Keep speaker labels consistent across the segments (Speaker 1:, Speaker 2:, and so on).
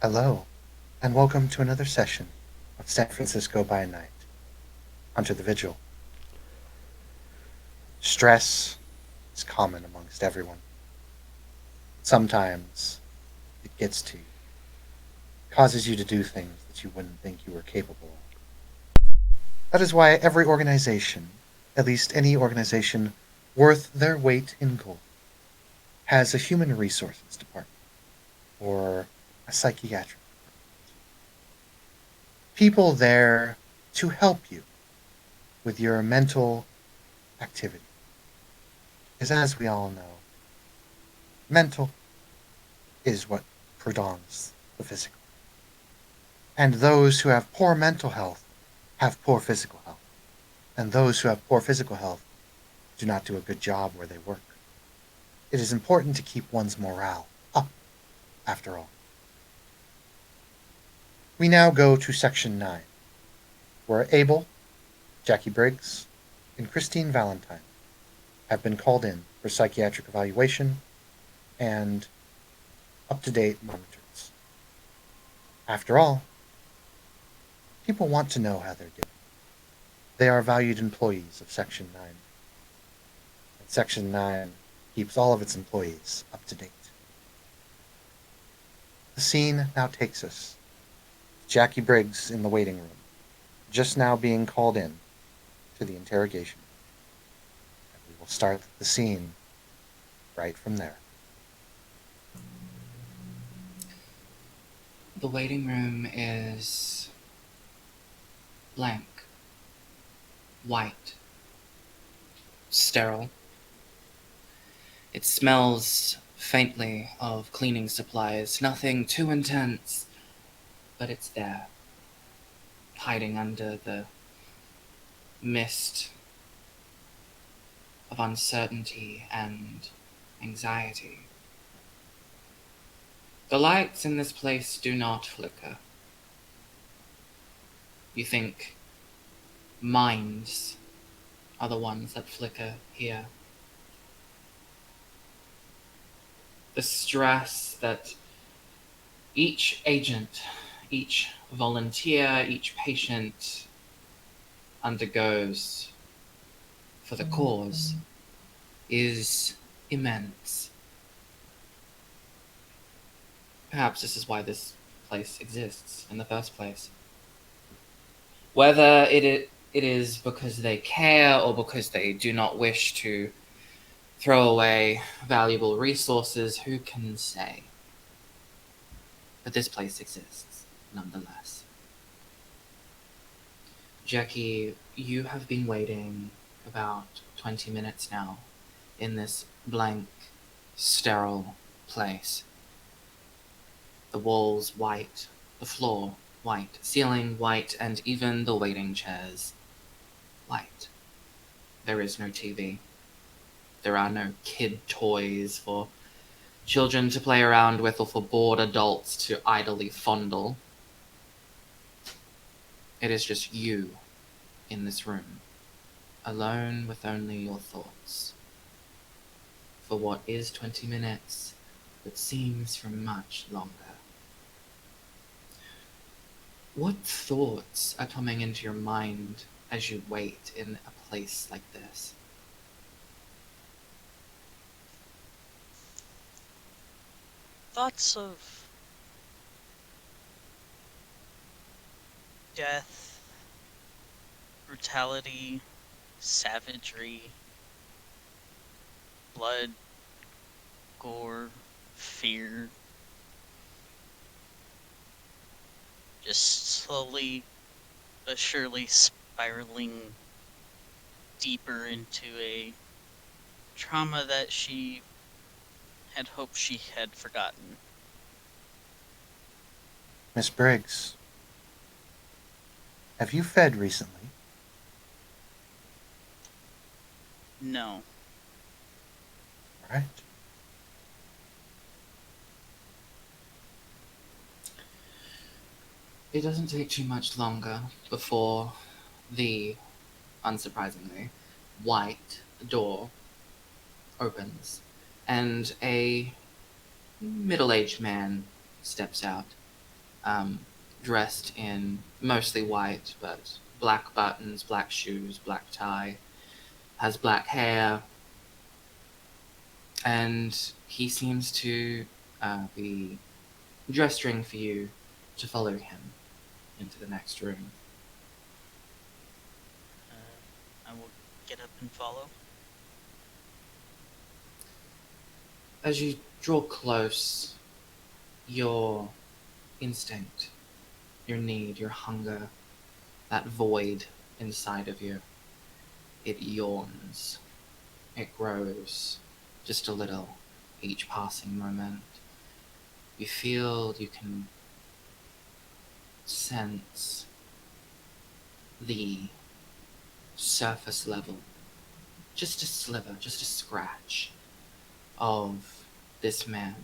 Speaker 1: Hello, and welcome to another session of San Francisco by Night. Hunter the Vigil. Stress is common amongst everyone. Sometimes it gets to you, causes you to do things that you wouldn't think you were capable of. That is why every organization, at least any organization worth their weight in gold, has a human resources department or a psychiatric people there to help you with your mental activity. Because as we all know, mental is what prolongs the physical. And those who have poor mental health have poor physical health. And those who have poor physical health do not do a good job where they work. It is important to keep one's morale up, after all. We now go to Section 9, where Abel, Jackie Briggs, and Christine Valentine have been called in for psychiatric evaluation and up-to-date monitors. After all, people want to know how they're doing. They are valued employees of Section 9. And Section 9 keeps all of its employees up to date. The scene now takes us to Jackie Briggs in the waiting room, just now being called in to the interrogation room. And we will start the scene right from there.
Speaker 2: The waiting room is blank, white, sterile. It smells faintly of cleaning supplies, nothing too intense, but it's there, hiding under the mist of uncertainty and anxiety. The lights in this place do not flicker. You think minds are the ones that flicker here. The stress that each agent, each volunteer, each patient undergoes for the cause is immense. Perhaps this is why this place exists in the first place. Whether it is because they care or because they do not wish to throw away valuable resources, who can say? But this place exists, nonetheless. Jackie, you have been waiting about 20 minutes now in this blank, sterile place. The walls white, the floor white, ceiling white, and even the waiting chairs white. There is no TV. There are no kid toys for children to play around with or for bored adults to idly fondle. It is just you in this room, alone with only your thoughts. For what is 20 minutes, but seems for much longer. What thoughts are coming into your mind as you wait in a place like this?
Speaker 3: Thoughts of death, brutality, savagery, blood, gore, fear. Just slowly but surely spiraling deeper into a trauma that she had hoped she had forgotten.
Speaker 1: Miss Briggs, have you fed recently?
Speaker 3: No.
Speaker 1: All right.
Speaker 2: It doesn't take too much longer before the, unsurprisingly, white door opens and a middle-aged man steps out. dressed in mostly white, but black buttons, black shoes, black tie, has black hair, and he seems to be gesturing for you to follow him into the next room.
Speaker 3: I will get up and follow.
Speaker 2: As you draw close, your instinct, your need, your hunger, that void inside of you, it yawns. It grows just a little each passing moment. You feel you can sense the surface level, just a sliver, just a scratch of this man,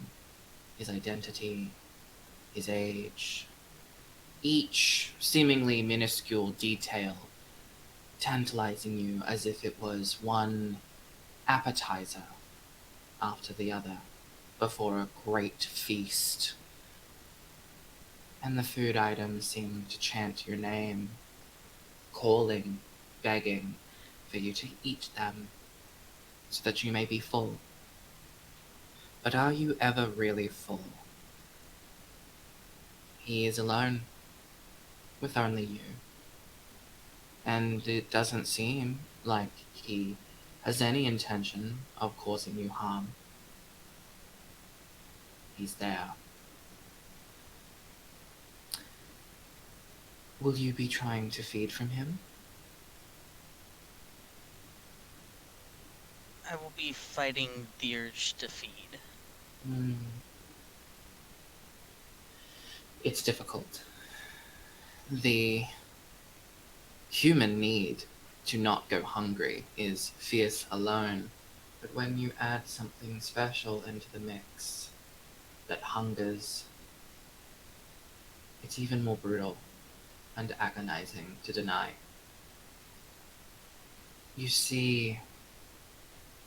Speaker 2: his identity, his age, each seemingly minuscule detail tantalizing you as if it was one appetizer after the other before a great feast. And the food items seem to chant your name, calling, begging for you to eat them so that you may be full. But are you ever really full? He is alone, with only you. And it doesn't seem like he has any intention of causing you harm. He's there. Will you be trying to feed from him?
Speaker 3: I will be fighting the urge to feed.
Speaker 2: It's difficult. The human need to not go hungry is fierce alone, but when you add something special into the mix that hungers, it's even more brutal and agonizing to deny. You see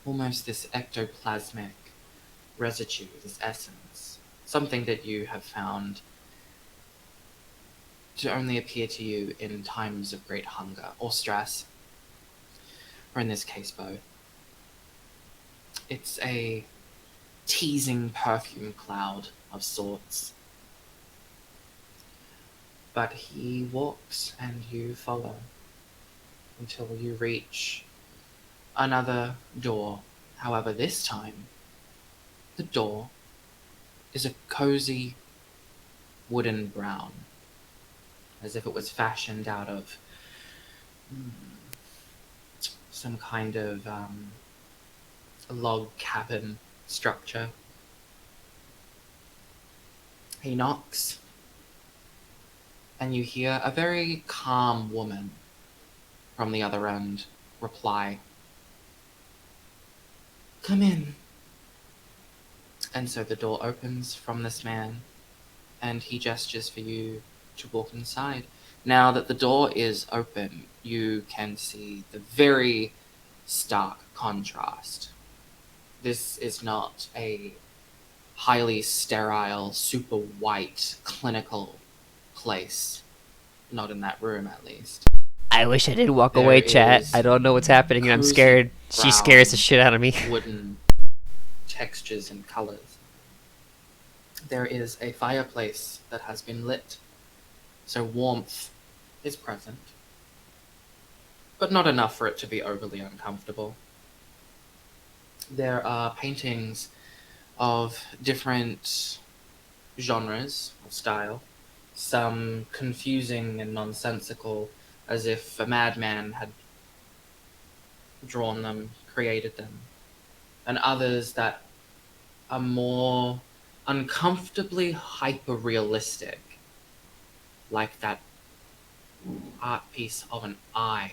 Speaker 2: almost this ectoplasmic residue, this essence, something that you have found to only appear to you in times of great hunger or stress, or in this case both. It's a teasing perfume cloud of sorts. But he walks and you follow until you reach another door. However, this time, the door is a cozy wooden brown, as if it was fashioned out of some kind of log cabin structure. He knocks, and you hear a very calm woman from the other end reply, "Come in." And so the door opens from this man, and he gestures for you to walk inside. Now that the door is open, you can see the very stark contrast. This is not a highly sterile, super white, clinical place. Not in that room, at least.
Speaker 4: I wish I did walk
Speaker 2: There
Speaker 4: away, chat.
Speaker 2: is
Speaker 4: I don't know what's happening and I'm
Speaker 2: cozy
Speaker 4: scared. She scares the
Speaker 2: brown
Speaker 4: shit out of me.
Speaker 2: Wooden textures and colors. There is a fireplace that has been lit, so warmth is present, but not enough for it to be overly uncomfortable. There are paintings of different genres of style, some confusing and nonsensical, as if a madman had drawn them, created them, and others that are more uncomfortably hyper-realistic, like that art piece of an eye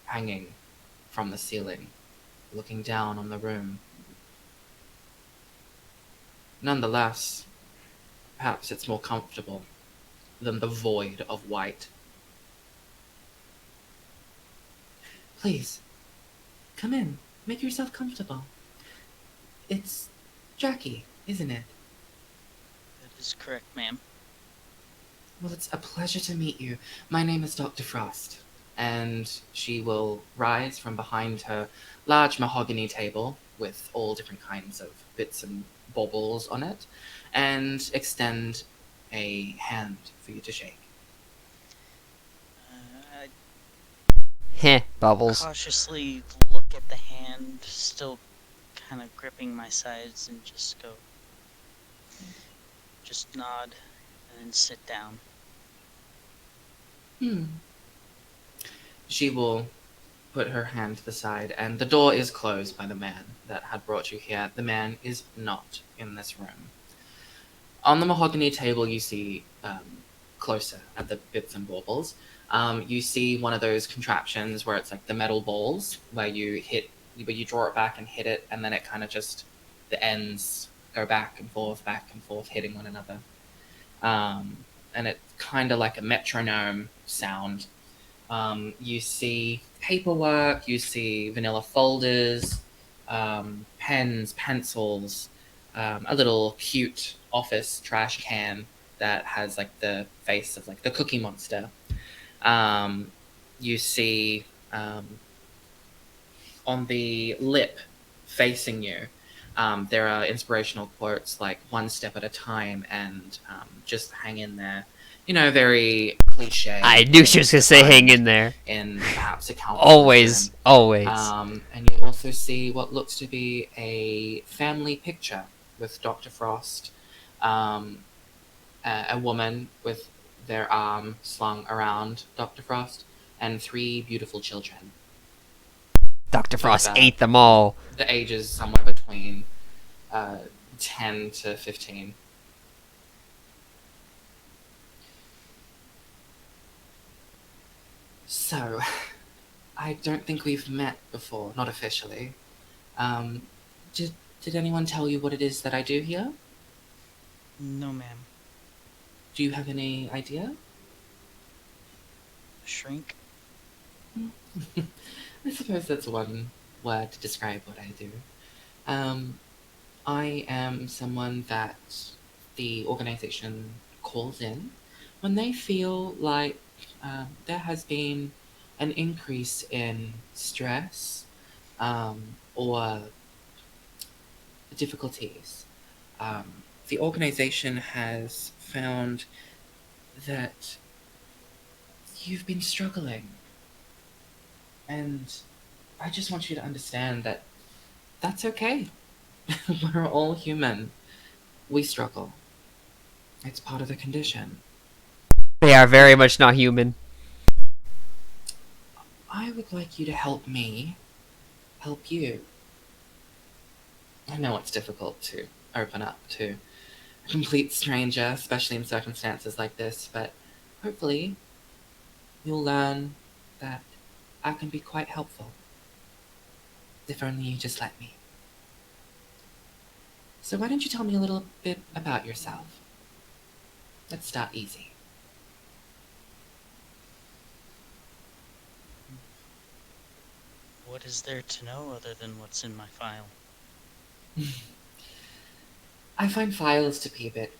Speaker 2: hanging from the ceiling, looking down on the room. Nonetheless, perhaps it's more comfortable than the void of white. Please, come in. Make yourself comfortable. It's Jackie, isn't it?
Speaker 3: That is correct, ma'am.
Speaker 2: Well, it's a pleasure to meet you. My name is Dr. Frost. And she will rise from behind her large mahogany table with all different kinds of bits and baubles on it and extend a hand for you to shake.
Speaker 3: I
Speaker 4: Heh, bubbles.
Speaker 3: cautiously look at the hand, still kind of gripping my sides, and just nod, and then sit down.
Speaker 2: She will put her hand to the side, and the door is closed by the man that had brought you here. The man is not in this room. On the mahogany table, you see closer at the bits and baubles. You see one of those contraptions where it's like the metal balls where you draw it back and hit it, and then it kind of just the ends go back and forth, hitting one another. And it's kind of like a metronome sound. You see paperwork, you see vanilla folders, pens, pencils, a little cute office trash can that has like the face of like the Cookie Monster. You see on the lip facing you, there are inspirational quotes like "one step at a time" and "just hang in there." You know, very cliche.
Speaker 4: I knew she was gonna say hang in
Speaker 2: find
Speaker 4: there.
Speaker 2: in perhaps a counselor's
Speaker 4: Always,
Speaker 2: room.
Speaker 4: always.
Speaker 2: And you also see what looks to be a family picture with Dr. Frost, a woman with their arm slung around Dr. Frost, and 3 beautiful children.
Speaker 4: Dr. Frost
Speaker 2: that.
Speaker 4: ate them all.
Speaker 2: The ages somewhere between 10 to 15. So, I don't think we've met before, not officially. Um, did anyone tell you what it is that I do here?
Speaker 3: No, ma'am.
Speaker 2: Do you have any idea?
Speaker 3: Shrink?
Speaker 2: I suppose that's one word to describe what I do. I am someone that the organization calls in when they feel like there has been an increase in stress or difficulties. The organization has found that you've been struggling. And I just want you to understand that that's okay. We're all human. We struggle. It's part of the condition.
Speaker 4: They are very much not human.
Speaker 2: I would like you to help me help you. I know it's difficult to open up to a complete stranger, especially in circumstances like this, but hopefully you'll learn that I can be quite helpful. If only you just let me. So why don't you tell me a little bit about yourself? Let's start easy.
Speaker 3: What is there to know other than what's in my file?
Speaker 2: I find files to be a bit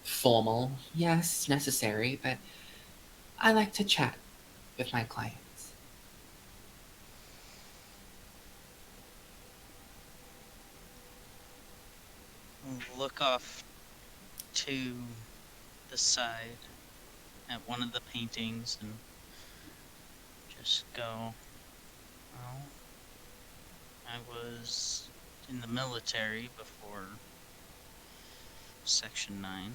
Speaker 2: formal. Yes, necessary, but I like to chat with my clients.
Speaker 3: Look off to the side at one of the paintings and just go, well, I was in the military before Section 9.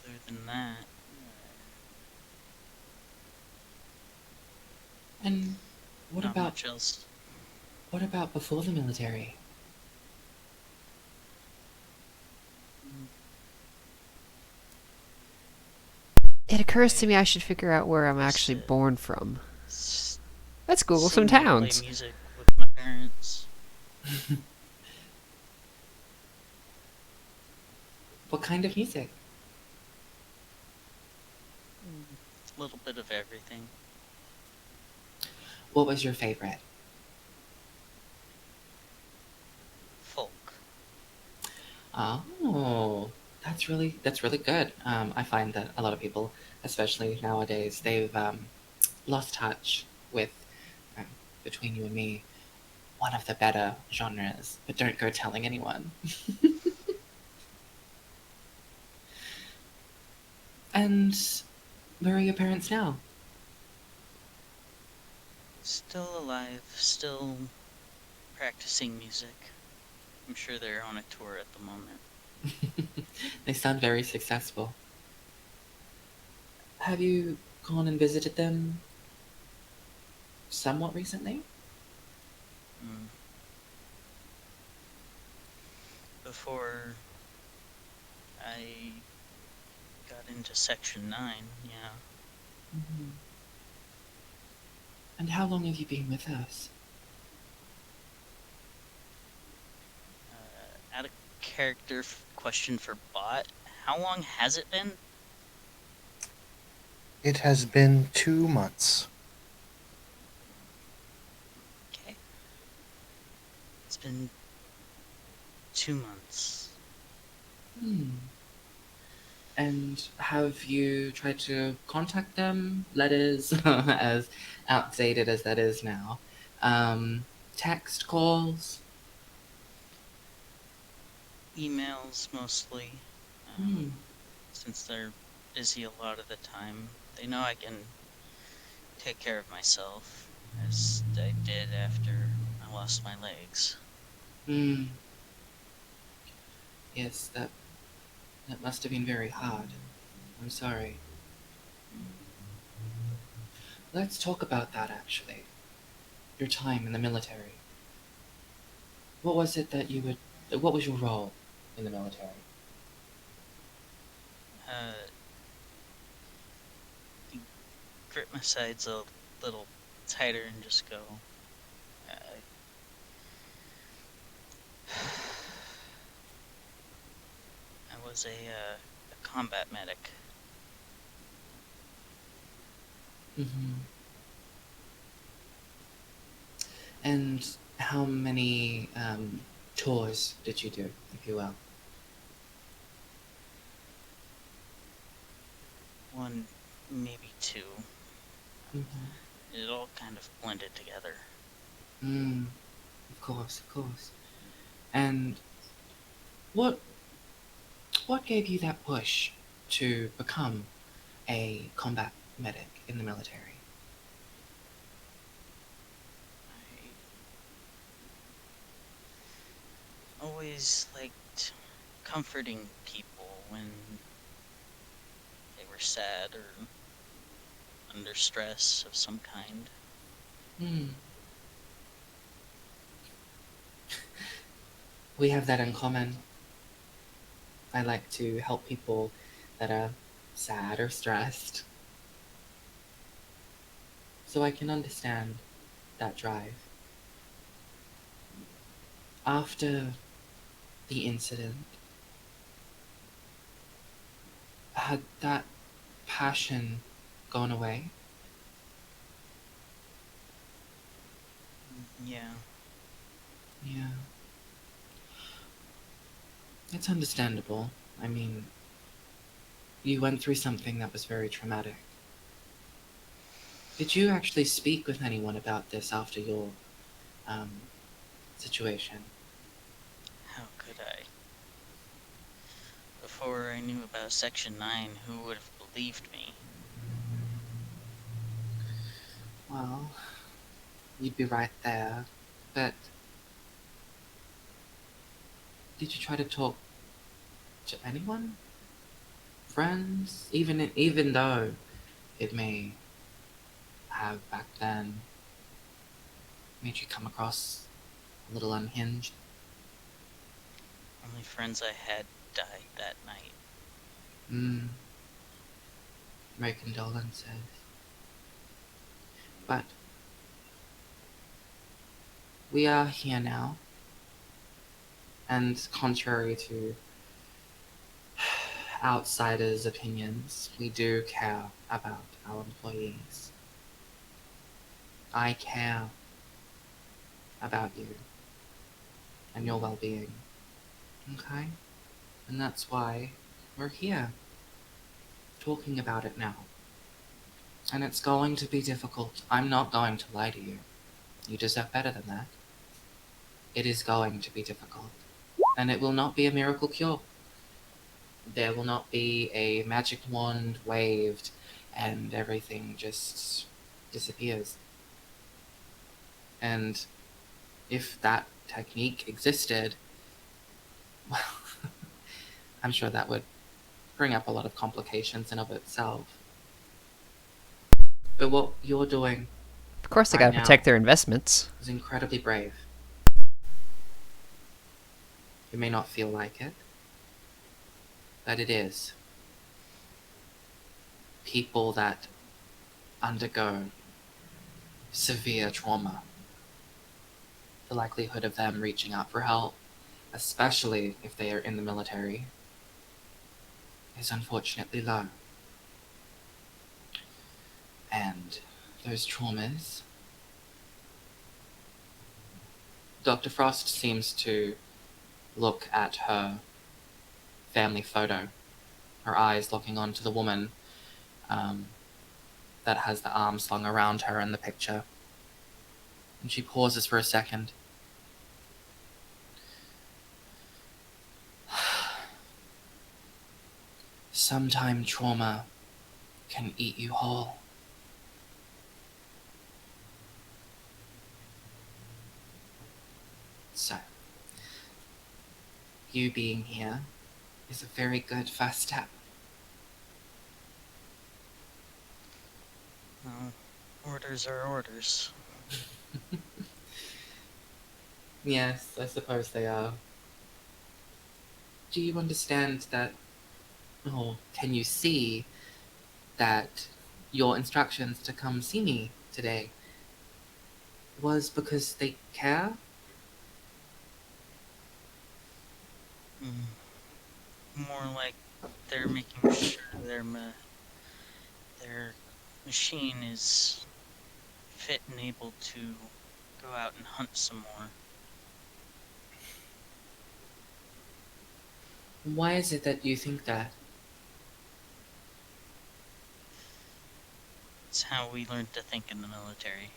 Speaker 3: Other than that,
Speaker 2: And what
Speaker 3: not
Speaker 2: about
Speaker 3: much else.
Speaker 2: before the military?
Speaker 4: It occurs to me I should figure out where I'm actually born from. Let's Google some
Speaker 3: Sing and
Speaker 4: towns.
Speaker 3: Play music with my parents.
Speaker 2: What kind of music?
Speaker 3: A little bit of everything.
Speaker 2: What was your favorite? Oh, that's really good. I find that a lot of people, especially nowadays, they've lost touch with, um, between you and me, one of the better genres. But don't go telling anyone. And where are your parents now?
Speaker 3: Still alive, still practicing music. I'm sure they're on a tour at the moment.
Speaker 2: They sound very successful. Have you gone and visited them somewhat recently?
Speaker 3: Mm. Before I got into Section 9, yeah.
Speaker 2: Mhm. And how long have you been with us?
Speaker 3: Out of character question for Bot. How long has it been?
Speaker 1: It has been 2 months.
Speaker 3: Okay. It's been 2 months.
Speaker 2: Hmm. And have you tried to contact them? Letters, as outdated as that is now. Um, Text calls?
Speaker 3: Emails mostly.
Speaker 2: Hmm.
Speaker 3: Since they're busy a lot of the time. They know I can take care of myself, as I did after I lost my legs.
Speaker 2: Hmm. Yes, that must have been very hard. I'm sorry. Let's talk about that actually. Your time in the military. What was it that you would? What was your role in the military?
Speaker 3: Uh, I grip my sides a little tighter and just go. Uh, I was a combat medic.
Speaker 2: Mm-hmm. And how many tours did you do, if you will?
Speaker 3: One, maybe two.
Speaker 2: Mm-hmm.
Speaker 3: It all kind of blended together.
Speaker 2: Mm, of course, of course. And what what gave you that push to become a combat medic in the military?
Speaker 3: I always liked comforting people when they were sad or under stress of some kind.
Speaker 2: Hmm. We have that in common. I like to help people that are sad or stressed, so I can understand that drive. After the incident, had that passion gone away?
Speaker 3: Yeah.
Speaker 2: Yeah, it's understandable. I mean, you went through something that was very traumatic. Did you actually speak with anyone about this after your um, situation?
Speaker 3: How could I? Before I knew about Section 9, who would have believed me?
Speaker 2: Well, you'd be right there. But did you try to talk to anyone? Friends? Even though it may have back then made you come across a little unhinged?
Speaker 3: Only friends I had died that night.
Speaker 2: Hmm. My condolences. But we are here now, and contrary to outsiders' opinions, we do care about our employees. I care about you and your well being. Okay? And that's why we're here, talking about it now. And it's going to be difficult. I'm not going to lie to you. You deserve better than that. It is going to be difficult. And it will not be a miracle cure. There will not be a magic wand waved and everything just disappears. And if that technique existed, well, I'm sure that would bring up a lot of complications in of itself. But what you're doing
Speaker 4: Of course, they
Speaker 2: Right
Speaker 4: gotta
Speaker 2: now.
Speaker 4: protect their investments.
Speaker 2: is incredibly brave. You may not feel like it, but it is. People that undergo severe trauma, the likelihood of them reaching out for help, especially if they are in the military, is unfortunately low. And those traumas, Dr. Frost seems to look at her family photo, her eyes looking onto the woman that has the arm slung around her in the picture. And she pauses for a second. Sometime trauma can eat you whole. So, you being here is a very good first step.
Speaker 3: Well, orders are orders.
Speaker 2: Yes, I suppose they are. Do you understand that, or can you see that your instructions to come see me today was because they care?
Speaker 3: More like they're making sure their machine is fit and able to go out and hunt some more.
Speaker 2: Why is it that you think that?
Speaker 3: It's how we learned to think in the military.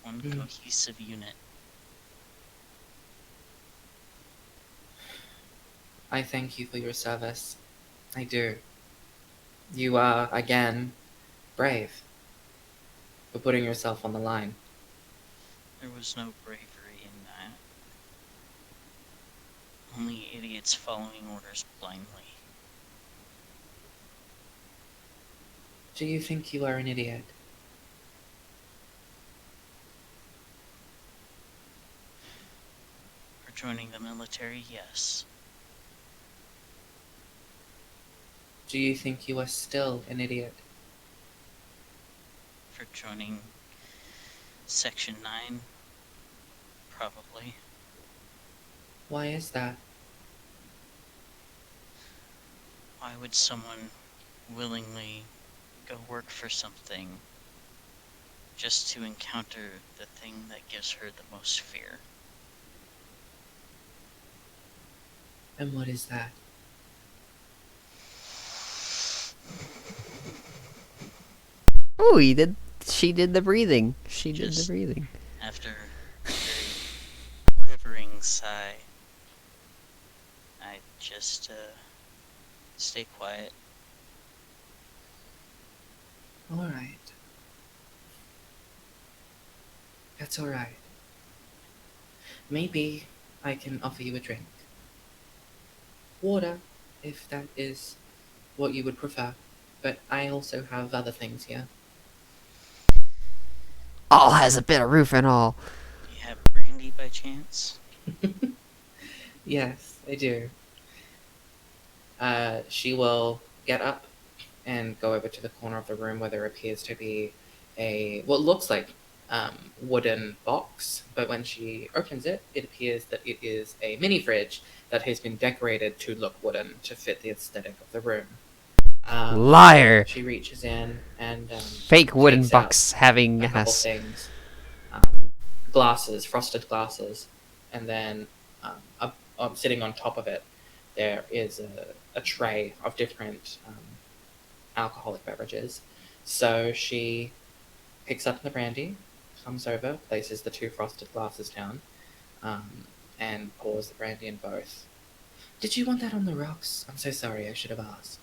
Speaker 3: One
Speaker 2: Mhm.
Speaker 3: cohesive unit.
Speaker 2: I thank you for your service. I do. You are, again, brave for putting yourself on the line.
Speaker 3: There was no bravery in that. Only idiots following orders blindly.
Speaker 2: Do you think you are an idiot?
Speaker 3: For joining the military, yes.
Speaker 2: Do you think you are still an idiot?
Speaker 3: For joining Section 9, probably.
Speaker 2: Why is that?
Speaker 3: Why would someone willingly go work for something just to encounter the thing that gives her the most fear?
Speaker 2: And what is that?
Speaker 4: Ooh, she did the breathing. She did the
Speaker 3: Just-
Speaker 4: breathing.
Speaker 3: After a very quivering sigh, I just stay quiet.
Speaker 2: Alright. That's alright. Maybe I can offer you a drink. Water, if that is what you would prefer. But I also have other things here.
Speaker 4: All has a bit of roof and all.
Speaker 3: Do you have brandy by chance?
Speaker 2: Yes, I do. She will get up and go over to the corner of the room where there appears to be what looks like wooden box, but when she opens it, it appears that it is a mini fridge that has been decorated to look wooden to fit the aesthetic of the room.
Speaker 4: Liar.
Speaker 2: She reaches in and
Speaker 4: Fake wooden
Speaker 2: takes out
Speaker 4: box having
Speaker 2: a couple
Speaker 4: has.
Speaker 2: things, glasses, frosted glasses, and then sitting on top of it there is a tray of different alcoholic beverages. So she picks up the brandy, comes over, places the 2 frosted glasses down, and pours the brandy in both. Did you want that on the rocks? I'm so sorry, I should have asked.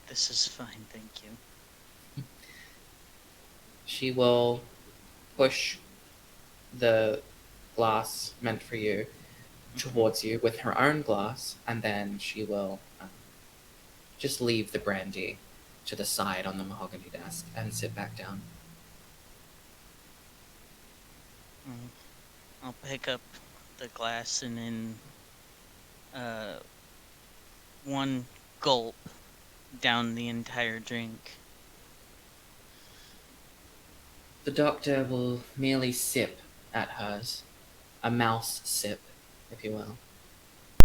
Speaker 3: This is fine, thank you.
Speaker 2: She will push the glass meant for you towards you with her own glass, and then she will just leave the brandy to the side on the mahogany desk and sit back down.
Speaker 3: I'll pick up the glass and in one gulp down the entire drink.
Speaker 2: The doctor will merely sip at hers, a mouse sip, if you will.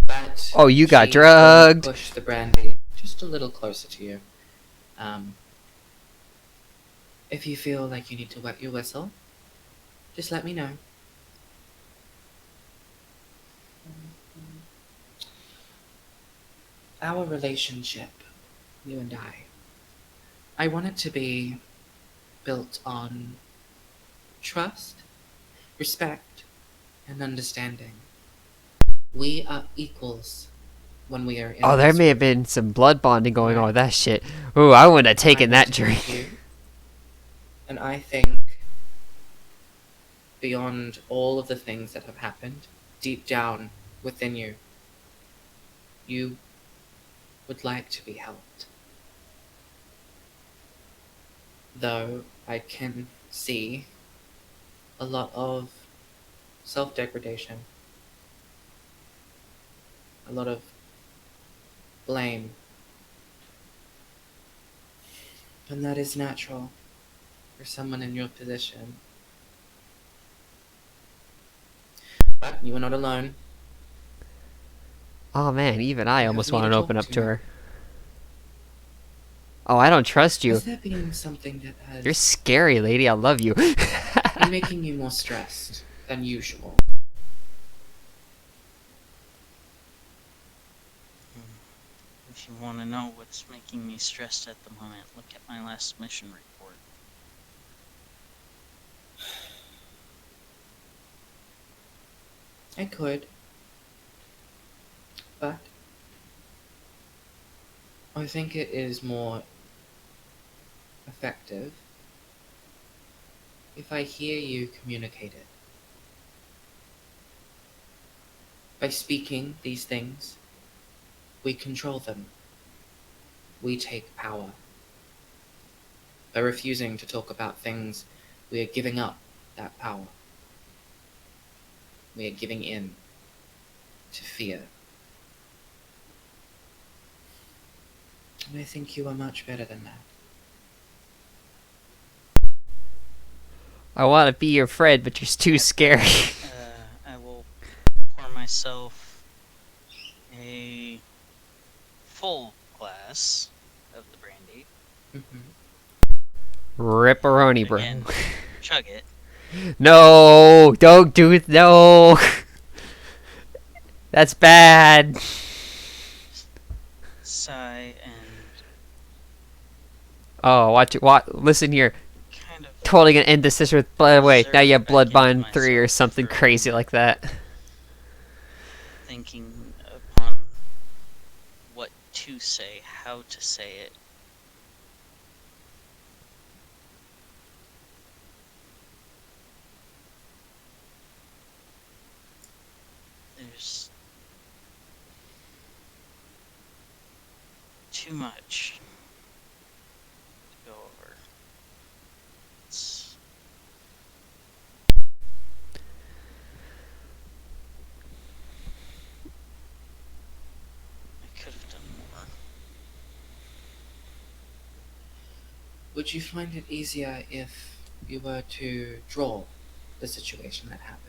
Speaker 2: But
Speaker 4: Oh, you got
Speaker 2: she's
Speaker 4: drugged.
Speaker 2: gonna push the brandy just a little closer to you. If you feel like you need to wet your whistle, just let me know. Our relationship, you and I want it to be built on trust, respect, and understanding. We are equals when we are in
Speaker 4: Oh, there
Speaker 2: this
Speaker 4: may have
Speaker 2: room.
Speaker 4: been some blood bonding going on
Speaker 2: Right.
Speaker 4: with that shit. Ooh, I wouldn't have taken
Speaker 2: I
Speaker 4: that
Speaker 2: respect
Speaker 4: drink.
Speaker 2: you, and I think beyond all of the things that have happened, deep down within you, you would like to be helped. Though I can see a lot of self-degradation, a lot of blame, and that is natural for someone in your position. But you are not alone.
Speaker 4: Oh man, even I
Speaker 2: You
Speaker 4: almost
Speaker 2: have me
Speaker 4: want
Speaker 2: to
Speaker 4: to
Speaker 2: talk
Speaker 4: open up
Speaker 2: to
Speaker 4: to
Speaker 2: now.
Speaker 4: her. Oh, I don't trust you.
Speaker 2: Has there been something that has
Speaker 4: You're scary, lady. I love you.
Speaker 2: been making you more stressed than usual?
Speaker 3: If you want to know what's making me stressed at the moment, look at my last mission report.
Speaker 2: I could. But I think it is more effective if I hear you communicate it. By speaking these things, we control them. We take power. By refusing to talk about things, we are giving up that power. We are giving in to fear. And I think you are much better than that.
Speaker 4: I want to be your friend, but you're too scary.
Speaker 3: I will pour myself a full glass of the brandy.
Speaker 4: Ripperoni, bro.
Speaker 3: Again, chug it.
Speaker 4: No, don't do it. No. That's bad.
Speaker 3: Sigh and
Speaker 4: Oh, watch it. Listen here.
Speaker 3: kind of
Speaker 4: Totally gonna end this with blood. Wait, now you have
Speaker 3: Reserve back
Speaker 4: Bloodbond
Speaker 3: into
Speaker 4: 3 or
Speaker 3: myself
Speaker 4: something
Speaker 3: for a
Speaker 4: crazy
Speaker 3: moment.
Speaker 4: like that.
Speaker 3: thinking upon what to say, how to say it. There's too much to go over. It's I could have done more.
Speaker 2: Would you find it easier if you were to draw the situation that happened?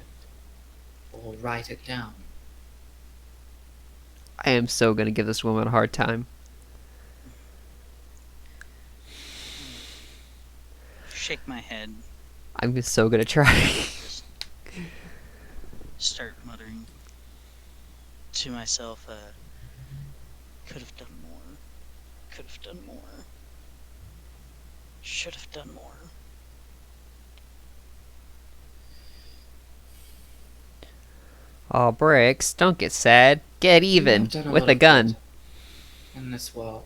Speaker 2: Or write it down?
Speaker 4: I am so gonna give this woman a hard time.
Speaker 3: Shake my head.
Speaker 4: I'm so gonna try.
Speaker 3: Just start muttering. To to myself, could have done more. Could have done more. Should have done more.
Speaker 4: Oh, Bricks, don't get sad. Get
Speaker 2: You
Speaker 4: even
Speaker 2: have done
Speaker 4: with
Speaker 2: lot
Speaker 4: a
Speaker 2: of
Speaker 4: gun.
Speaker 2: good in this world.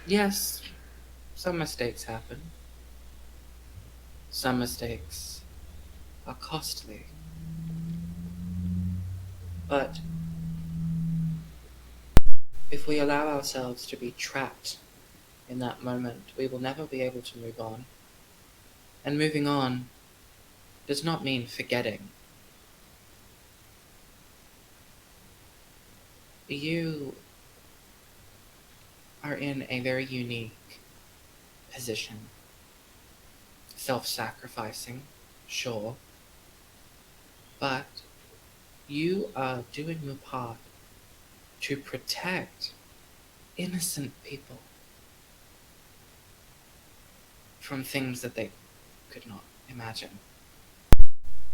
Speaker 2: Yes, some mistakes happen. Some mistakes are costly. But if we allow ourselves to be trapped in that moment, we will never be able to move on. And moving on does not mean forgetting. You are in a very unique position. Self-sacrificing, sure. But you are doing your part to protect innocent people from things that they could not imagine.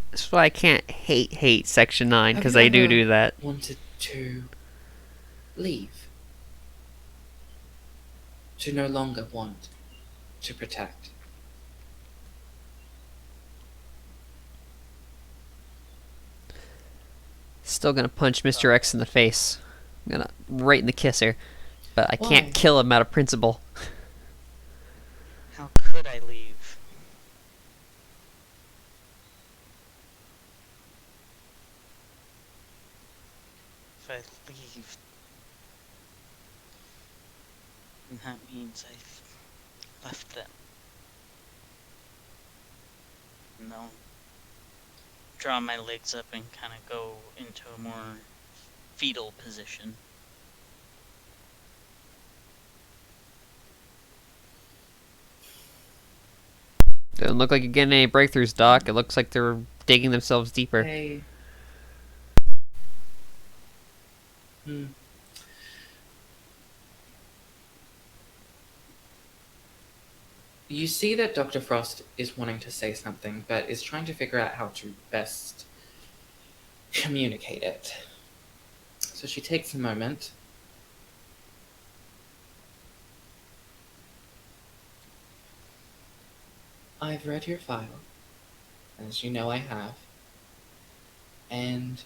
Speaker 4: That's why I can't hate Section 9,
Speaker 2: Have
Speaker 4: because
Speaker 2: you
Speaker 4: I
Speaker 2: ever
Speaker 4: do that.
Speaker 2: wanted to leave? To no longer want to protect?
Speaker 4: Still gonna punch Mr. X in the face. I'm gonna right in the kisser. But I
Speaker 2: Why?
Speaker 4: can't kill him out of principle.
Speaker 3: How could I leave? If I leave, then that means I've left them. And they'll draw my legs up and kind of go into a more fetal position.
Speaker 4: Doesn't look like you're getting any breakthroughs, Doc. It looks like they're digging themselves deeper.
Speaker 2: Hey. You see that Dr. Frost is wanting to say something, but is trying to figure out how to best communicate it. So she takes a moment. I've read your file, as you know I have, and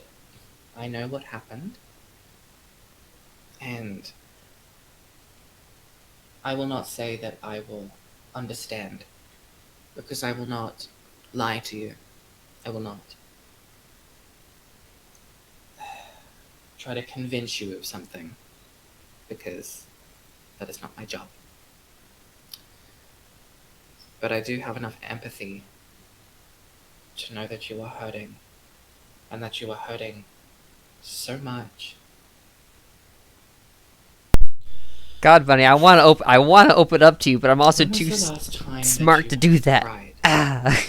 Speaker 2: I know what happened, and I will not say that I will understand, because I will not lie to you. I will not try to convince you of something, because that is not my job. But I do have enough empathy to know that you are hurting, and that you are hurting so much.
Speaker 4: God, Bunny, I want to open up to you, but I'm also
Speaker 2: When was
Speaker 4: too
Speaker 2: the last time that
Speaker 4: smart
Speaker 2: you
Speaker 4: to do that.
Speaker 2: cried?
Speaker 4: Ah.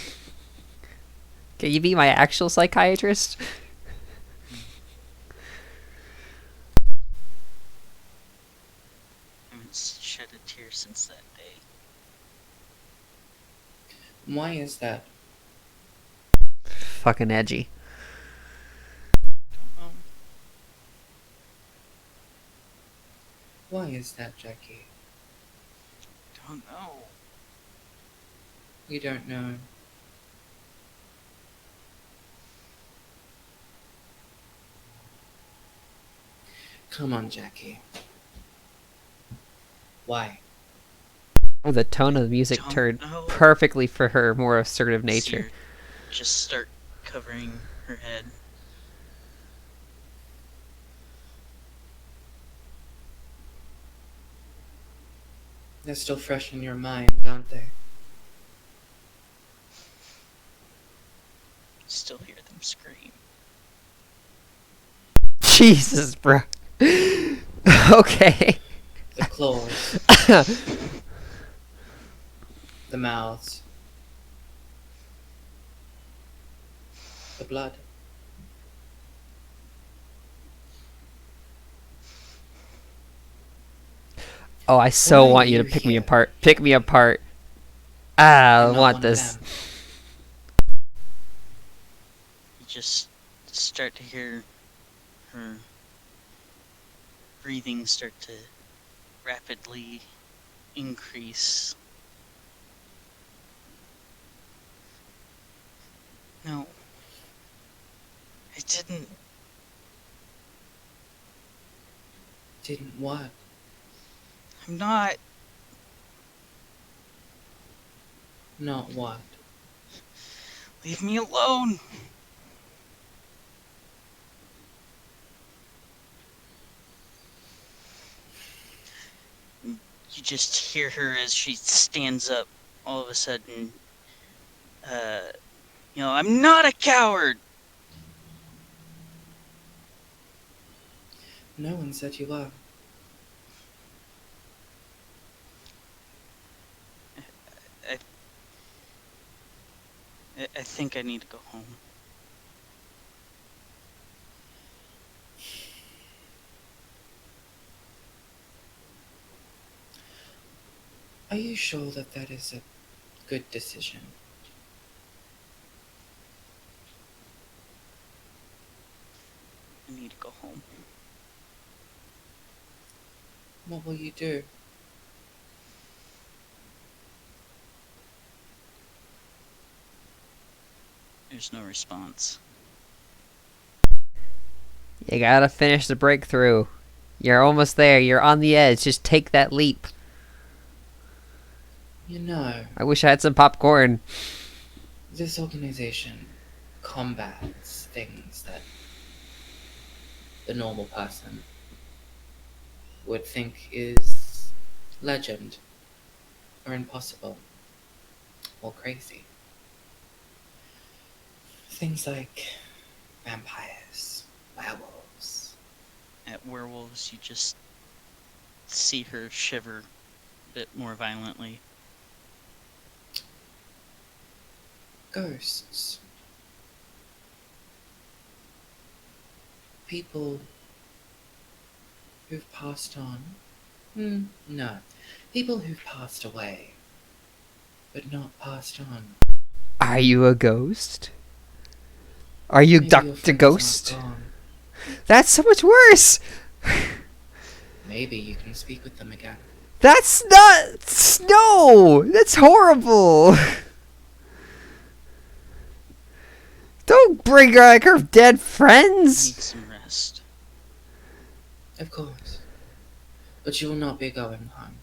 Speaker 4: Can you be my actual psychiatrist?
Speaker 3: I haven't shed a tear since that day.
Speaker 2: Why is that?
Speaker 4: Fucking edgy.
Speaker 3: Don't know.
Speaker 2: Why is that, Jackie?
Speaker 3: Don't know.
Speaker 2: You don't know. Come on, Jackie. Why?
Speaker 4: Oh, the tone of the music
Speaker 3: Don't
Speaker 4: turned
Speaker 3: know.
Speaker 4: perfectly for her more assertive
Speaker 3: See
Speaker 4: nature.
Speaker 3: her just start covering her head.
Speaker 2: They're still fresh in your mind, aren't they?
Speaker 3: Still hear them scream.
Speaker 4: Jesus, bro. Okay.
Speaker 2: The claws, the mouths, the blood.
Speaker 4: Oh, I so
Speaker 2: Why
Speaker 4: want you
Speaker 2: you
Speaker 4: to pick me
Speaker 2: here?
Speaker 4: apart. Pick me apart. Ah, I
Speaker 2: I'm not
Speaker 4: want
Speaker 2: one of
Speaker 4: this.
Speaker 2: them.
Speaker 3: You just start to hear her breathing start to rapidly increase. No. I didn't.
Speaker 2: Didn't what?
Speaker 3: I'm not.
Speaker 2: Not what?
Speaker 3: Leave me alone! You just hear her as she stands up all of a sudden. I'm not a coward!
Speaker 2: No one said you were.
Speaker 3: I think I need to go home.
Speaker 2: Are you sure that that is a good decision?
Speaker 3: I need to go home.
Speaker 2: What will you do?
Speaker 3: There's no response.
Speaker 4: You gotta finish the breakthrough. You're almost there. You're on the edge. Just take that leap.
Speaker 2: You know,
Speaker 4: I wish I had some popcorn.
Speaker 2: this organization combats things that the normal person would think is legend or impossible or crazy. Things like vampires, werewolves.
Speaker 3: At werewolves, you just see her shiver a bit more violently.
Speaker 2: Ghosts. People who've passed on. No. People who've passed away, but not passed on.
Speaker 4: Are you a ghost? Are you
Speaker 2: Maybe your
Speaker 4: Dr.
Speaker 2: friends
Speaker 4: Ghost?
Speaker 2: aren't gone.
Speaker 4: That's so much worse!
Speaker 2: Maybe you can speak with them again.
Speaker 4: That's not... No! That's horrible! Don't bring her like her dead
Speaker 3: Need
Speaker 4: friends!
Speaker 3: some rest.
Speaker 2: Of course. But you will not be going home.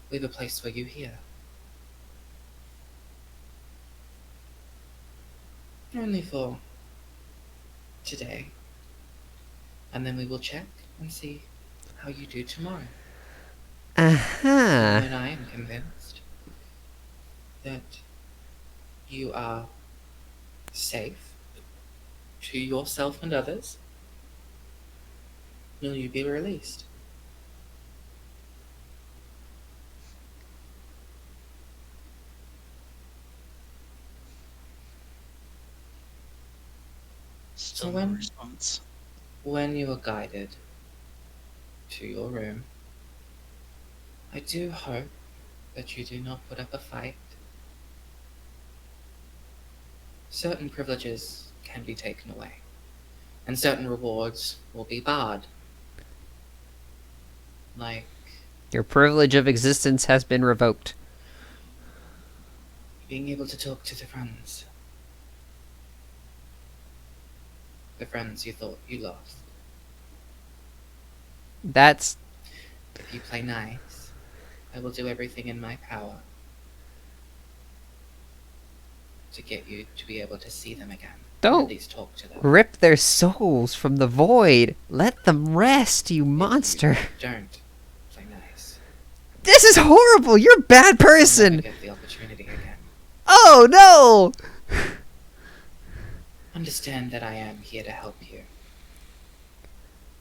Speaker 2: We have a place for you here. Only for today. And then we will check and see how you do tomorrow.
Speaker 4: Uh-huh.
Speaker 2: And I am convinced that you are safe to yourself and others, will you be released?
Speaker 3: Still
Speaker 2: So
Speaker 3: no
Speaker 2: when-
Speaker 3: response.
Speaker 2: When you are guided to your room, I do hope that you do not put up a fight. Certain privileges can be taken away, and certain rewards will be barred. Like
Speaker 4: Your privilege of existence has been revoked.
Speaker 2: being able to talk to the friends. The friends you thought you lost.
Speaker 4: That's...
Speaker 2: If you play nice, I will do everything in my power to get you to be able to see them again.
Speaker 4: Don't
Speaker 2: At least talk to them.
Speaker 4: rip their souls from the void. Let them rest, you
Speaker 2: If
Speaker 4: monster.
Speaker 2: you don't play nice,
Speaker 4: This is horrible! You're a bad
Speaker 2: you'll never
Speaker 4: person!
Speaker 2: get the opportunity again.
Speaker 4: Oh no!
Speaker 2: Understand that I am here to help you.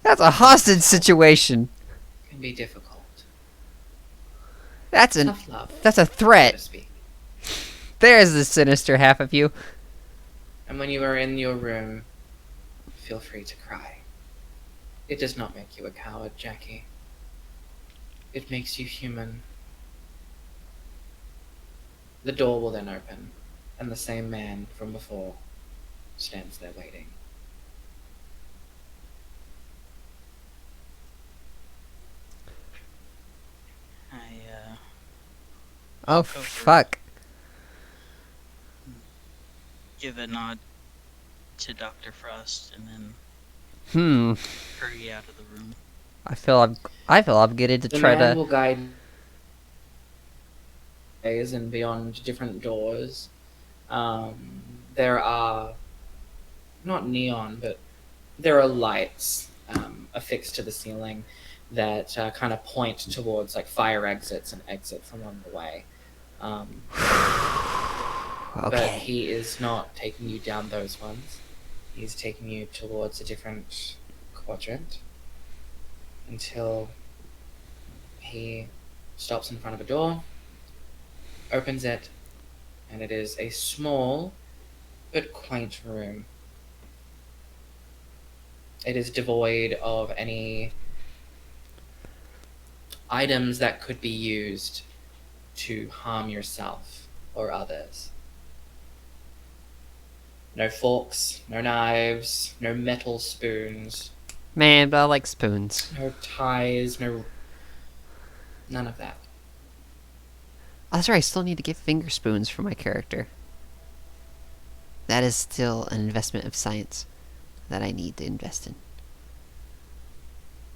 Speaker 4: That's a hostage situation.
Speaker 2: It can be difficult.
Speaker 4: That's a
Speaker 2: Tough love,
Speaker 4: that's a
Speaker 2: so
Speaker 4: threat.
Speaker 2: to speak.
Speaker 4: There's the sinister half of you.
Speaker 2: And when you are in your room, feel free to cry. It does not make you a coward, Jackie. It makes you human. The door will then open, and the same man from before stands there waiting.
Speaker 4: Oh,
Speaker 3: walk over,
Speaker 4: fuck.
Speaker 3: give a nod to Dr. Frost, and then
Speaker 4: Hmm.
Speaker 3: hurry out of the room.
Speaker 4: I feel obligated to
Speaker 2: The
Speaker 4: try
Speaker 2: man
Speaker 4: to.
Speaker 2: will guide ways and beyond different doors. There are not neon, but there are lights affixed to the ceiling that kind of point towards like fire exits and exits along the way. But
Speaker 4: Okay.
Speaker 2: he is not taking you down those ones. He's taking you towards a different quadrant until he stops in front of a door, opens it, and it is a small but quaint room. It is devoid of any items that could be used to harm yourself or others. No forks, no knives, no metal spoons,
Speaker 4: Man, but I like spoons.
Speaker 2: no ties, none of that.
Speaker 4: Oh, that's right, I still need to get finger spoons for my character. That is still an investment of science that I need to invest in.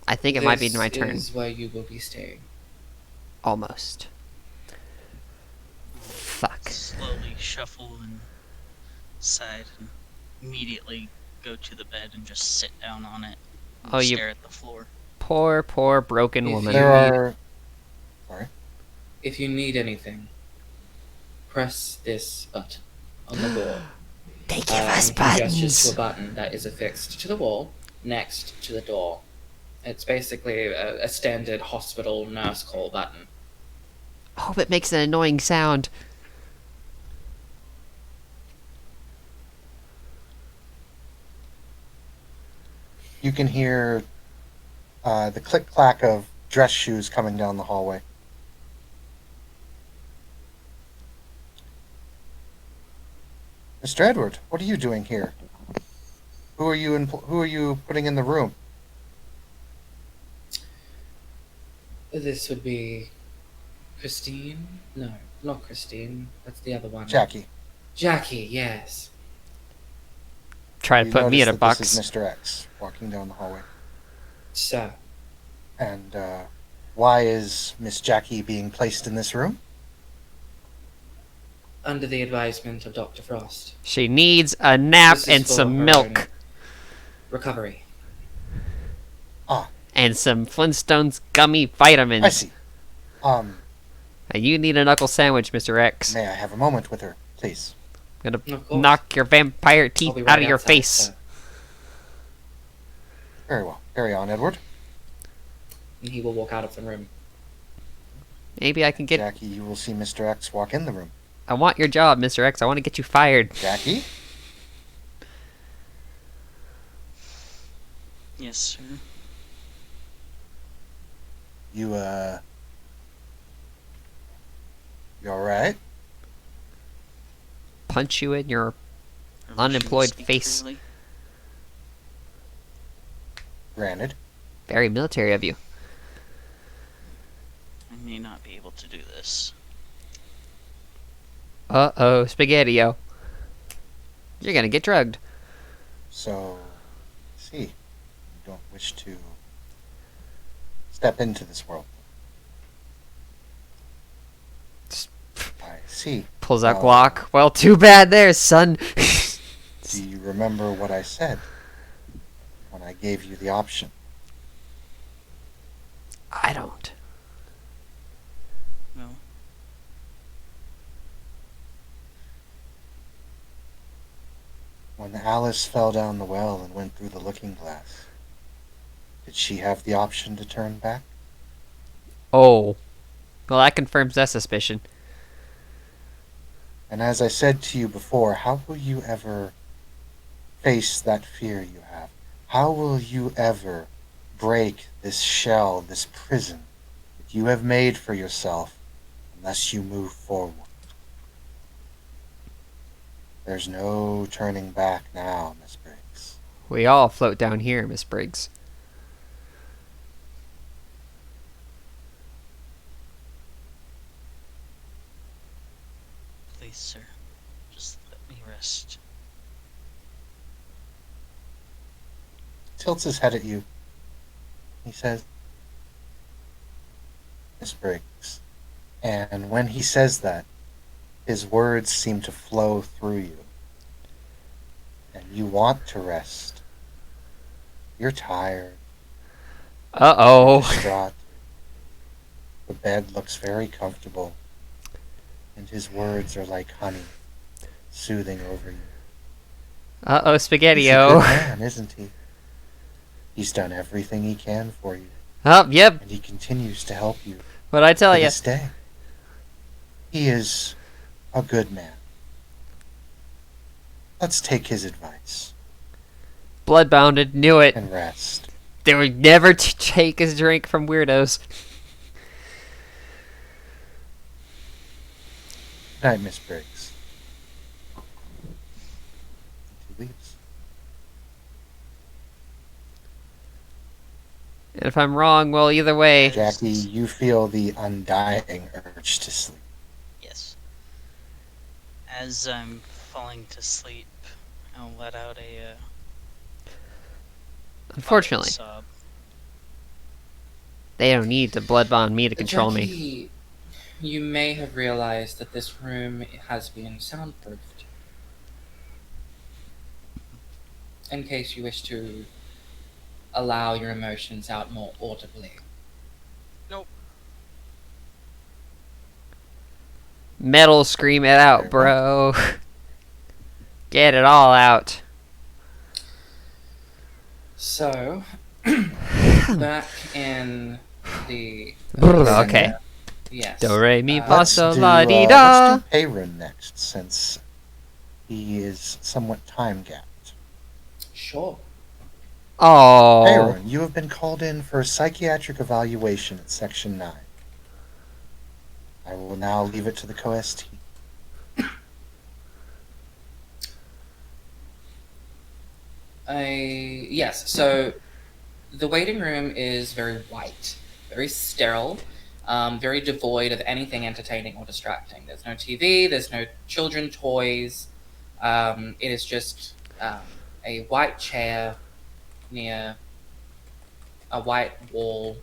Speaker 4: I think it might be my turn.
Speaker 2: This is where you will be staying.
Speaker 4: Almost. Fuck.
Speaker 3: Slowly shuffle inside and immediately go to the bed and just sit down on it and
Speaker 4: Oh, you
Speaker 3: stare at the floor.
Speaker 4: poor, poor broken
Speaker 2: If
Speaker 4: woman.
Speaker 2: you-
Speaker 1: There are. Sorry.
Speaker 2: If you need anything, press this button on the board.
Speaker 4: They give us
Speaker 2: He gestures to
Speaker 4: buttons.
Speaker 2: a button that is affixed to the wall next to the door. It's basically a standard hospital nurse call button.
Speaker 4: Hope it makes an annoying sound.
Speaker 1: You can hear the click clack of dress shoes coming down the hallway. Mr. Edward, what are you doing here? Who are you putting in the room?
Speaker 2: This would be Christine? No, not Christine. That's the other one.
Speaker 1: Jackie.
Speaker 2: Jackie, yes.
Speaker 4: Try to
Speaker 1: You
Speaker 4: put me in a
Speaker 1: notice that
Speaker 4: box.
Speaker 1: This is Mr. X walking down the hallway.
Speaker 2: Sir,
Speaker 1: And why is Miss Jackie being placed in this room?
Speaker 2: under the advisement of Dr. Frost.
Speaker 4: She needs a nap
Speaker 2: This is
Speaker 4: and
Speaker 2: for
Speaker 4: some
Speaker 2: her
Speaker 4: milk.
Speaker 2: own recovery.
Speaker 4: And some Flintstones gummy vitamins.
Speaker 1: I see.
Speaker 4: You need a knuckle sandwich, Mr. X.
Speaker 1: May I have a moment with her, please?
Speaker 4: I'm
Speaker 2: Of
Speaker 4: gonna
Speaker 2: course.
Speaker 4: knock your vampire
Speaker 2: I'll
Speaker 4: teeth
Speaker 2: be
Speaker 4: out
Speaker 2: right
Speaker 4: of your
Speaker 2: outside,
Speaker 4: face.
Speaker 2: sir.
Speaker 1: Very well. Carry on, Edward.
Speaker 2: And he will walk out of the room.
Speaker 4: Maybe I can get.
Speaker 1: Jackie, you will see Mr. X walk in the room.
Speaker 4: I want your job, Mr. X. I want to get you fired.
Speaker 1: Jackie?
Speaker 3: Yes, sir.
Speaker 1: You alright?
Speaker 4: Punch you in your
Speaker 3: Are we
Speaker 4: Unemployed
Speaker 3: speak
Speaker 4: face.
Speaker 3: freely?
Speaker 1: Granted.
Speaker 4: very military of you.
Speaker 3: I may not be able to do this.
Speaker 4: Uh-oh, Spaghetti-O. You're gonna get drugged.
Speaker 1: So, see, you don't wish to step into this world. I see.
Speaker 4: Pulls out
Speaker 1: Oh.
Speaker 4: Glock. Well, too bad there, son.
Speaker 1: Do you remember what I said when I gave you the option?
Speaker 4: I don't.
Speaker 3: No.
Speaker 1: When Alice fell down the well and went through the looking glass, did she have the option to turn back?
Speaker 4: Oh. Well, that confirms that suspicion.
Speaker 1: And as I said to you before, how will you ever face that fear you have? How will you ever break this shell, this prison that you have made for yourself unless you move forward? There's no turning back now, Miss Briggs.
Speaker 4: We all float down here, Miss Briggs.
Speaker 3: Please, sir. Just let me rest.
Speaker 1: Tilts his head at you. He says, Miss Briggs. And when he says that, his words seem to flow through you. And you want to rest. You're tired. You're
Speaker 4: Uh-oh.
Speaker 1: distraught. The bed looks very comfortable. And his words are like honey, soothing over you.
Speaker 4: Uh-oh,
Speaker 1: He's a good
Speaker 4: Spaghetti-O.
Speaker 1: man, isn't he? He's done everything he can for you.
Speaker 4: Oh, yep.
Speaker 1: And he continues to help you
Speaker 4: What'd I tell
Speaker 1: to
Speaker 4: you?
Speaker 1: this day. He is a good man. Let's take his advice
Speaker 4: Bloodbounded. Knew it.
Speaker 1: and rest.
Speaker 4: They would never take his drink from weirdos.
Speaker 1: Good night, Miss Briggs. He leaves.
Speaker 4: And if I'm wrong, well, either way.
Speaker 1: Jackie, you feel the undying urge to sleep.
Speaker 3: Yes. As I'm falling to sleep, I'll let out a
Speaker 4: Unfortunately,
Speaker 3: sob.
Speaker 4: they don't need to bloodbond me to control me.
Speaker 2: Jackie, you may have realized that this room has been soundproofed. In case you wish to allow your emotions out more audibly.
Speaker 4: Metal, scream it out, bro. Get it all out.
Speaker 2: So, back in the...
Speaker 4: Okay.
Speaker 2: Yes.
Speaker 4: Do re mi
Speaker 2: Uh,
Speaker 4: fa
Speaker 1: Let's
Speaker 4: sol
Speaker 1: do,
Speaker 4: la di
Speaker 1: let's
Speaker 4: da.
Speaker 1: do Perun next, since he is somewhat time-gapped.
Speaker 2: Sure.
Speaker 4: Oh.
Speaker 1: Perun, you have been called in for a psychiatric evaluation at Section 9. I will now leave it to the co-ST.
Speaker 2: Yes, so the waiting room is very white, very sterile, very devoid of anything entertaining or distracting. There's no TV, there's no children toys. It is just a white chair near a white wall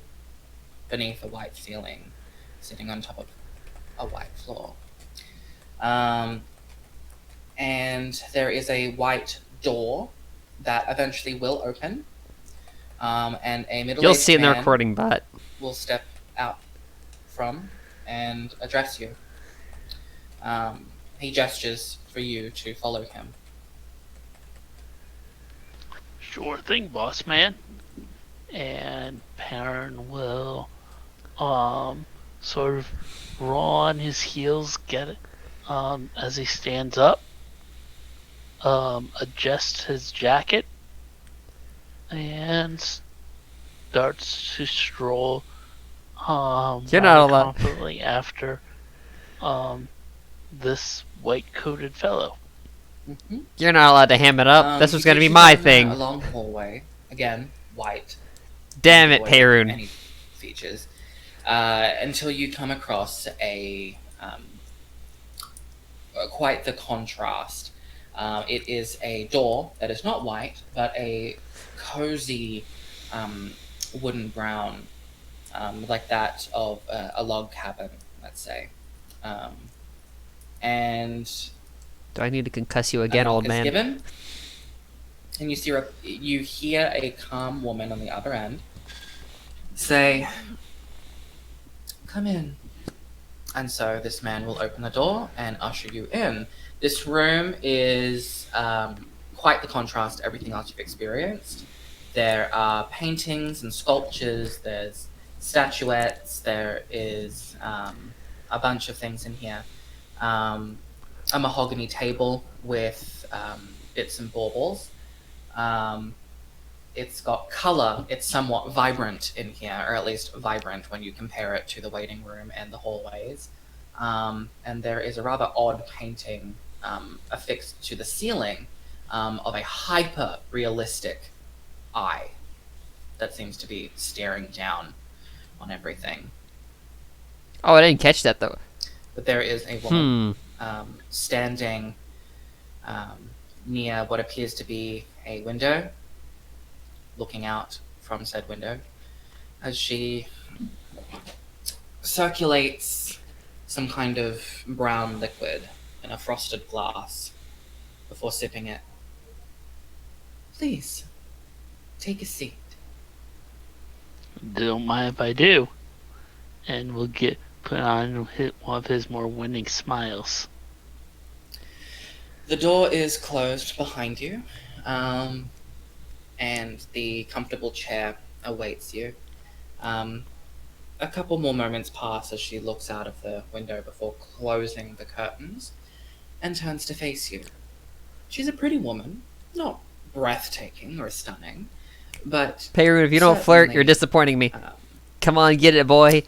Speaker 2: beneath a white ceiling, sitting on top of a white floor. And there is a white door that eventually will open, and a middle-aged
Speaker 4: You'll see in the
Speaker 2: man
Speaker 4: recording, but
Speaker 2: will step out from and address you. He gestures for you to follow him.
Speaker 5: Sure thing, boss man. And Perrin will sort of roll on his heels, get it as he stands up, adjust his jacket, and starts to stroll
Speaker 4: You're not allowed-
Speaker 5: confidently after this white-coated fellow.
Speaker 2: Mm-hmm.
Speaker 4: you're not allowed to ham it up. This was gonna be my
Speaker 2: A
Speaker 4: thing.
Speaker 2: long hallway, again white.
Speaker 4: Damn it,
Speaker 2: devoid of
Speaker 4: Perun.
Speaker 2: Any features, until you come across quite the contrast. It is a door that is not white, but a cozy wooden brown, like that of a log cabin, let's say. And
Speaker 4: Do I need to concuss you again,
Speaker 2: a knock
Speaker 4: old
Speaker 2: is
Speaker 4: man?
Speaker 2: given, and you hear a calm woman on the other end say, "Come in." And so this man will open the door and usher you in. This room is quite the contrast to everything else you've experienced. There are paintings and sculptures, there's statuettes, there is a bunch of things in here. A mahogany table with bits and baubles. It's got color. It's somewhat vibrant in here, or at least vibrant when you compare it to the waiting room and the hallways. And there is a rather odd painting affixed to the ceiling of a hyper-realistic eye that seems to be staring down on everything.
Speaker 4: Oh, I didn't catch that though.
Speaker 2: But there is a woman standing near what appears to be a window, looking out from said window, as she circulates some kind of brown liquid in a frosted glass before sipping it. Please, take a seat.
Speaker 5: Don't mind if I do. And we'll put on one of his more winning smiles.
Speaker 2: The door is closed behind you, and the comfortable chair awaits you. A couple more moments pass as she looks out of the window before closing the curtains and turns to face you. She's a pretty woman, not breathtaking or stunning, but
Speaker 4: Perun, if you don't flirt, you're
Speaker 2: certainly,
Speaker 4: disappointing me.
Speaker 2: um,
Speaker 4: Come on, get it, boy.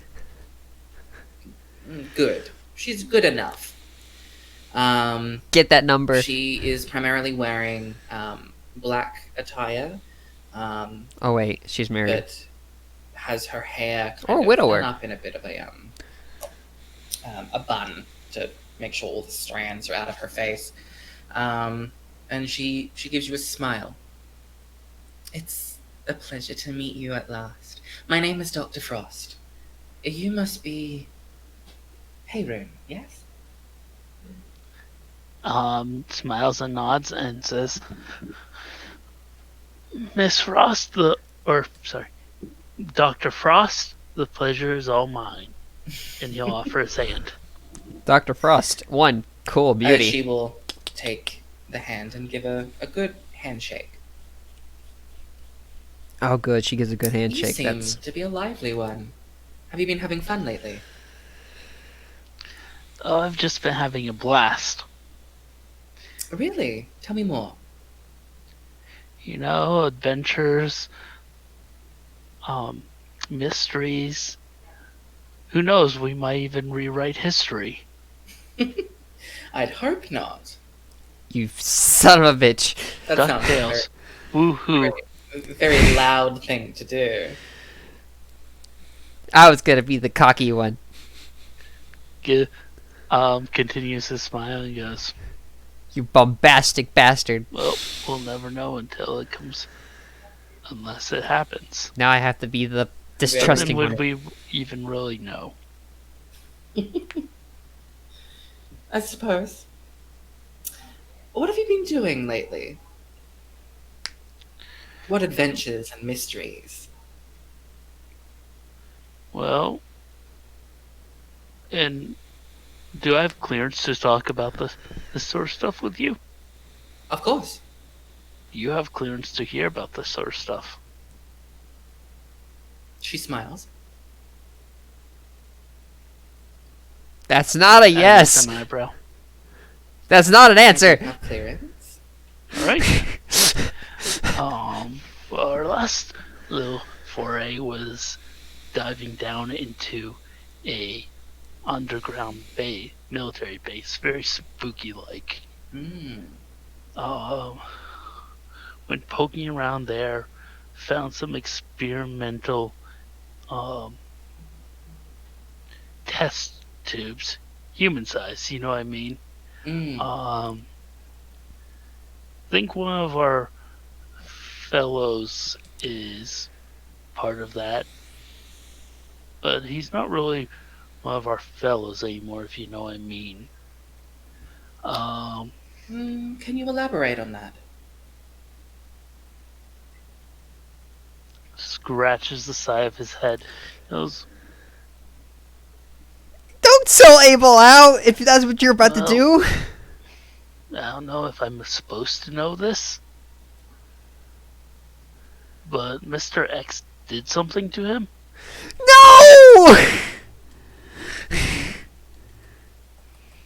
Speaker 2: good. She's good enough.
Speaker 4: Get that number.
Speaker 2: She is primarily wearing black attire,
Speaker 4: Oh wait, she's married.
Speaker 2: but has her hair
Speaker 4: Or
Speaker 2: kind of
Speaker 4: widower.
Speaker 2: done up in a bit of a bun to make sure all the strands are out of her face. And she gives you a smile. It's a pleasure to meet you at last. My name is Dr. Frost. You must be Perun, yes?
Speaker 5: Smiles and nods and says, Miss Frost, Dr. Frost, the pleasure is all mine. And he'll offer his hand.
Speaker 4: Dr. Frost, one cool beauty.
Speaker 2: She will take the hand and give a good handshake.
Speaker 4: Oh, good. She gives a good
Speaker 2: You
Speaker 4: handshake.
Speaker 2: seem
Speaker 4: That's
Speaker 2: to be a lively one. Have you been having fun lately?
Speaker 5: Oh, I've just been having a blast.
Speaker 2: Really? Tell me more.
Speaker 5: You know, adventures, mysteries. Who knows, we might even rewrite history.
Speaker 2: I'd hope not.
Speaker 4: you son of a bitch.
Speaker 2: That sounds like
Speaker 5: DuckTales. Woohoo.
Speaker 2: a very loud thing to do.
Speaker 4: I was gonna be the cocky one.
Speaker 5: Continues to smile and goes,
Speaker 4: You bombastic bastard.
Speaker 5: well, we'll never know until it comes, unless it happens.
Speaker 4: Now I have to be the
Speaker 5: When
Speaker 4: distrusting
Speaker 5: would
Speaker 4: one.
Speaker 5: we even really know?
Speaker 2: I suppose. What have you been doing lately? What adventures and mysteries?
Speaker 5: Well, and do I have clearance to talk about this sort of stuff with you?
Speaker 2: Of course.
Speaker 5: You have clearance to hear about this sort of stuff.
Speaker 2: She smiles.
Speaker 4: That's not a
Speaker 5: And
Speaker 4: yes.
Speaker 5: with an eyebrow.
Speaker 4: That's not an
Speaker 2: I
Speaker 4: answer.
Speaker 2: do have clearance.
Speaker 5: All right. Well, our last little foray was diving down into a underground military base, very spooky like.
Speaker 2: Hmm.
Speaker 5: When poking around there, found some experimental test tubes, human size. You know what I mean?
Speaker 2: Mm.
Speaker 5: Think one of our fellows is part of that, but he's not really one of our fellows anymore, if you know what I mean.
Speaker 2: Can you elaborate on that?
Speaker 5: Scratches the side of his head. Goes,
Speaker 4: Don't sell Abel out if that's what you're about to do.
Speaker 5: I don't know if I'm supposed to know this, but Mr. X did something to him.
Speaker 4: No!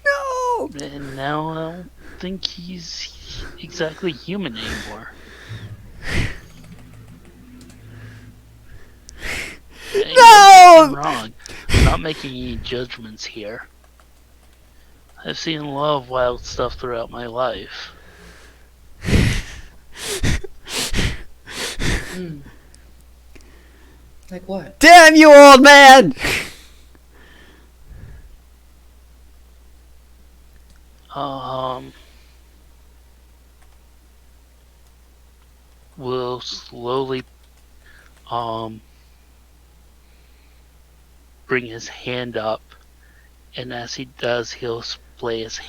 Speaker 4: No!
Speaker 5: And now I don't think he's exactly human anymore. Hey,
Speaker 4: No!
Speaker 5: I'm wrong. I'm not making any judgments here. I've seen a lot of wild stuff throughout my life.
Speaker 2: Hmm. Like what?
Speaker 4: Damn you, old man!
Speaker 5: um, will slowly bring his hand up, and as he does, he'll splay his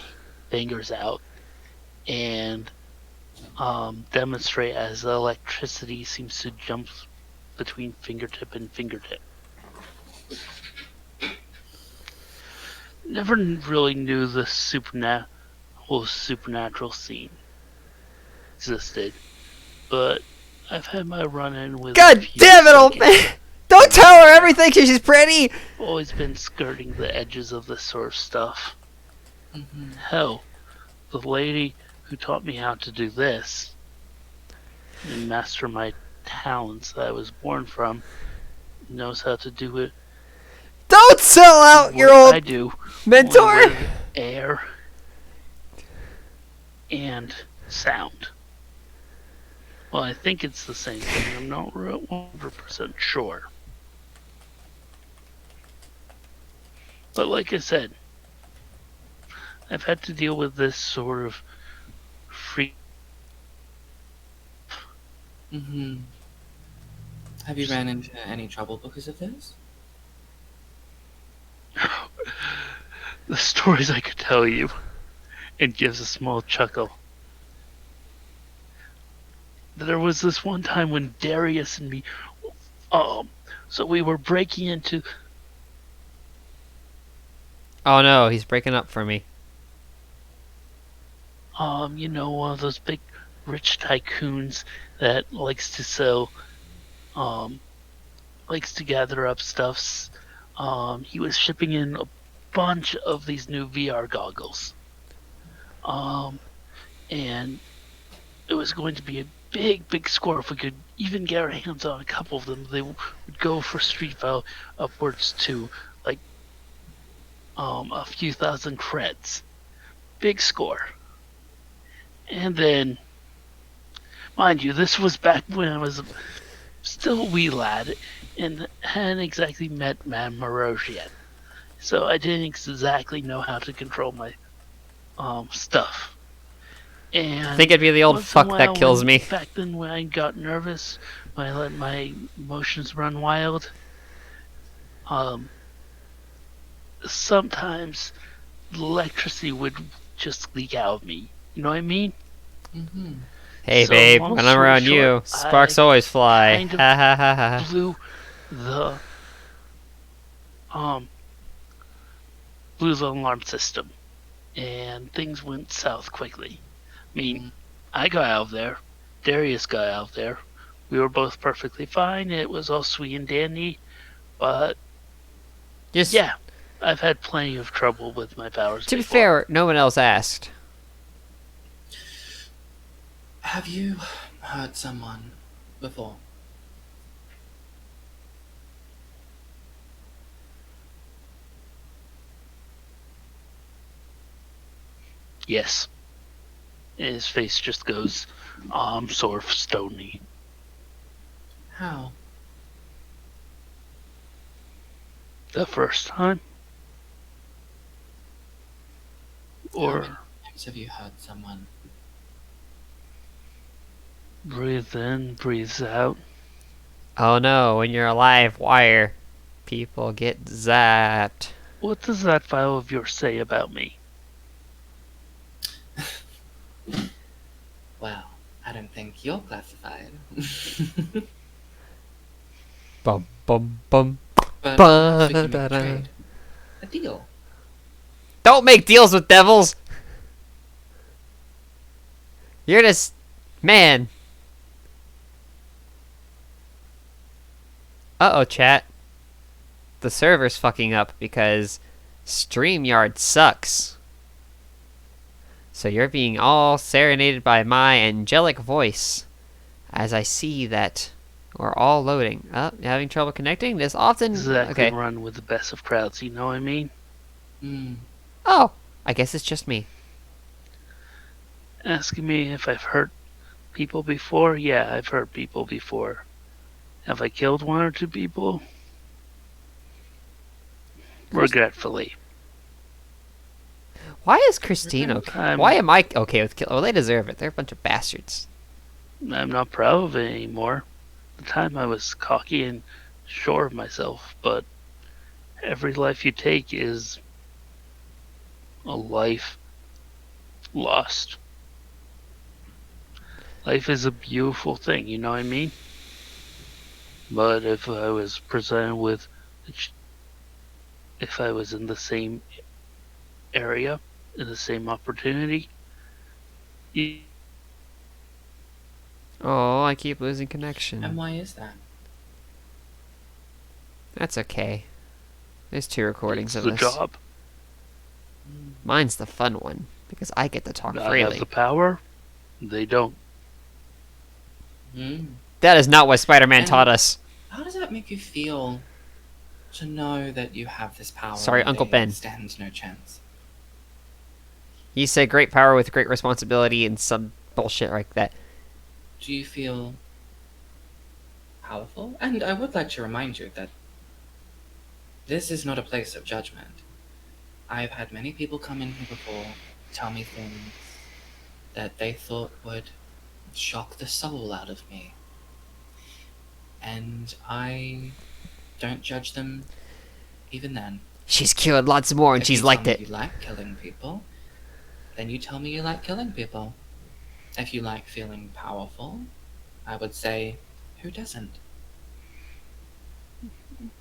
Speaker 5: fingers out and demonstrate as the electricity seems to jump between fingertip and fingertip. Never really knew the whole supernatural scene existed, but I've had my run-in with.
Speaker 4: God damn it, old man! Don't tell her everything 'cause she's pretty!
Speaker 5: Always been skirting the edges of this sort of stuff.
Speaker 2: Mm-hmm.
Speaker 5: Hell, the lady who taught me how to do this and master my talents that I was born from knows how to do it.
Speaker 4: Don't sell out your
Speaker 5: what
Speaker 4: old
Speaker 5: I do
Speaker 4: mentor!
Speaker 5: only with air and sound. Well, I think it's the same thing. I'm not 100% sure. But like I said, I've had to deal with this sort of freak.
Speaker 2: Mm-hmm. Have you ran into any trouble because of this?
Speaker 5: The stories I could tell you. It gives a small chuckle. There was this one time when Darius and me, so we were breaking into.
Speaker 4: Oh no, he's breaking up for me.
Speaker 5: One of those big rich tycoons that likes to sell, likes to gather up stuffs. He was shipping in a bunch of these new VR goggles. And it was going to be a big score if we could even get our hands on a couple of them. They would go for street value upwards to like a few thousand creds. Big score. And then, mind you, this was back when I was still a wee lad and hadn't exactly met Madame Maroche yet. So I didn't exactly know how to control my stuff. And
Speaker 4: I think it'd be the old
Speaker 5: once in a
Speaker 4: fuck
Speaker 5: while
Speaker 4: that kills
Speaker 5: when-
Speaker 4: me.
Speaker 5: Back then when I got nervous, when I let my emotions run wild, sometimes the electricity would just leak out of me. You know what I mean?
Speaker 2: Mm-hmm.
Speaker 4: Hey
Speaker 5: So,
Speaker 4: babe,
Speaker 5: long
Speaker 4: when I'm
Speaker 5: story
Speaker 4: around you,
Speaker 5: short,
Speaker 4: sparks
Speaker 5: I
Speaker 4: always fly.
Speaker 5: kind of
Speaker 4: Ha ha ha ha.
Speaker 5: blew the alarm system, and things went south quickly. I mean, I got out of there, Darius got out of there. We were both perfectly fine. It was all sweet and dandy, but
Speaker 4: Just
Speaker 5: yeah, I've had plenty of trouble with my powers.
Speaker 4: to be
Speaker 5: before.
Speaker 4: fair, no one else asked.
Speaker 2: Have you hurt someone before?
Speaker 5: Yes. And his face just goes, sort of stony.
Speaker 2: How?
Speaker 5: The first time?
Speaker 2: How many
Speaker 5: Or
Speaker 2: times have you hurt someone?
Speaker 5: breathe in, breathe out.
Speaker 4: Oh no, when you're a live wire, people get zapped.
Speaker 5: What does that file of yours say about me?
Speaker 2: Well, I don't think you're classified.
Speaker 4: Bum bum bum.
Speaker 2: But perhaps we can make a
Speaker 4: Ba-da-da.
Speaker 2: trade. A deal.
Speaker 4: Don't make deals with devils! You're just... Man. Uh-oh, chat. The server's fucking up because StreamYard sucks. So you're being all serenaded by my angelic voice as I see that we're all loading. Oh, you having trouble connecting? This often...
Speaker 5: Exactly
Speaker 4: Okay.
Speaker 5: run with the best of crowds, you know what I mean?
Speaker 4: Oh, I guess it's just me.
Speaker 5: Asking me if I've hurt people before? Yeah, I've hurt people before. Have I killed one or two people? Regretfully.
Speaker 4: Why is Christine okay? Why am I okay with kill? Well, they deserve it. They're a bunch of bastards.
Speaker 5: I'm not proud of it anymore. At the time I was cocky and sure of myself, but every life you take is a life lost. Life is a beautiful thing, you know what I mean? But if I was presented with, if I was in the same area, in the same opportunity,
Speaker 4: Oh, I keep losing connection.
Speaker 2: And why is that?
Speaker 4: That's okay. There's 2 recordings
Speaker 5: it's
Speaker 4: of
Speaker 5: the
Speaker 4: this.
Speaker 5: job.
Speaker 4: Mine's the fun one because I get to talk
Speaker 5: I
Speaker 4: freely.
Speaker 5: have the power, they don't.
Speaker 2: Mm.
Speaker 4: That is not what Spider-Man
Speaker 2: And-
Speaker 4: taught us.
Speaker 2: How does that make you feel to know that you have this power?
Speaker 4: Sorry,
Speaker 2: and
Speaker 4: Uncle
Speaker 2: they
Speaker 4: Ben.
Speaker 2: Stand no chance.
Speaker 4: He said great power with great responsibility and some bullshit like that.
Speaker 2: Do you feel powerful? And I would like to remind you that this is not a place of judgment. I've had many people come in here before, tell me things that they thought would shock the soul out of me. And I don't judge them even then.
Speaker 4: She's killed lots more and
Speaker 2: If
Speaker 4: she's
Speaker 2: you
Speaker 4: liked
Speaker 2: tell
Speaker 4: it.
Speaker 2: me you like killing people, then you tell me you like killing people. If you like feeling powerful, I would say, who doesn't?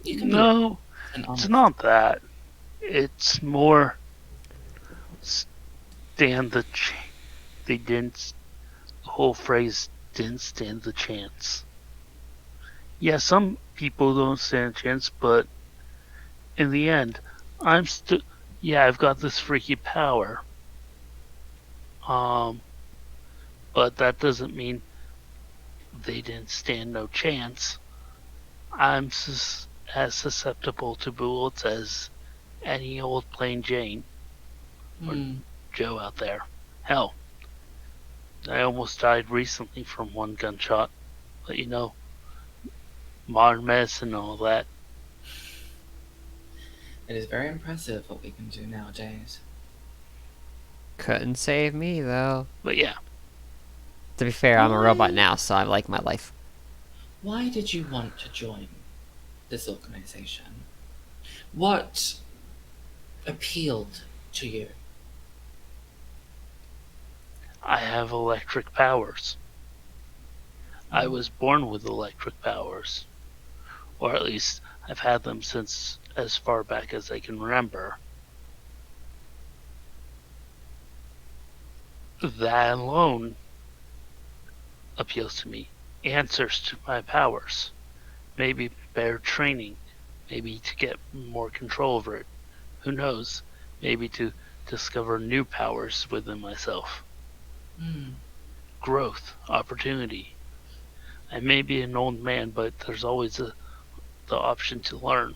Speaker 2: You can
Speaker 5: No,
Speaker 2: be an
Speaker 5: it's
Speaker 2: honest.
Speaker 5: not that. It's more stand the they didn't. The whole phrase didn't stand the chance. Yeah, some people don't stand a chance, but in the end, I'm still. Yeah, I've got this freaky power. But that doesn't mean they didn't stand no chance. I'm as susceptible to bullets as any old plain Jane.
Speaker 2: Hmm.
Speaker 5: Joe out there. Hell, I almost died recently from one gunshot. But you know, modern medicine and all that.
Speaker 2: It is very impressive what we can do nowadays.
Speaker 4: Couldn't save me though.
Speaker 5: But yeah,
Speaker 4: To be fair, I'm a robot
Speaker 2: Why?
Speaker 4: now, so I like my life.
Speaker 2: Why did you want to join this organization? What appealed to you?
Speaker 5: I have electric powers. I was born with electric powers. Or at least I've had them since as far back as I can remember. That alone appeals to me. Answers to my powers. Maybe better training. Maybe to get more control over it. Who knows? Maybe to discover new powers within myself.
Speaker 2: Hmm.
Speaker 5: Growth, opportunity. I may be an old man, but there's always the option to learn.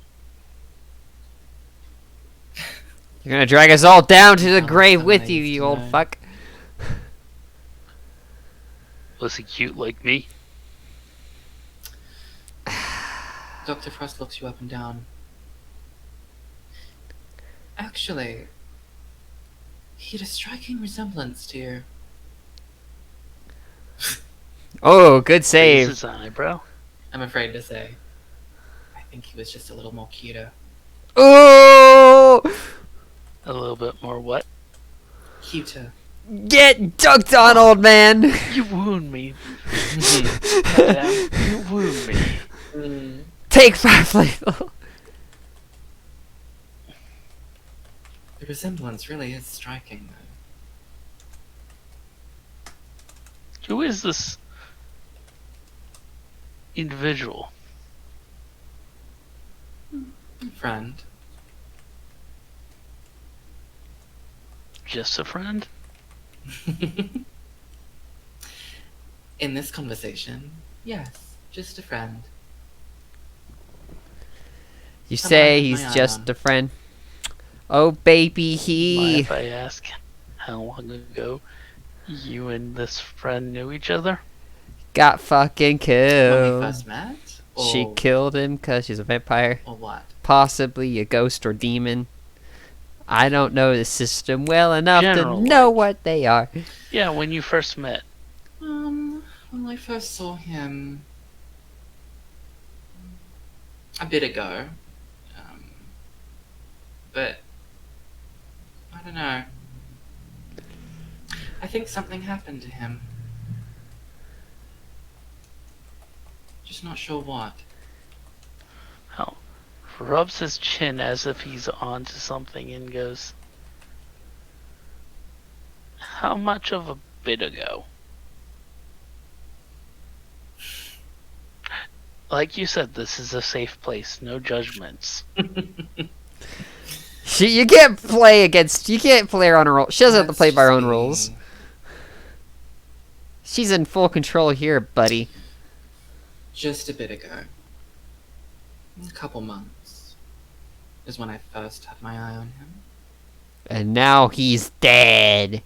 Speaker 4: You're gonna drag us all down to the
Speaker 2: Sounds
Speaker 4: grave
Speaker 2: so
Speaker 4: with
Speaker 2: nice
Speaker 4: you,
Speaker 2: to
Speaker 4: you old
Speaker 2: know.
Speaker 4: fuck.
Speaker 5: Was he cute like me?
Speaker 2: Dr. Frost looks you up and down. Actually, he had a striking resemblance to you.
Speaker 4: Oh, good save.
Speaker 5: Raises an eyebrow.
Speaker 2: I'm afraid to say. I think he was just a little more cuter.
Speaker 4: Oh!
Speaker 5: A little bit more what?
Speaker 2: Cuter.
Speaker 4: Get dunked on, old man!
Speaker 5: You wound me. Madam, you wound me.
Speaker 2: Mm.
Speaker 4: Take 5 lethal.
Speaker 2: The resemblance really is striking, though.
Speaker 5: Who is this individual?
Speaker 2: Friend.
Speaker 5: Just a friend?
Speaker 2: In this conversation, yes, just a friend.
Speaker 4: You
Speaker 2: Come
Speaker 4: say
Speaker 2: on,
Speaker 4: he's
Speaker 2: my
Speaker 4: just
Speaker 2: ion.
Speaker 4: a friend. Oh, baby,
Speaker 5: Mind
Speaker 4: he.
Speaker 5: if I ask how long ago you and this friend knew each other?
Speaker 4: Got fucking
Speaker 2: When we
Speaker 4: killed.
Speaker 2: first met? Or,
Speaker 4: She killed him because she's a vampire.
Speaker 2: Or what?
Speaker 4: Possibly a ghost or demon. I don't know the system well enough to
Speaker 5: General,
Speaker 4: know
Speaker 5: like.
Speaker 4: what they are.
Speaker 5: Yeah, when you first met.
Speaker 2: When I first saw him a bit ago, but I don't know. I think something happened to him. Just not sure what.
Speaker 5: How rubs his chin as if he's onto something and goes, how much of a bit ago? Like you said, this is a safe place, no judgments.
Speaker 4: You can't play against. You can't play her on her role. She doesn't have to play by her own rules. She's in full control here, buddy.
Speaker 2: Just a bit ago. A couple months is when I first had my eye on him.
Speaker 4: And now he's dead.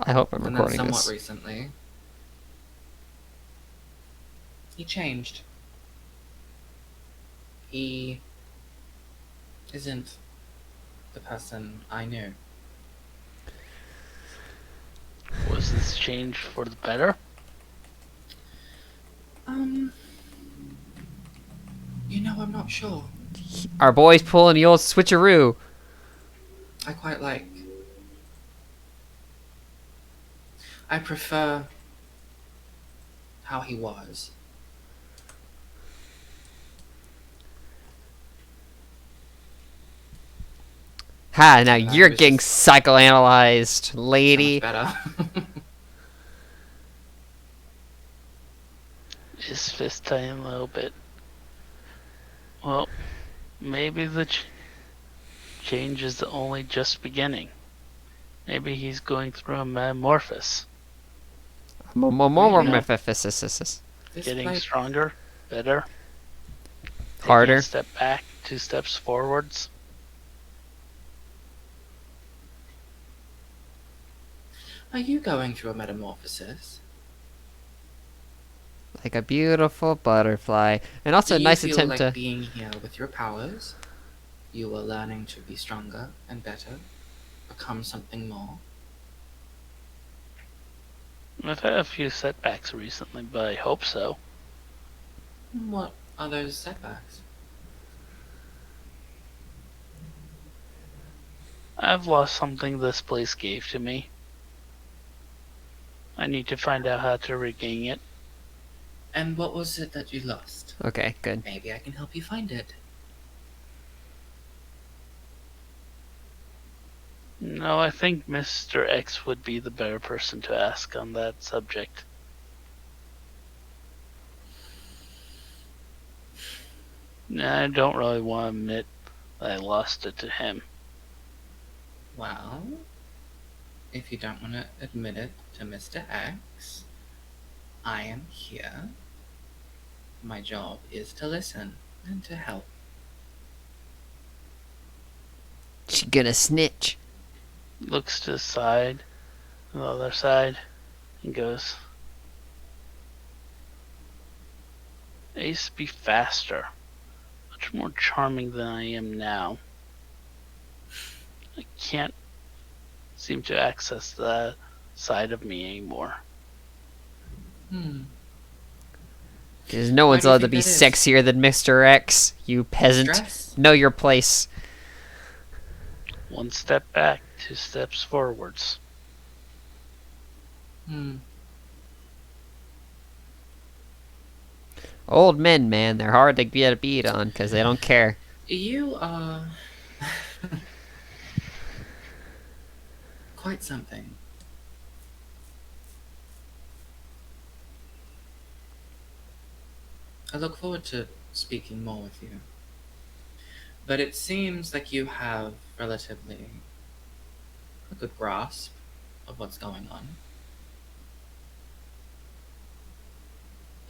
Speaker 4: I hope I'm
Speaker 2: And then
Speaker 4: recording
Speaker 2: somewhat
Speaker 4: this.
Speaker 2: recently, he changed. He isn't the person I knew.
Speaker 5: Was this change for the better?
Speaker 2: I'm not sure.
Speaker 4: Our boy's pulling the old switcheroo.
Speaker 2: I quite like. I prefer how he was.
Speaker 4: Ha, now
Speaker 2: That
Speaker 4: you're
Speaker 2: was
Speaker 4: getting
Speaker 2: just
Speaker 4: psychoanalyzed,
Speaker 2: so
Speaker 4: lady.
Speaker 2: much better.
Speaker 5: Just fist time a little bit. Well, maybe the change is only just beginning. Maybe he's going through a metamorphosis.
Speaker 4: Metamorphosis.
Speaker 2: This
Speaker 5: Getting
Speaker 2: place-
Speaker 5: stronger, better. Taking
Speaker 4: Harder.
Speaker 5: a step back, 2 steps forwards.
Speaker 2: Are you going through a metamorphosis?
Speaker 4: Like a beautiful butterfly. And also a
Speaker 2: Do you
Speaker 4: nice
Speaker 2: feel
Speaker 4: attempt
Speaker 2: like
Speaker 4: to...
Speaker 2: being here with your powers, you are learning to be stronger and better, become something more?
Speaker 5: I've had a few setbacks recently, but I hope so.
Speaker 2: What are those setbacks?
Speaker 5: I've lost something this place gave to me. I need to find out how to regain it.
Speaker 2: And what was it that you lost?
Speaker 4: Okay, good.
Speaker 2: Maybe I can help you find it.
Speaker 5: No, I think Mr. X would be the better person to ask on that subject. I don't really want to admit that I lost it to him.
Speaker 2: Well, if you don't want to admit it to Mr. X, I am here. My job is to listen and to help.
Speaker 4: She gonna snitch.
Speaker 5: Looks to the side, the other side, and goes, I used to be faster, much more charming than I am now. I can't seem to access that side of me anymore.
Speaker 4: Because no
Speaker 2: Why
Speaker 4: one's
Speaker 2: do you
Speaker 4: allowed to
Speaker 2: think
Speaker 4: be
Speaker 2: that is?
Speaker 4: sexier than Mr. X, you peasant.
Speaker 2: Stress?
Speaker 4: Know your place.
Speaker 5: 1 step back, 2 steps forwards.
Speaker 4: Old men, man, they're hard to get a beat on because they don't care.
Speaker 2: You are quite something. I look forward to speaking more with you. But it seems like you have relatively a good grasp of what's going on.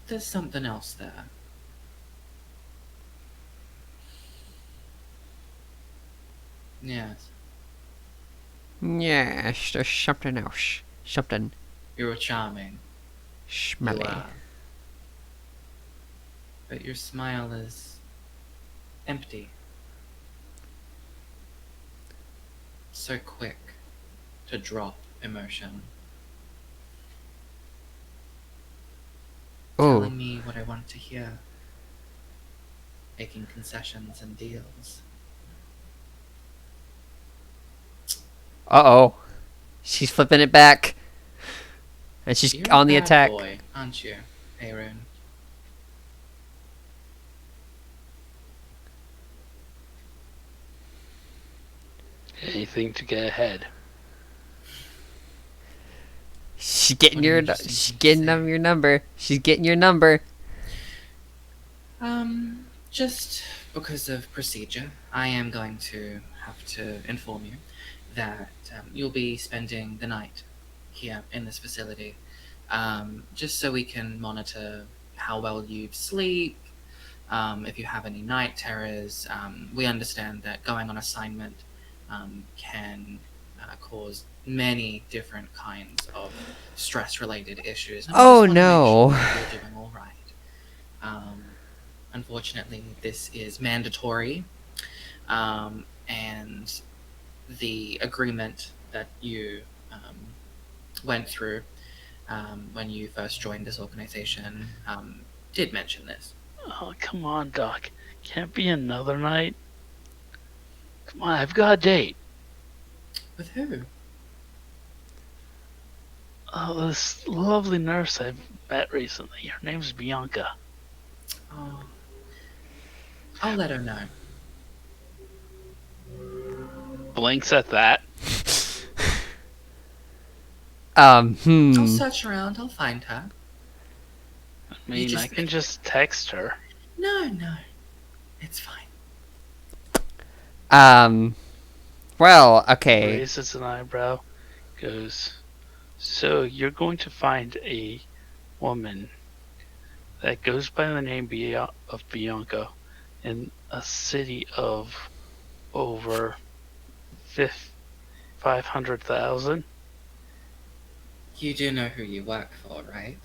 Speaker 2: There's something else there. Yes,
Speaker 4: Yes, there's something else. Something
Speaker 2: you're charming. You
Speaker 4: smelly.
Speaker 2: are. But your smile is empty. so quick to drop emotion.
Speaker 4: Ooh.
Speaker 2: Telling me what I want to hear. Making concessions and deals.
Speaker 4: Uh-oh. She's flipping it back. And she's
Speaker 2: You're
Speaker 4: on
Speaker 2: a
Speaker 4: the
Speaker 2: bad
Speaker 4: attack.
Speaker 2: boy, aren't you, Aaron?
Speaker 5: Anything to get ahead.
Speaker 4: She's getting
Speaker 2: What an
Speaker 4: your
Speaker 2: interesting
Speaker 4: she's
Speaker 2: thing to
Speaker 4: getting
Speaker 2: say.
Speaker 4: your number. She's getting your number.
Speaker 2: Just because of procedure, I am going to have to inform you that you'll be spending the night here in this facility, just so we can monitor how well you sleep, if you have any night terrors. We understand that going on assignment can cause many different kinds of stress-related issues. And we
Speaker 4: Oh,
Speaker 2: just wanna make
Speaker 4: no.
Speaker 2: sure that you're doing all right. Unfortunately, this is mandatory, and the agreement that you went through when you first joined this organization did mention this.
Speaker 5: Oh, come on, Doc. Can't be another night. Come on, I've got a date.
Speaker 2: With who?
Speaker 5: Oh, this lovely nurse I've met recently. Her name's Bianca.
Speaker 2: Oh, I'll let her know.
Speaker 5: Blinks at that.
Speaker 2: I'll
Speaker 4: Hmm.
Speaker 2: search around. I'll find her.
Speaker 5: I mean, I can just text her.
Speaker 2: No, it's fine.
Speaker 4: Well, okay.
Speaker 5: Raises an eyebrow. Goes, so you're going to find a woman that goes by the name of Bianca in a city of over 500,000.
Speaker 2: You do know who you work for, right?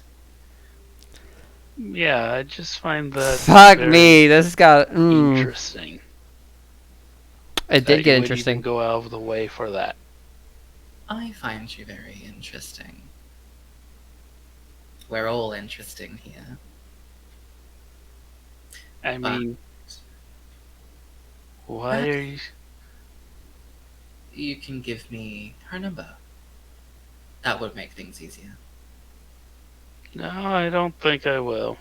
Speaker 5: Yeah, I just find that
Speaker 4: Fuck
Speaker 5: very
Speaker 4: me. This got
Speaker 5: interesting.
Speaker 4: It
Speaker 5: that
Speaker 4: did
Speaker 5: you
Speaker 4: get
Speaker 5: would
Speaker 4: interesting.
Speaker 5: even go out of the way for that.
Speaker 2: I find you very interesting. We're all interesting here.
Speaker 5: I mean, why are you?
Speaker 2: You can give me her number. That would make things easier.
Speaker 5: No, I don't think I will.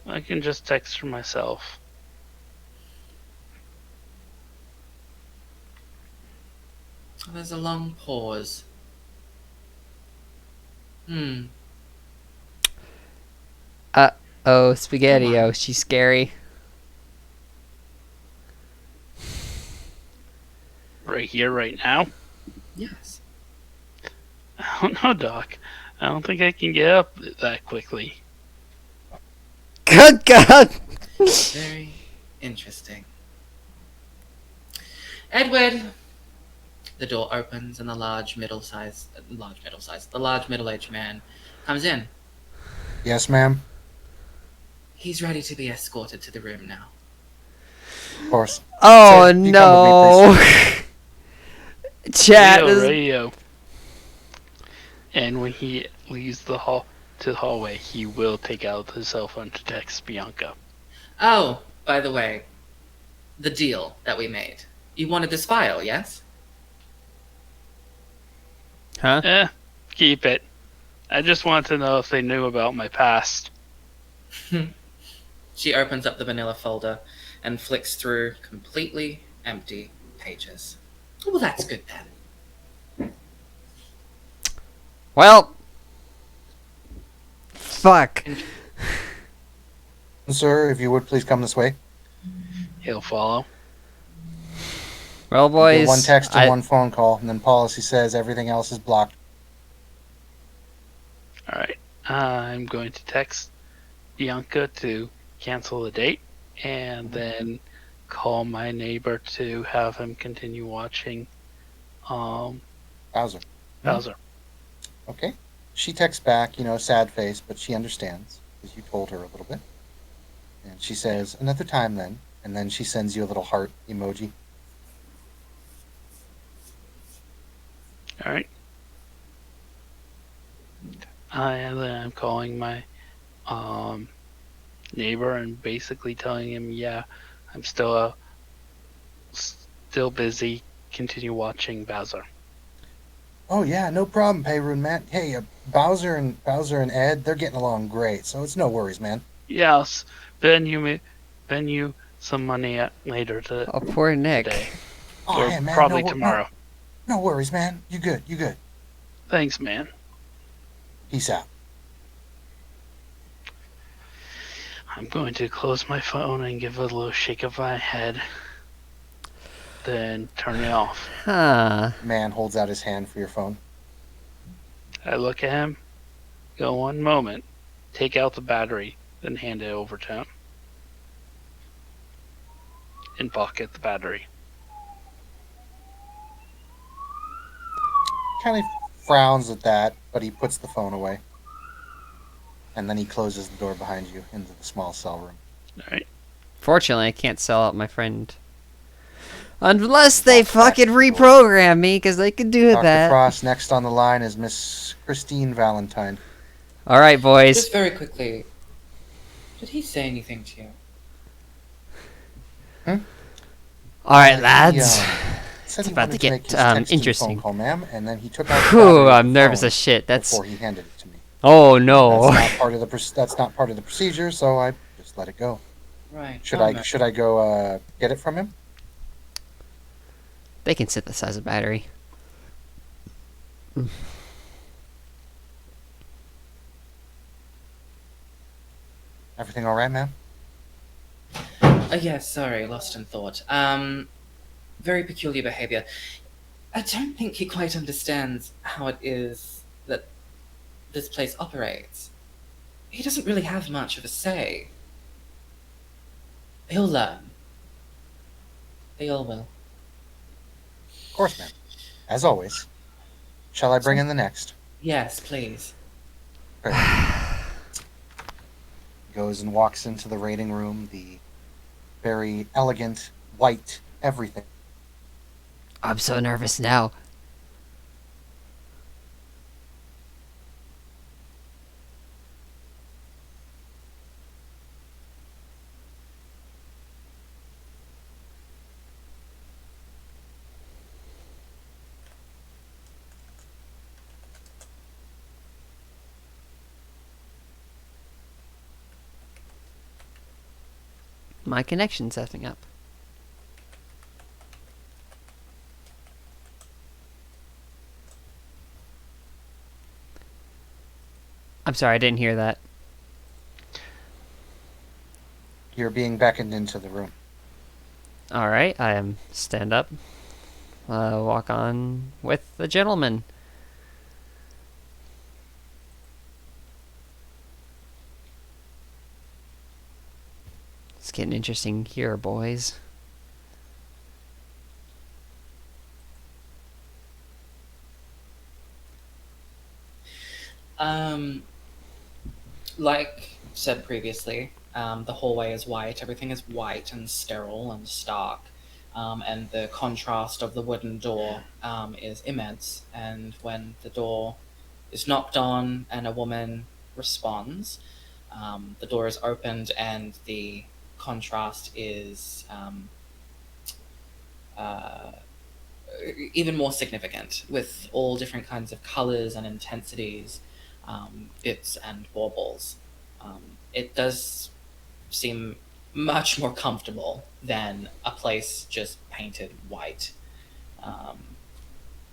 Speaker 5: I can just text her myself.
Speaker 2: There's a long pause.
Speaker 4: Oh, Spaghetti-O. She's scary.
Speaker 5: Right here, right now?
Speaker 2: Yes.
Speaker 5: I don't know, Doc. I don't think I can get up that quickly.
Speaker 4: Good God.
Speaker 2: Very interesting. Edward! The door opens and the large middle-aged man comes in.
Speaker 1: Yes, ma'am.
Speaker 2: He's ready to be escorted to the room now.
Speaker 1: Of course.
Speaker 4: Oh
Speaker 1: Sir, you come
Speaker 4: no.
Speaker 1: with
Speaker 4: Chat
Speaker 5: Radio,
Speaker 4: is
Speaker 5: radio. And when he leaves the hallway, he will take out his cell phone to text Bianca.
Speaker 2: Oh, by the way, the deal that we made. You wanted this file, yes?
Speaker 4: Huh?
Speaker 5: Keep it. I just want to know if they knew about my past.
Speaker 2: She opens up the manila folder and flicks through completely empty pages. Well, that's good then.
Speaker 4: Well. Fuck.
Speaker 1: Sir, if you would please come this way.
Speaker 5: He'll follow.
Speaker 4: Well, boys.
Speaker 1: One text and one phone call, and then policy says everything else is blocked.
Speaker 5: Alright. I'm going to text Bianca to cancel the date, and then call my neighbor to have him continue watching
Speaker 1: Bowser.
Speaker 5: Bowser.
Speaker 1: Okay. She texts back, sad face, but she understands, because you told her a little bit. And she says, another time then. And then she sends you a little heart emoji.
Speaker 5: All right. And then I'm calling my neighbor and basically telling him, yeah, I'm still busy. Continue watching Bowser.
Speaker 1: Oh yeah, no problem, Payroon, man. Hey, Bowser and Ed, they're getting along great, so it's no worries, man.
Speaker 5: Yes, Ben you some money later
Speaker 4: Oh, poor Nick.
Speaker 5: today,
Speaker 1: Oh,
Speaker 5: or
Speaker 1: hey, man,
Speaker 5: probably
Speaker 1: no,
Speaker 5: tomorrow.
Speaker 1: no worries, man. You good? You good?
Speaker 5: Thanks, man.
Speaker 1: Peace out.
Speaker 5: I'm going to close my phone and give a little shake of my head, then turn it off.
Speaker 4: Huh.
Speaker 1: Man holds out his hand for your phone.
Speaker 5: I look at him, go 1 moment, take out the battery, then hand it over to him. And pocket the battery.
Speaker 1: Kind of frowns at that, but he puts the phone away. And then he closes the door behind you into the small cell room.
Speaker 5: Alright.
Speaker 4: Fortunately, I can't sell out my friend. Unless they
Speaker 1: Walk back
Speaker 4: fucking
Speaker 1: to the door.
Speaker 4: reprogram me, because they could do
Speaker 1: Dr.
Speaker 4: that.
Speaker 1: Frost, next on the line is Miss Christine Valentine.
Speaker 4: Alright, boys.
Speaker 2: Just very quickly, did he say anything to you?
Speaker 4: Alright,
Speaker 1: He,
Speaker 4: lads.
Speaker 1: said
Speaker 4: It's
Speaker 1: he
Speaker 4: about
Speaker 1: wanted
Speaker 4: to
Speaker 1: make
Speaker 4: get,
Speaker 1: his texting
Speaker 4: interesting.
Speaker 1: phone call, ma'am, and then he took out the
Speaker 4: Whew,
Speaker 1: battery of
Speaker 4: I'm
Speaker 1: the
Speaker 4: nervous
Speaker 1: phone
Speaker 4: as shit. That's.
Speaker 1: before he handed it to me.
Speaker 4: Oh no.
Speaker 1: That's not part of that's not part of the procedure, so I just let it go.
Speaker 2: Right.
Speaker 1: Should
Speaker 2: oh,
Speaker 1: I
Speaker 2: no.
Speaker 1: should I go get it from him?
Speaker 4: They can synthesize a battery.
Speaker 1: Everything all right, ma'am?
Speaker 2: Yes, sorry, lost in thought. Very peculiar behavior. I don't think he quite understands how it is that this place operates. He doesn't really have much of a say. He'll learn. They all will.
Speaker 1: Of course, ma'am. As always. Shall I bring in the next?
Speaker 2: Yes, please.
Speaker 1: Great. Goes and walks into the rating room, the very elegant, white, everything.
Speaker 4: I'm so nervous now. My connection's effing up. I'm sorry, I didn't hear that.
Speaker 1: You're being beckoned into the room.
Speaker 4: Alright, I am stand up. Walk on with the gentleman. It's getting interesting here, boys.
Speaker 2: Like said previously, the hallway is white. Everything is white and sterile and stark. And the contrast of the wooden door is immense. And when the door is knocked on and a woman responds, the door is opened and the contrast is even more significant, with all different kinds of colors and intensities, bits and baubles. It does seem much more comfortable than a place just painted white.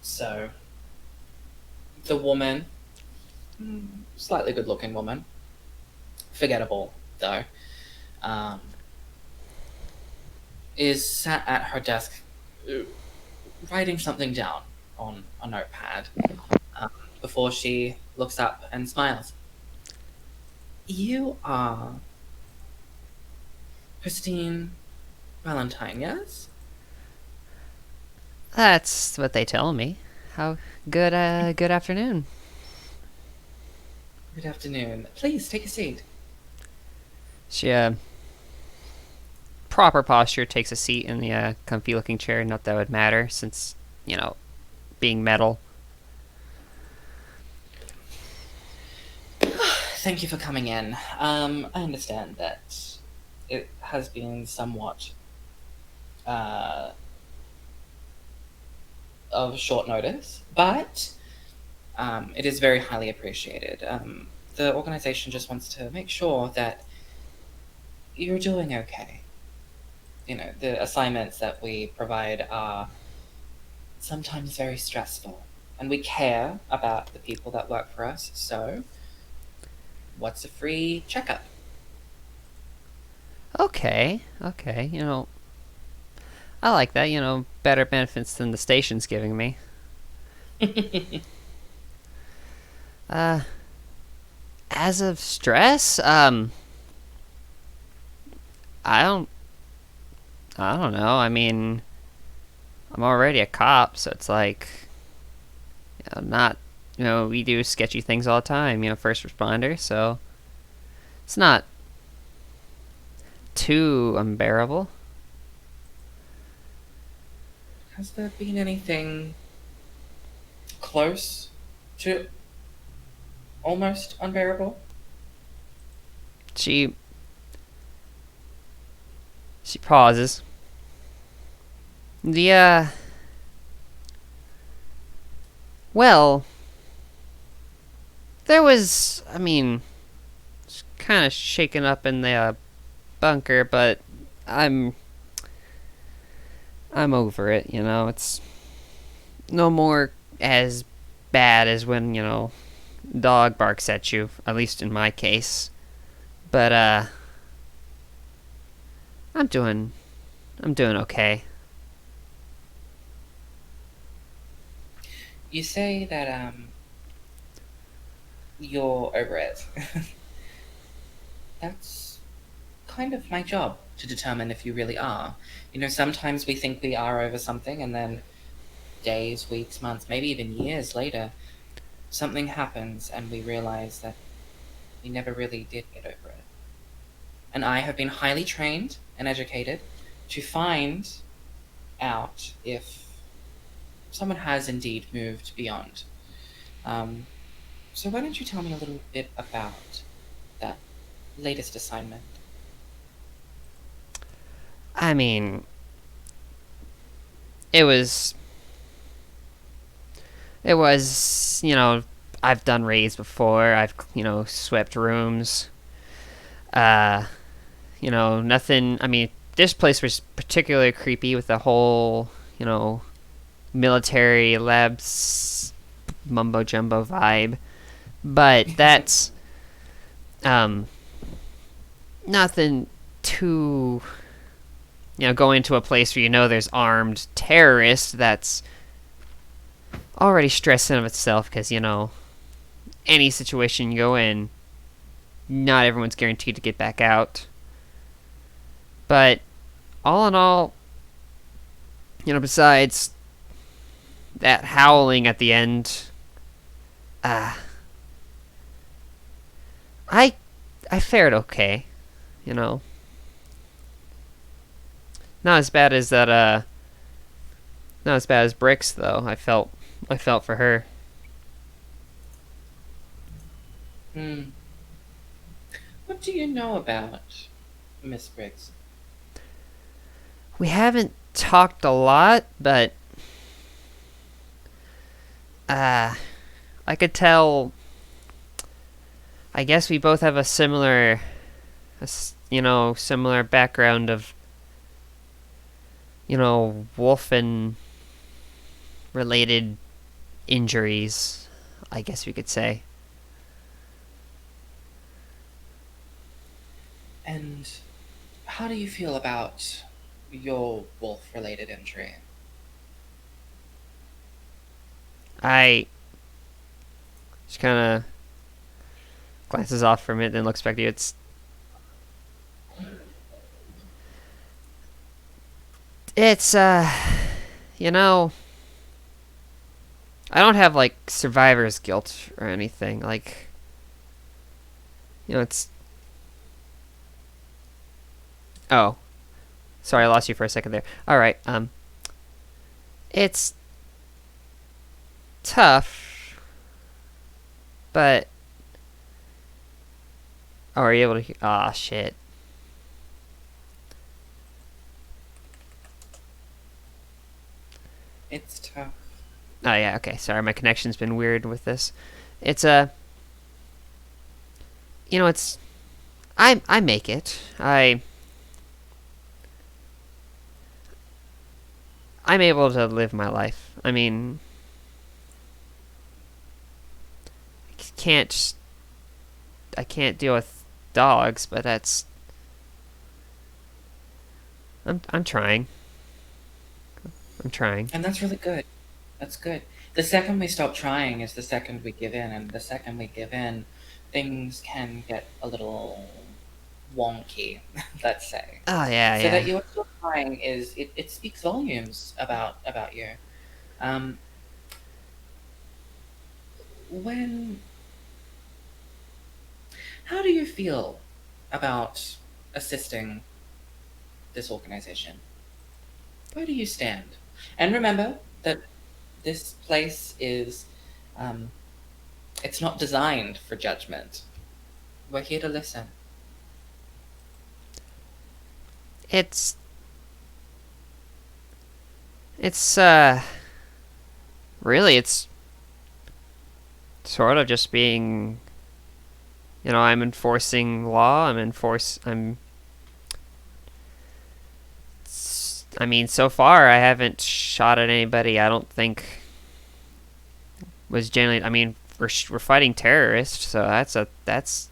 Speaker 2: So the woman, slightly good looking woman, forgettable though, is sat at her desk writing something down on a notepad before she looks up and smiles. You are Christine Valentine, yes?
Speaker 4: That's what they tell me. How good afternoon.
Speaker 2: Good afternoon. Please take a seat.
Speaker 4: She proper posture, takes a seat in the comfy looking chair. Not that it would matter since, you know, being metal,
Speaker 2: thank you for coming in. I understand that it has been somewhat uh, of short notice, but it is very highly appreciated. The organization just wants to make sure that you're doing okay. You know, the assignments that we provide are sometimes very stressful, and we care about the people that work for us, so what's a free checkup?
Speaker 4: Okay, okay, I like that, better benefits than the station's giving me. As of stress, I don't, I don't know. I mean, I'm already a cop, so it's like, not, we do sketchy things all the time, first responder, so it's not too unbearable.
Speaker 2: Has there been anything close to almost unbearable?
Speaker 4: She pauses. Well, there was, I mean, kind of shaken up in the bunker, but I'm over it, It's no more as bad as when, dog barks at you, at least in my case. But I'm doing okay.
Speaker 2: You say that you're over it. That's kind of my job to determine if you really are. You know, sometimes we think we are over something, and then days, weeks, months, maybe even years later, something happens and we realize that we never really did get over it. And I have been highly trained and educated to find out if someone has indeed moved beyond. Um, so why don't you tell me a little bit about that latest assignment?
Speaker 4: I mean, it was I've done raids before. I've swept rooms. Nothing. I mean, this place was particularly creepy with the whole military labs mumbo jumbo vibe. But that's nothing too going into a place where there's armed terrorists. That's already stress in of itself, because any situation you go in, not everyone's guaranteed to get back out. But all in all, besides that howling at the end, I fared okay. Not as bad as that. Not as bad as Bricks, though. I felt for her.
Speaker 2: What do you know about Miss Briggs?
Speaker 4: We haven't talked a lot, but I could tell. I guess we both have a similar background of wolfen related injuries, I guess we could say.
Speaker 2: And how do you feel about your wolf-related injury?
Speaker 4: I just kind of glances off from it, then looks back to you. It's I don't have like survivor's guilt or anything. Like, it's. Oh, sorry, I lost you for a second there. All right, it's tough, but Oh, are you able to hear? Ah, shit.
Speaker 2: It's tough.
Speaker 4: Oh, yeah, okay. Sorry, my connection's been weird with this. It's a... You know, it's... I make it. I'm able to live my life. I mean... I can't deal with dogs, but that's... I'm trying. I'm trying.
Speaker 2: And that's really good. That's good. The second we stop trying is the second we give in, and the second we give in, things can get a little wonky, let's say.
Speaker 4: Oh, yeah,
Speaker 2: So
Speaker 4: yeah.
Speaker 2: that you're still trying it speaks volumes about you. Um, when how do you feel about assisting this organization? Where do you stand? And remember that this place is um, it's not designed for judgment. We're here to listen.
Speaker 4: It's really, it's sort of just being, you know, I'm enforcing law. I mean, so far I haven't shot at anybody. I don't think was genuinely. I mean, we're fighting terrorists, so that's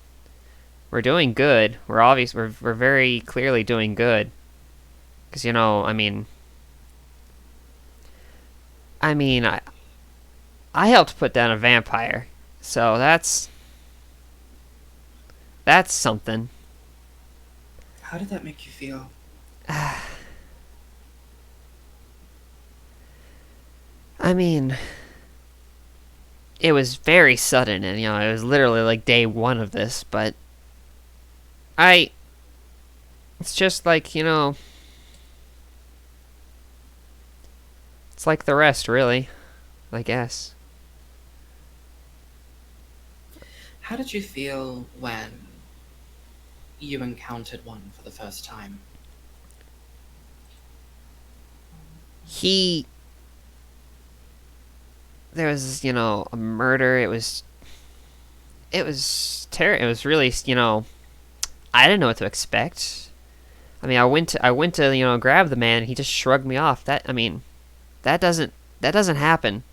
Speaker 4: we're doing good. We're very clearly doing good. Because, you know, I helped put down a vampire, so that's something.
Speaker 2: How did that make you feel?
Speaker 4: I mean, it was very sudden, and, you know, it was literally like day one of this, but it's just like, you know, it's like the rest, really, I guess.
Speaker 2: How did you feel when you encountered one for the first time?
Speaker 4: There was, you know, a murder. It was terrible. It was really, you know, I didn't know what to expect. I mean, I went to, you know, grab the man, and he just shrugged me off. That doesn't happen.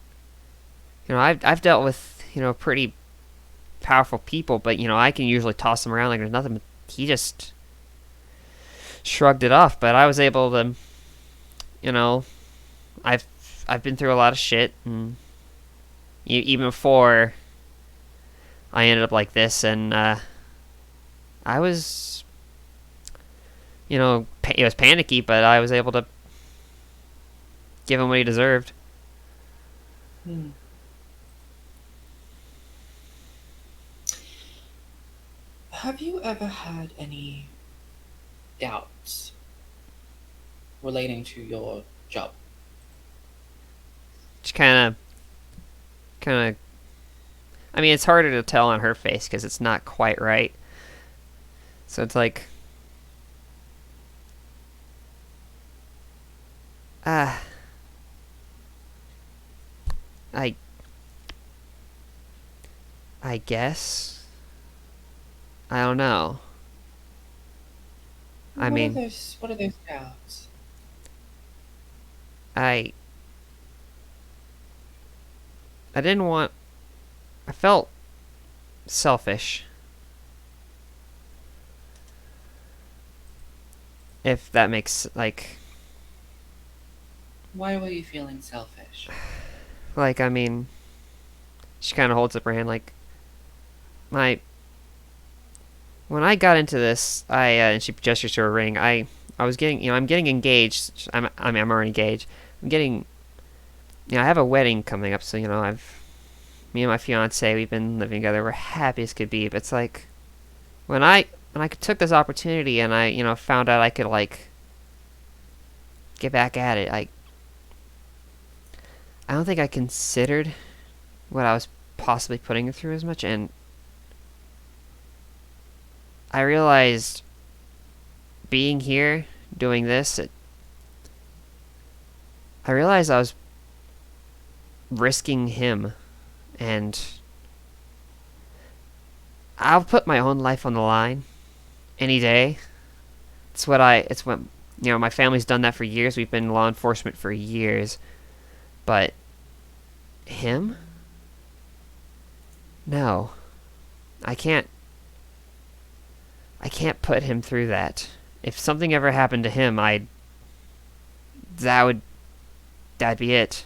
Speaker 4: You know, I've dealt with, you know, pretty powerful people, but, you know, I can usually toss them around like there's nothing. But he just shrugged it off. But I was able to, you know, I've been through a lot of shit, and even before I ended up like this, and I was, you know, it was panicky, but I was able to give him what he deserved.
Speaker 2: Hmm. Have you ever had any doubts relating to your job?
Speaker 4: Just kind of. I mean, it's harder to tell on her face because it's not quite right. So it's like, ah, I guess. I don't know. I mean,
Speaker 2: What are those doubts?
Speaker 4: I didn't want. I felt selfish. If that makes, like,
Speaker 2: Why were you feeling selfish?
Speaker 4: I mean, she kind of holds up her hand like, when I got into this, and she gestures to her ring. I was getting, you know, I'm getting engaged. I'm already engaged. I'm getting, you know, I have a wedding coming up, so, you know, me and my fiance, we've been living together. We're happy as could be. But it's like, when I took this opportunity and I, you know, found out I could, like, get back at it, I don't think I considered what I was possibly putting her through as much, and I realized being here, doing this, I realized I was risking him, and I'll put my own life on the line any day. It's what my family's done that for years. We've been in law enforcement for years. But him? No. I can't put him through that. If something ever happened to him, that'd be it.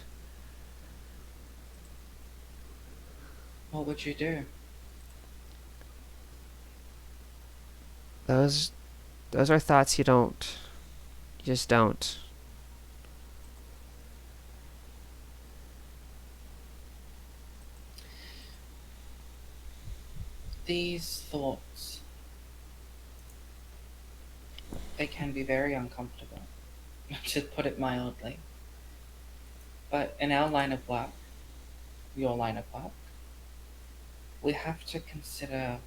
Speaker 2: What would you do?
Speaker 4: Those are thoughts you just don't.
Speaker 2: These thoughts, they can be very uncomfortable, to put it mildly. But in our line of work, your line of work, we have to consider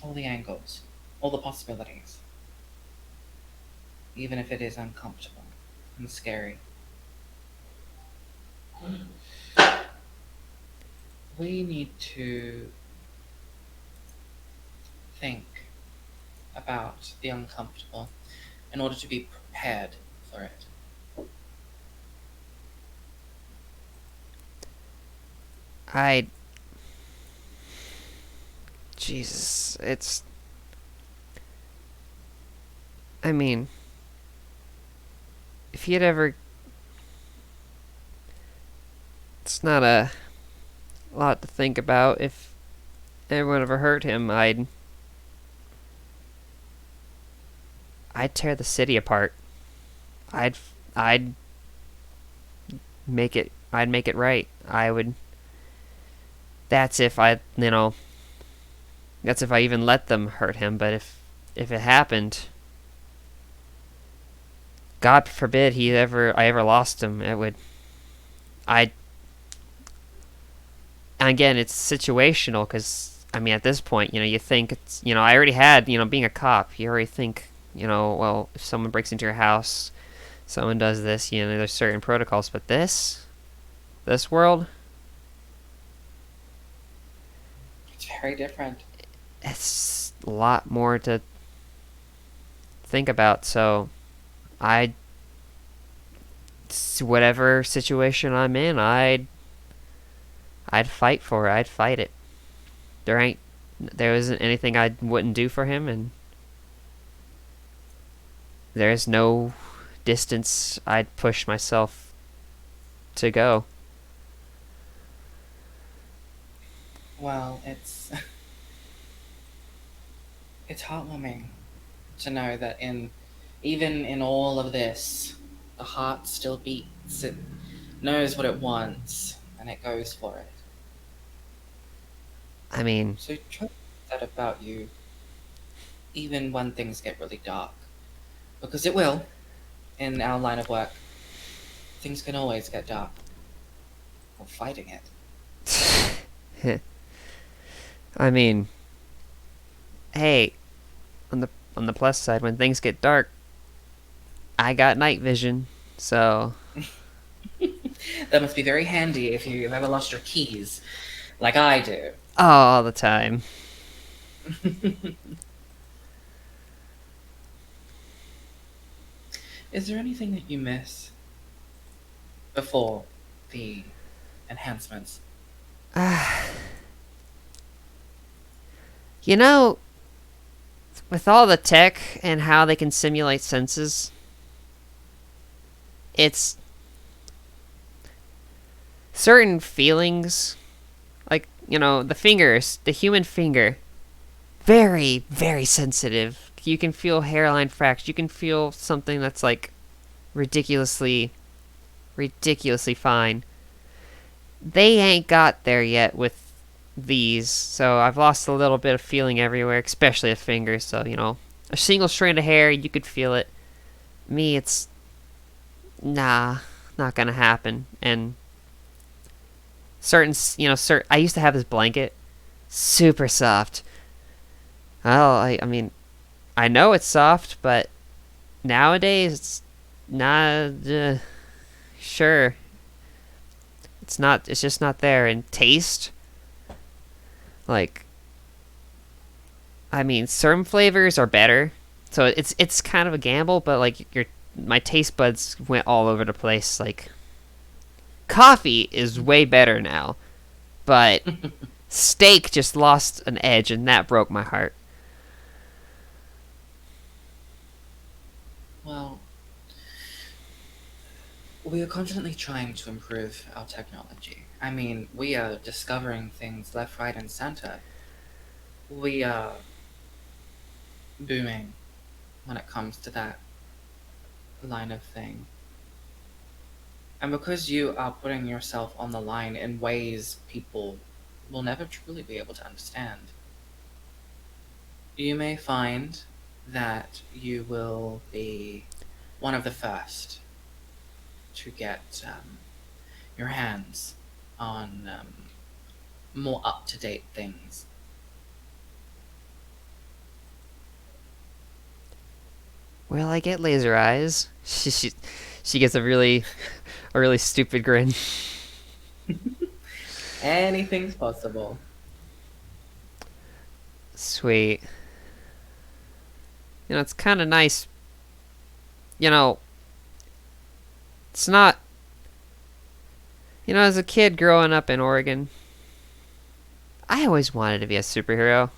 Speaker 2: all the angles, all the possibilities, even if it is uncomfortable and scary. We need to think about the uncomfortable in order to be prepared for it.
Speaker 4: Jesus, I mean, if he had ever, it's not a lot to think about. If anyone ever hurt him, I'd tear the city apart. I'd make it right. I would. That's if I even let them hurt him. But if it happened, God forbid I ever lost him, again, it's situational, because I mean, at this point, you think it's, I already had, being a cop, you already think, well, if someone breaks into your house, someone does this, there's certain protocols. But this world,
Speaker 2: It's very different.
Speaker 4: it's a lot more to think about. So whatever situation I'm in, I'd fight for it. I'd fight it. There isn't anything I wouldn't do for him, and there's no distance I'd push myself to go.
Speaker 2: Well, it's heartwarming to know that even in all of this, the heart still beats. It knows what it wants, and it goes for it.
Speaker 4: I mean,
Speaker 2: So try to think that about you, even when things get really dark, because it will. In our line of work, things can always get dark. We're fighting it.
Speaker 4: I mean, hey, on the plus side, when things get dark, I got night vision, so
Speaker 2: That must be very handy if you've ever lost your keys, like I do.
Speaker 4: all the time.
Speaker 2: Is there anything that you miss before the enhancements?
Speaker 4: With all the tech and how they can simulate senses, it's certain feelings, like, the human finger, very, very sensitive. You can feel hairline fractures. You can feel something that's like ridiculously fine. They ain't got there yet with these, so I've lost a little bit of feeling everywhere, especially a finger. So, a single strand of hair, you could feel it. Me, it's not gonna happen. And I used to have this blanket, super soft, Well, I mean, I know it's soft, but nowadays it's not. Sure, it's not. It's just not there. And taste, like, I mean, certain flavors are better, so it's kind of a gamble. But like, my taste buds went all over the place. Like, coffee is way better now, but steak just lost an edge, and that broke my heart.
Speaker 2: Well, we are constantly trying to improve our technology. I mean, we are discovering things left, right, and center. We are booming when it comes to that line of thing. And because you are putting yourself on the line in ways people will never truly be able to understand, you may find that you will be one of the first to get your hands on more up to date things.
Speaker 4: Well, I get laser eyes. She gets a really stupid grin.
Speaker 2: Anything's possible.
Speaker 4: Sweet. You know, it's kind of nice. You know, it's not. You know, as a kid growing up in Oregon, I always wanted to be a superhero.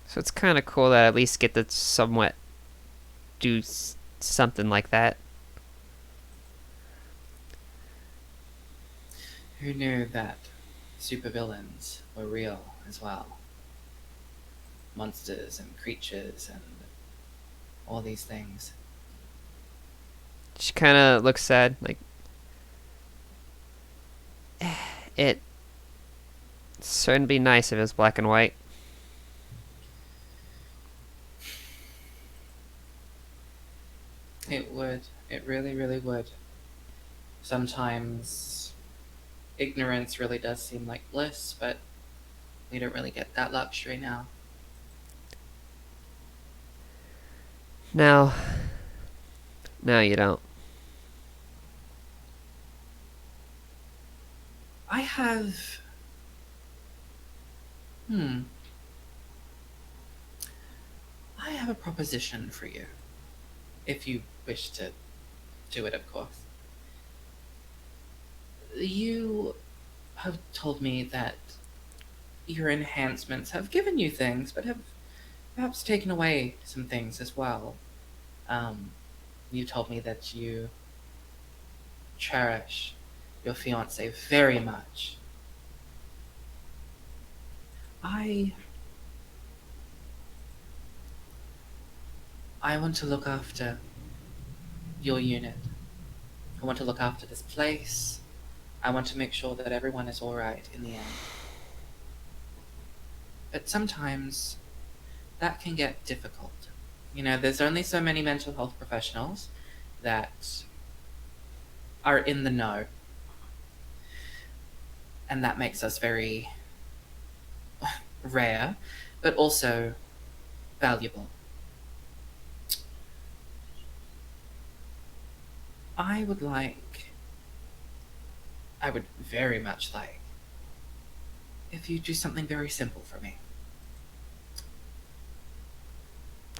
Speaker 4: So it's kind of cool that I at least get to somewhat do something like that.
Speaker 2: Who knew that supervillains were real as well? Monsters and creatures and all these things.
Speaker 4: She kind of looks sad. Like, it certainly be nice if it was black and white.
Speaker 2: It would. It really, really would. Sometimes ignorance really does seem like bliss, but we don't really get that luxury now.
Speaker 4: No. No, you don't.
Speaker 2: I have. Hmm. I have a proposition for you. If you wish to do it, of course. You have told me that your enhancements have given you things, but have perhaps taken away some things as well. Um, you told me that you cherish your fiance very much. I want to look after your unit. I want to look after this place. I want to make sure that everyone is alright in the end. But sometimes that can get difficult. You know, there's only so many mental health professionals that are in the know. And that makes us very rare, but also valuable. I would very much like if you do something very simple for me.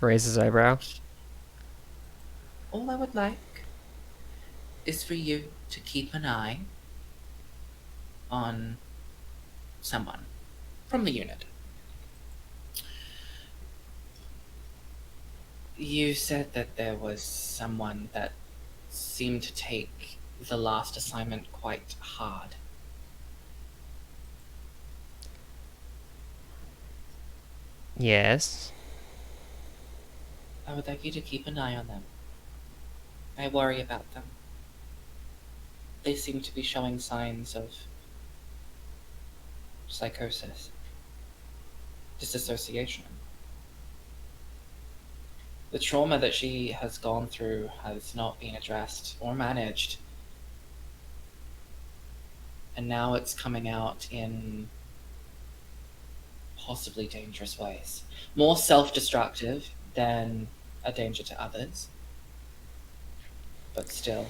Speaker 4: Raise his eyebrow.
Speaker 2: All I would like is for you to keep an eye on someone from the unit. You said that there was someone that seemed to take the last assignment quite hard.
Speaker 4: Yes.
Speaker 2: I would like you to keep an eye on them. I worry about them. They seem to be showing signs of psychosis, disassociation. The trauma that she has gone through has not been addressed or managed. And now it's coming out in possibly dangerous ways. More self-destructive than a danger to others. But still,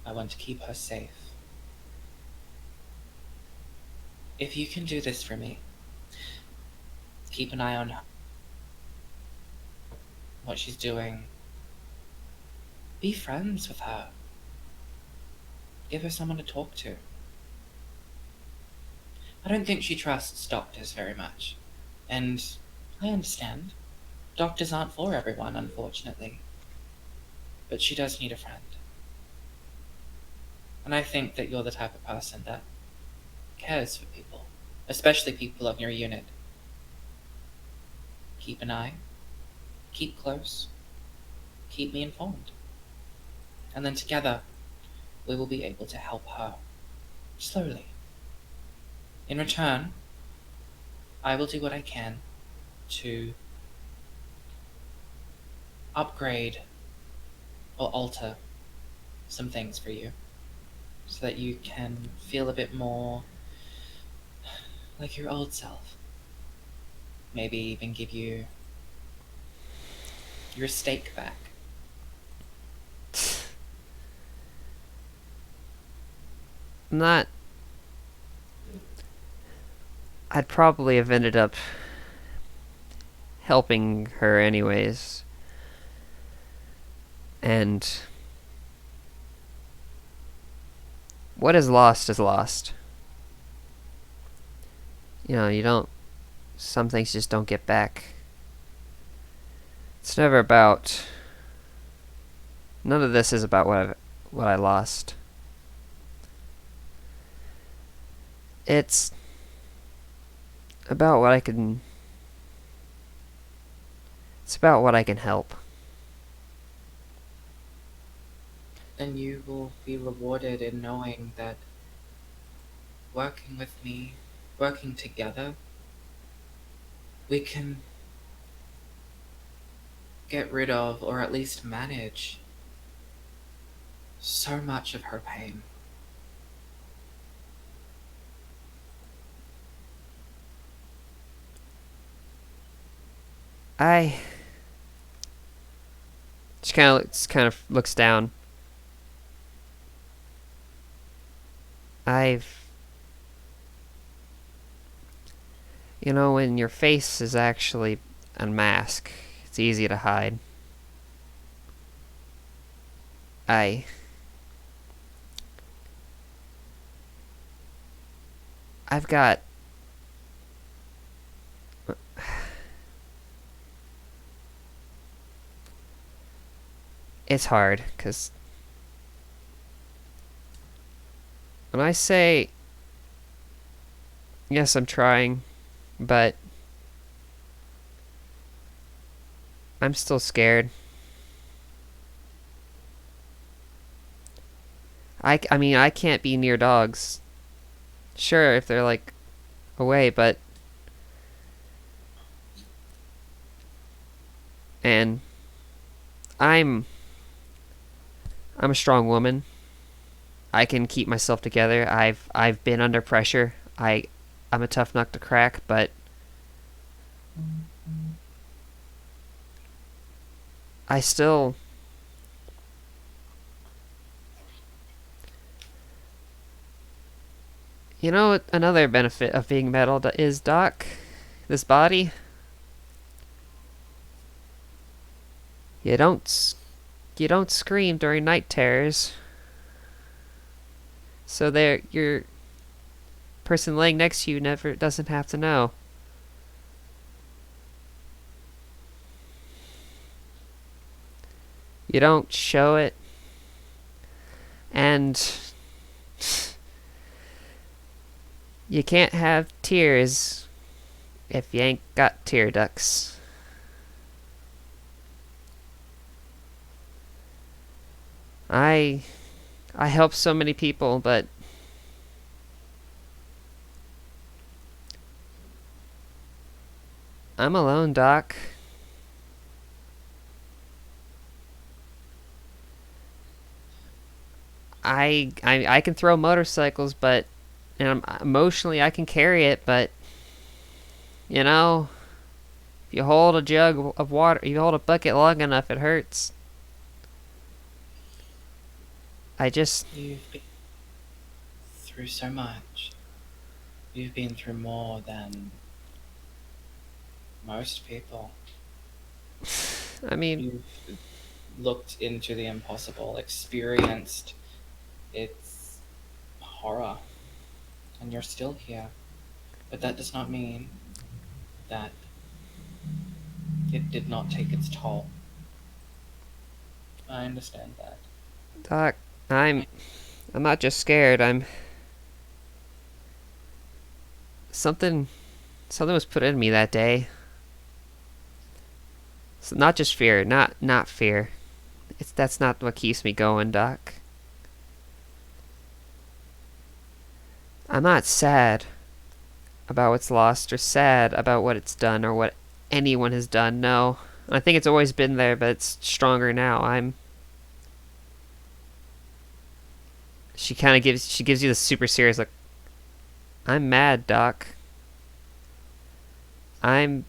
Speaker 2: I want to keep her safe. If you can do this for me, keep an eye on her, what she's doing. Be friends with her. Give her someone to talk to. I don't think she trusts doctors very much. And I understand. Doctors aren't for everyone, unfortunately. But she does need a friend. And I think that you're the type of person that cares for people, especially people of your unit. Keep an eye, keep close, keep me informed. And then together, we will be able to help her, slowly. In return, I will do what I can to upgrade or alter some things for you, so that you can feel a bit more like your old self. Maybe even give you your steak back.
Speaker 4: Not. I'd probably have ended up helping her anyways. And what is lost is lost. You know, you don't. Some things just don't get back. It's never about. None of this is about what I lost. It's about what I can. It's about what I can help.
Speaker 2: Then you will be rewarded in knowing that working with me, working together, we can get rid of, or at least manage, so much of her pain.
Speaker 4: I. She kind of looks down. You know, when your face is actually unmasked, it's easy to hide. I've got. It's hard, because when I say, yes, I'm trying, but I'm still scared. I mean, I can't be near dogs. Sure, if they're, like, away, but... And I'm a strong woman. I can keep myself together. I've been under pressure. I'm a tough nut to crack, but I still. You know what another benefit of being metal is, Doc? This body? You don't scream during night terrors. So your person laying next to you never doesn't have to know. You don't show it. And you can't have tears if you ain't got tear ducts. I help so many people, but I'm alone, Doc. I can throw motorcycles, but and emotionally I can carry it, but you know, if you hold a jug of water, you hold a bucket long enough, it hurts. I just,
Speaker 2: You've been through so much. You've been through more than most people.
Speaker 4: I mean,
Speaker 2: You've looked into the impossible, experienced its horror, and you're still here. But that does not mean that it did not take its toll. I understand that.
Speaker 4: Doc, I'm not just scared. Something was put in me that day. So not just fear, not fear. That's not what keeps me going, Doc. I'm not sad about what's lost or sad about what it's done or what anyone has done. No. I think it's always been there, but it's stronger now. She gives you the super serious look. I'm mad, Doc. I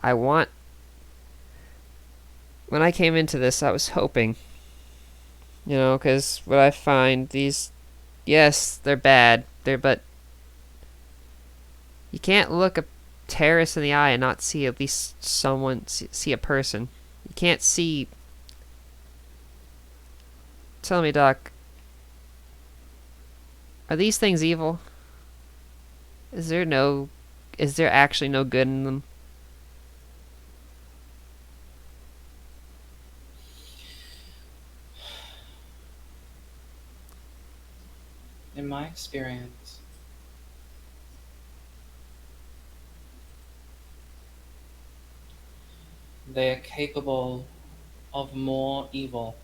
Speaker 4: want. When I came into this, I was hoping, because what I find, yes, they're bad, but you can't look a terrorist in the eye and not see at least see a person. You can't see. Tell me, Doc, are these things evil? Is there actually no good in them?
Speaker 2: In my experience, they are capable of more evil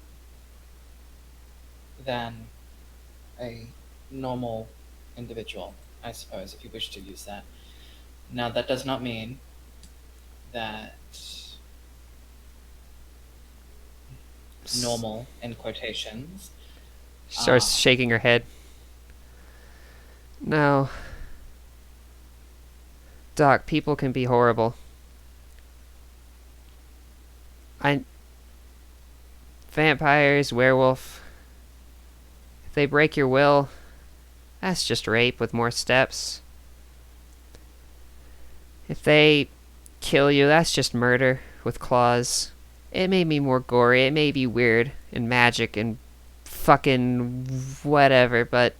Speaker 2: than a normal individual, I suppose, if you wish to use that. Now, that does not mean that normal, in quotations,
Speaker 4: She starts shaking her head. No. Doc, people can be horrible. Vampires, werewolf. If they break your will, that's just rape with more steps. If they kill you, that's just murder with claws. It may be more gory, it may be weird and magic and fucking whatever, but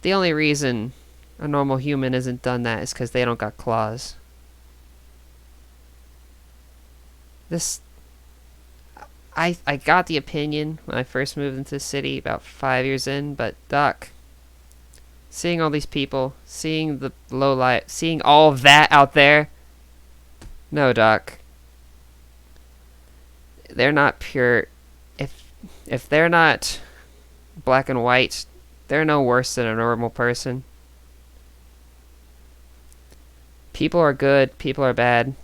Speaker 4: the only reason a normal human isn't done that is because they don't got claws. I got the opinion when I first moved into the city about 5 years in, but Doc, seeing all these people, seeing the low light, seeing all of that out there, no, Doc. They're not pure. If they're not black and white, they're no worse than a normal person. People are good, people are bad.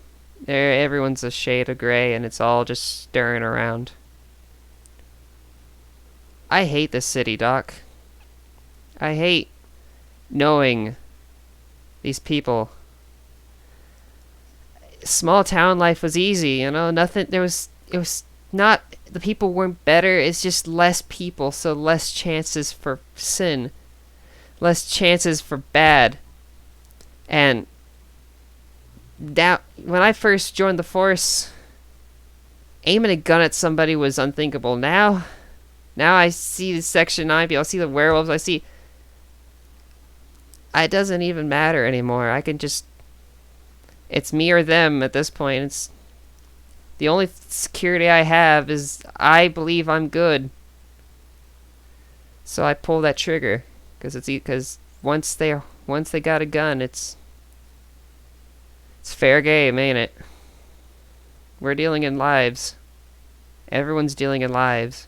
Speaker 4: Everyone's a shade of gray, and it's all just stirring around. I hate this city, Doc. I hate knowing these people. Small town life was easy, nothing, it was not, the people weren't better, it's just less people, so less chances for sin, less chances for bad. And when I first joined the force, aiming a gun at somebody was unthinkable. Now I see the Section 9 people, I see the werewolves, it doesn't even matter anymore. It's me or them at this point. It's the only security I have is I believe I'm good. So I pull that trigger because once they got a gun, it's fair game, ain't it? We're dealing in lives. Everyone's dealing in lives.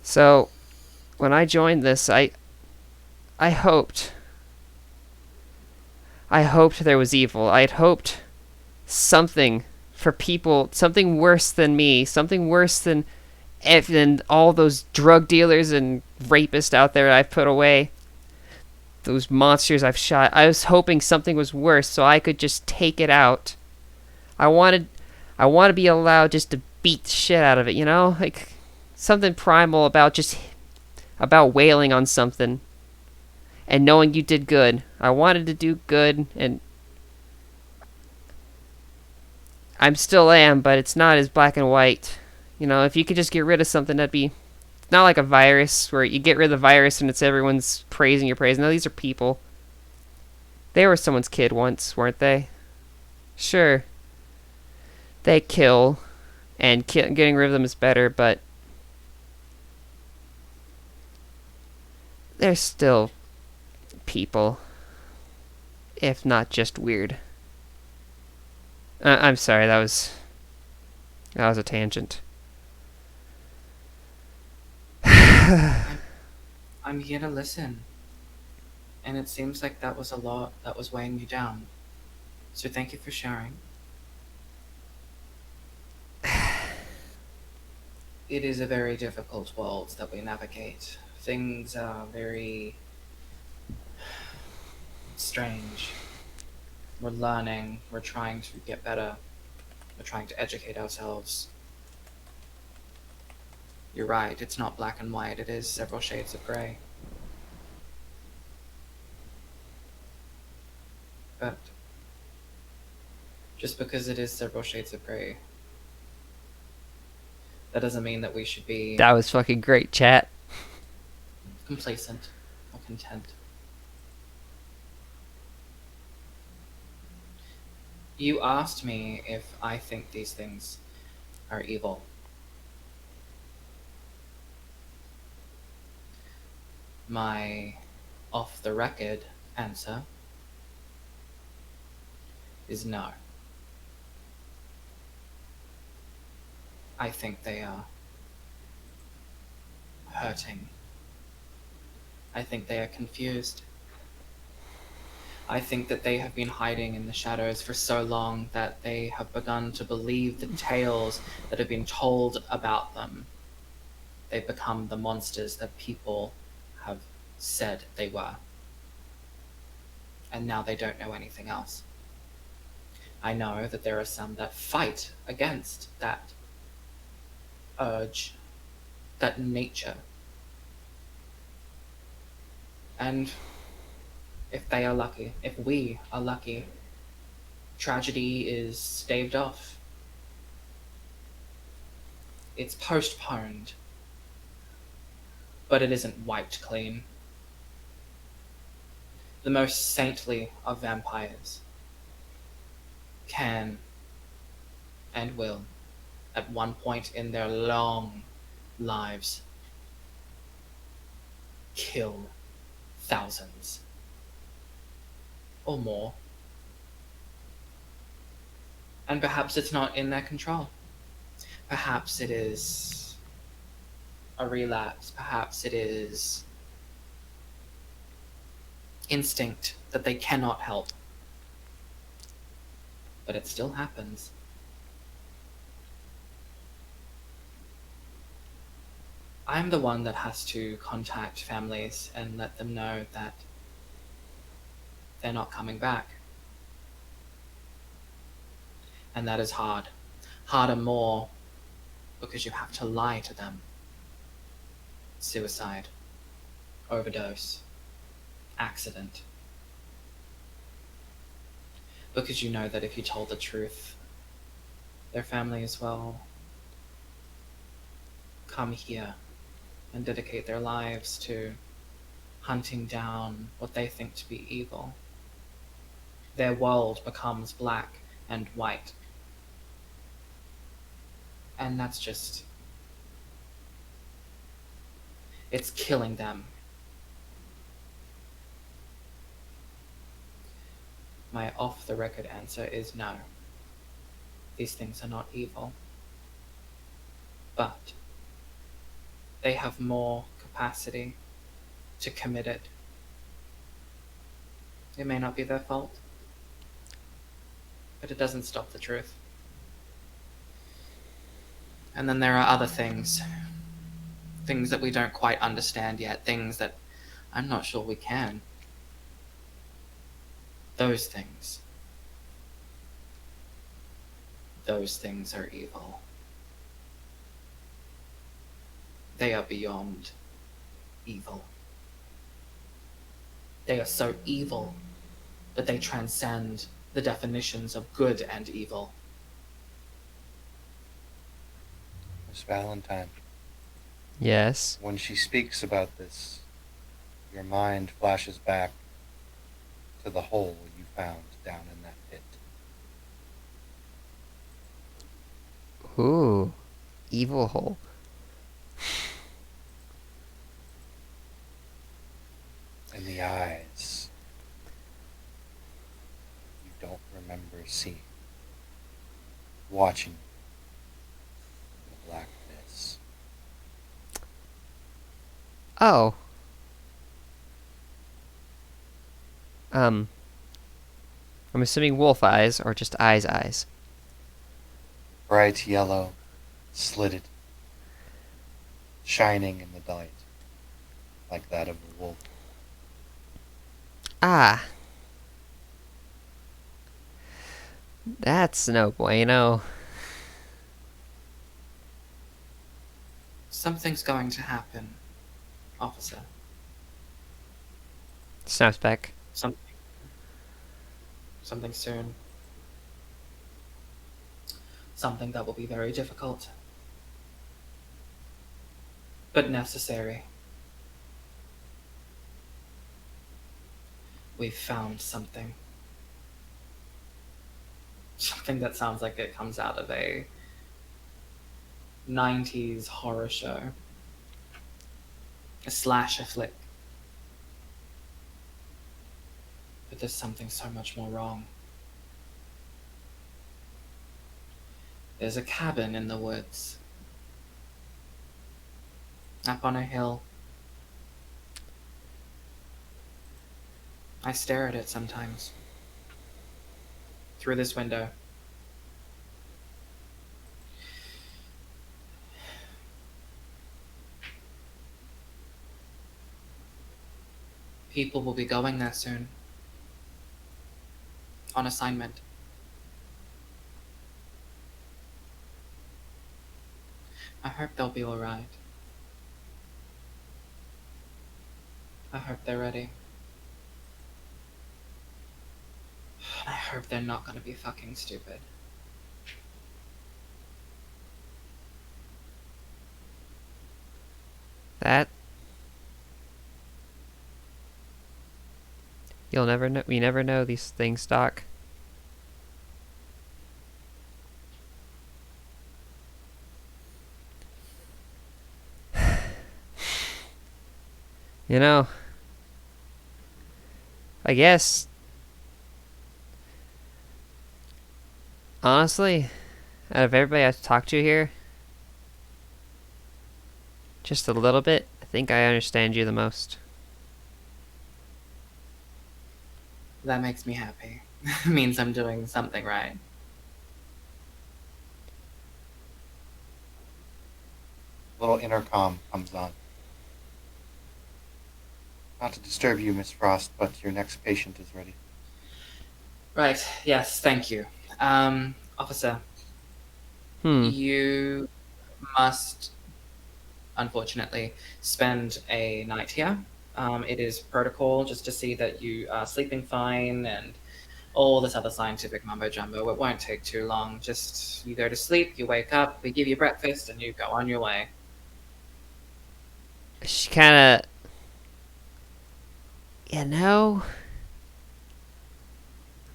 Speaker 4: So when I joined this, I hoped there was evil. I'd hoped something for people, something worse than me, something worse than and all those drug dealers and rapists out there I've put away, those monsters I've shot. I was hoping something was worse so I could just take it out. I want to be allowed just to beat the shit out of it, you know? Like something primal about wailing on something and knowing you did good. I wanted to do good, and I'm still am, but it's not as black and white. You know, if you could just get rid of something, that'd be not like a virus where you get rid of the virus and it's everyone's praising your praise. No, these are people. They were someone's kid once, weren't they? Sure. They kill, and getting rid of them is better, but they're still people, if not just weird. I'm sorry, that was a tangent.
Speaker 2: I'm here to listen. And it seems like that was a lot that was weighing you down. So thank you for sharing. It is a very difficult world that we navigate. Things are very strange. We're learning, we're trying to get better, we're trying to educate ourselves. You're right, it's not black and white, it is several shades of grey. But just because it is several shades of grey, that doesn't mean that we should be
Speaker 4: That was fucking great, chat.
Speaker 2: complacent or content. You asked me if I think these things are evil. My off-the-record answer is no. I think they are hurting. I think they are confused. I think that they have been hiding in the shadows for so long that they have begun to believe the tales that have been told about them. They've become the monsters that people have said they were. And now they don't know anything else. I know that there are some that fight against that urge, that nature. And if they are lucky, if we are lucky, tragedy is staved off. It's postponed, but it isn't wiped clean. The most saintly of vampires can and will, at one point in their long lives, kill thousands or more. And perhaps it's not in their control. Perhaps it is a relapse. Perhaps it is instinct that they cannot help. But it still happens. I'm the one that has to contact families and let them know that they're not coming back. And that is hard. Harder more because you have to lie to them. Suicide, overdose, accident. Because you know that if you told the truth, their families will come here and dedicate their lives to hunting down what they think to be evil. Their world becomes black and white. And that's just... it's killing them. My off-the-record answer is no. These things are not evil. But they have more capacity to commit it. It may not be their fault, but it doesn't stop the truth. And then there are other things. things that we don't quite understand yet, things that I'm not sure we can. Those things are evil. They are beyond evil. They are so evil that they transcend the definitions of good and evil.
Speaker 1: Miss Valentine,
Speaker 4: Yes.
Speaker 1: when she speaks about this, your mind flashes back to the hole you found down in that pit.
Speaker 4: Ooh. Evil hole.
Speaker 1: And the eyes you don't remember seeing, watching you in the blackness.
Speaker 4: Oh. I'm assuming wolf eyes or just eyes.
Speaker 1: Bright yellow, slitted, shining in the light, like that of a wolf.
Speaker 4: Ah. That's no bueno.
Speaker 2: Something's going to happen, officer.
Speaker 4: Snaps back.
Speaker 2: Something soon. Something that will be very difficult. But necessary. We've found something. Something that sounds like it comes out of a 90s horror show. A slasher flick. But there's something so much more wrong. There's a cabin in the woods. Up on a hill. I stare at it sometimes. Through this window. People will be going there soon. On assignment. I hope they'll be alright. I hope they're ready. And I hope they're not gonna be fucking stupid.
Speaker 4: That. You'll never know. We never know these things, Doc. You know, I guess, honestly, out of everybody I've talked to here, just a little bit, I think I understand you the most.
Speaker 2: That makes me happy. Means I'm doing something right.
Speaker 1: Little intercom comes on. Not to disturb you, Miss Frost, but your next patient is ready.
Speaker 2: Right, yes, thank you. Officer, you must, unfortunately, spend a night here. It is protocol just to see that you are sleeping fine and all this other scientific mumbo jumbo. It won't take too long. Just you go to sleep, you wake up, we give you breakfast, and you go on your way.
Speaker 4: She kind of, you know,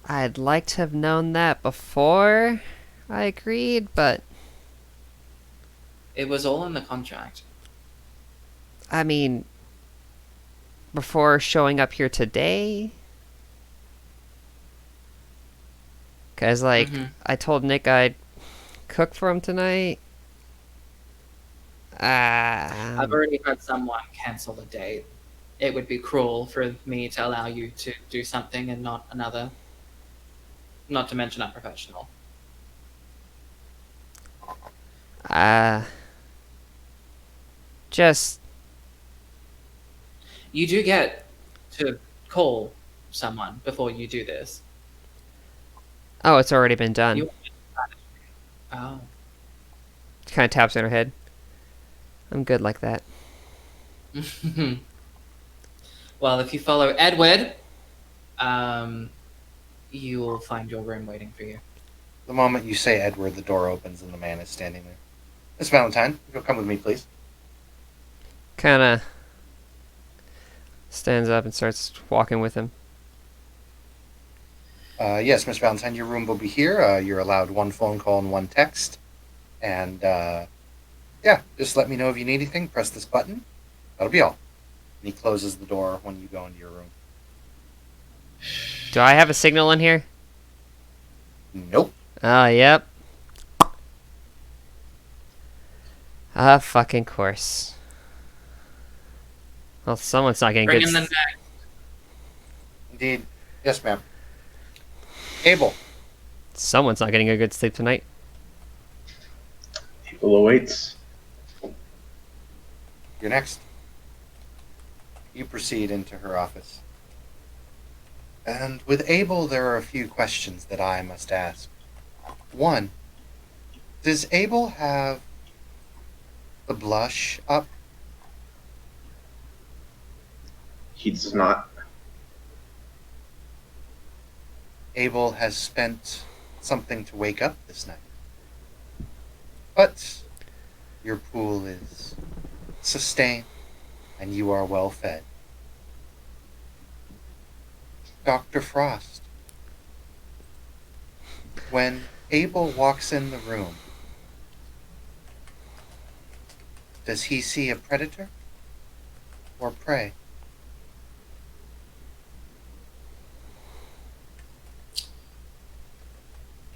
Speaker 4: I'd like to have known that before I agreed, but
Speaker 2: It was all in the contract.
Speaker 4: I mean, before showing up here today. Because, like, I told Nick I'd cook for him tonight.
Speaker 2: I've already had someone cancel a date. It would be cruel for me to allow you to do something and not another. Not to mention unprofessional.
Speaker 4: Just
Speaker 2: You do get to call someone before you do this.
Speaker 4: oh, it's already been done.
Speaker 2: You- Oh.
Speaker 4: Kind of taps in her head. I'm good like that.
Speaker 2: Well, if you follow Edward, you will find your room waiting for you.
Speaker 1: The moment you say Edward, the door opens and the man is standing there. Miss Valentine, you'll come with me, please.
Speaker 4: Kind of stands up and starts walking with him.
Speaker 1: Yes, Miss Valentine, your room will be here. You're allowed one phone call and one text. And, yeah, just let me know if you need anything. Press this button. That'll be all. And he closes the door when you go into your room.
Speaker 4: Do I have a signal in here?
Speaker 1: Nope.
Speaker 4: Oh, yep. Fucking course. Well, someone's not getting
Speaker 2: Bring
Speaker 4: good.
Speaker 2: in the next.
Speaker 1: Indeed. Yes, ma'am. Abel.
Speaker 4: Someone's not getting a good sleep tonight.
Speaker 6: People awaits.
Speaker 1: You're next. You proceed into her office. And with Abel, there are a few questions that I must ask. One, does Abel have the blush up?
Speaker 6: He does not.
Speaker 1: Abel has spent something to wake up this night. But your pool is sustained and you are well fed. Dr. Frost, when Abel walks in the room, does he see a predator or prey?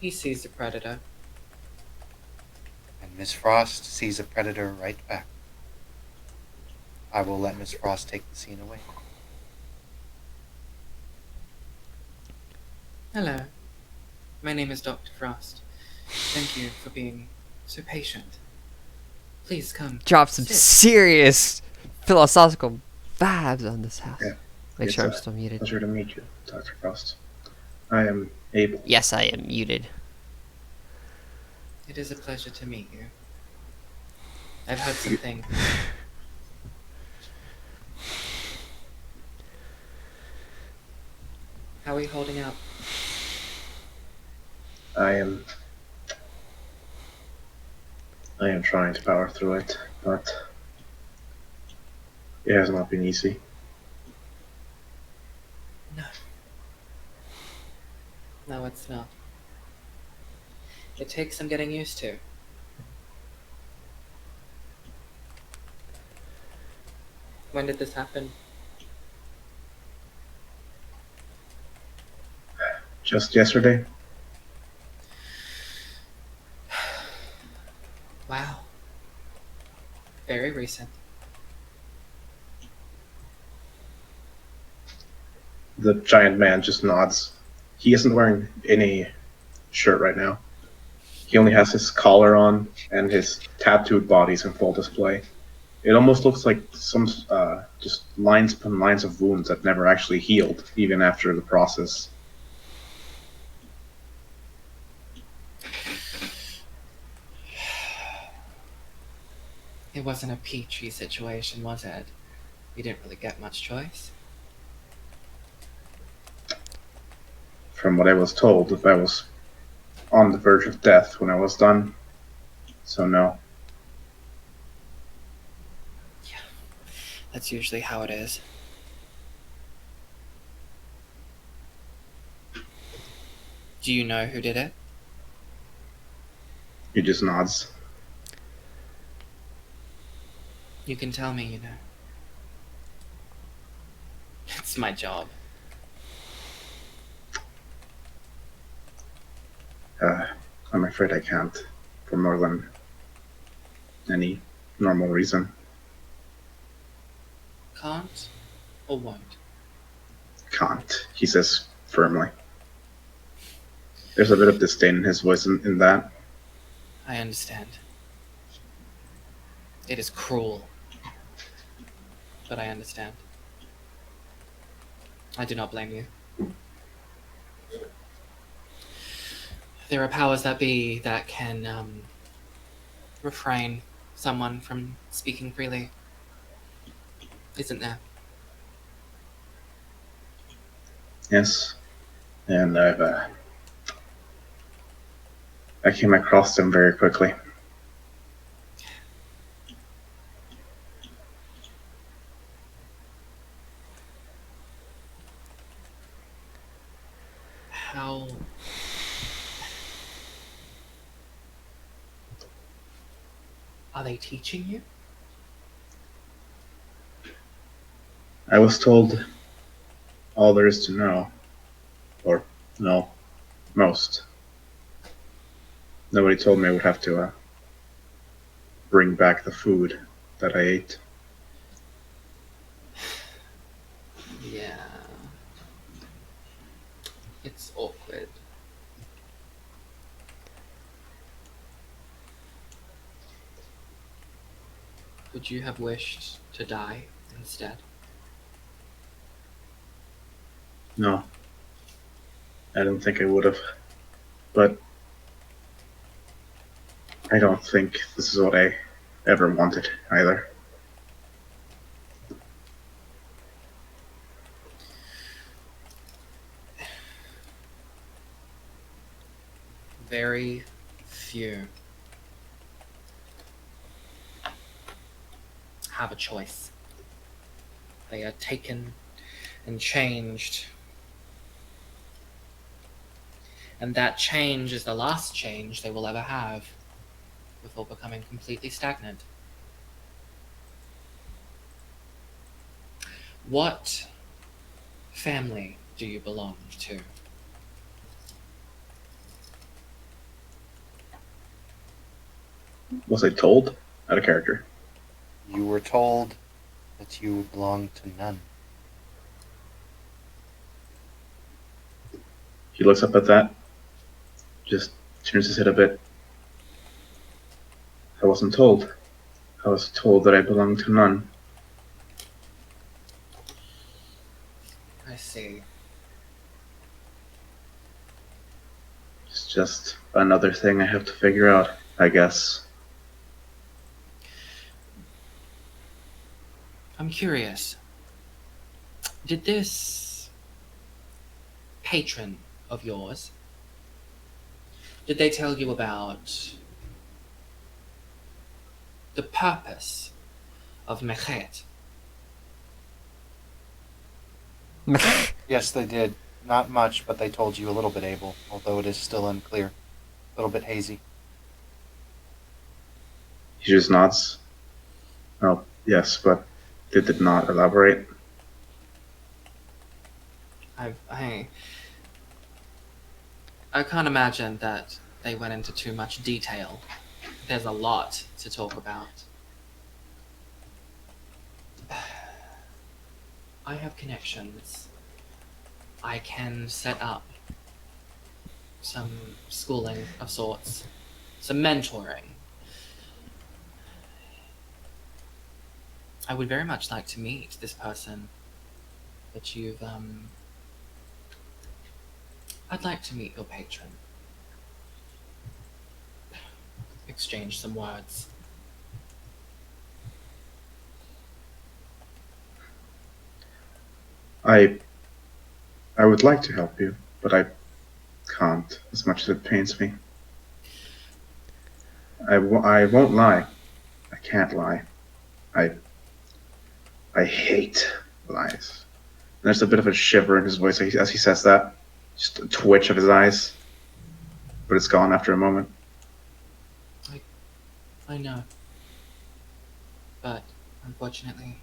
Speaker 2: He sees the predator.
Speaker 1: And Miss Frost sees a predator right back. I will let Miss Frost take the scene away.
Speaker 2: Hello. My name is Dr. Frost. Thank you for being so patient. Please come.
Speaker 4: Drop some
Speaker 2: Sit.
Speaker 4: serious philosophical vibes on this house.
Speaker 6: Yeah.
Speaker 4: Make
Speaker 6: It's
Speaker 4: sure I'm
Speaker 6: a
Speaker 4: still muted.
Speaker 6: Pleasure to meet you, Dr. Frost. I am Abel.
Speaker 4: Yes, I am muted.
Speaker 2: It is a pleasure to meet you. I've heard something. How are we holding up?
Speaker 6: I am trying to power through it, but it has not been easy.
Speaker 2: No. No, it's not. It takes some getting used to. When did this happen?
Speaker 6: Just yesterday,
Speaker 2: Wow. Very recent.
Speaker 6: the giant man just nods. He isn't wearing any shirt right now. He only has his collar on, and his tattooed body's in full display. It almost looks like some just lines upon lines of wounds that never actually healed, even after the process.
Speaker 2: It wasn't a peachy situation, was it? You didn't really get much choice.
Speaker 6: From what I was told, if I was on the verge of death when I was done. So no.
Speaker 2: That's usually how it is. Do you know who did it?
Speaker 6: He just nods.
Speaker 2: You can tell me, you know. It's my job.
Speaker 6: I'm afraid I can't, for more than any normal reason.
Speaker 2: Can't or won't?
Speaker 6: Can't, he says firmly. There's a bit of disdain in his voice in that.
Speaker 2: I understand. It is cruel. but I understand. I do not blame you. There are powers that be that can refrain someone from speaking freely, isn't there?
Speaker 6: Yes, and I came across them very quickly.
Speaker 2: How... Are they teaching you?
Speaker 6: I was told all there is to know, or no, most. Nobody told me I would have to bring back the food that I ate.
Speaker 2: Yeah. It's awkward. Would you have wished to die instead?
Speaker 6: No, I don't think I would have. But I don't think this is what I ever wanted either.
Speaker 2: Very few have a choice. They are taken and changed. And that change is the last change they will ever have before becoming completely stagnant. What family do you belong to?
Speaker 6: Was I told? Out of character.
Speaker 1: You were told that you belong to none.
Speaker 6: He looks up at that, just turns his head a bit. I wasn't told. I was told that I belong to none.
Speaker 2: I see.
Speaker 6: It's just another thing I have to figure out, I guess.
Speaker 2: I'm curious. Did this patron of yours, did they tell you about the purpose of Mechet?
Speaker 1: Yes, they did. Not much, but they told you a little bit, Abel, although it is still unclear. A little bit hazy.
Speaker 6: He just nods. Oh, yes, but they did not elaborate.
Speaker 2: I can't imagine that they went into too much detail. There's a lot to talk about. I have connections. I can set up some schooling of sorts, some mentoring. I would very much like to meet this person that you've, I'd like to meet your patron. Exchange some words.
Speaker 6: I would like to help you, but I can't, as much as it pains me. I won't lie. I can't lie. I hate lies. There's a bit of a shiver in his voice as he says that. Just a twitch of his eyes. But it's gone after a moment.
Speaker 2: I know. But, unfortunately,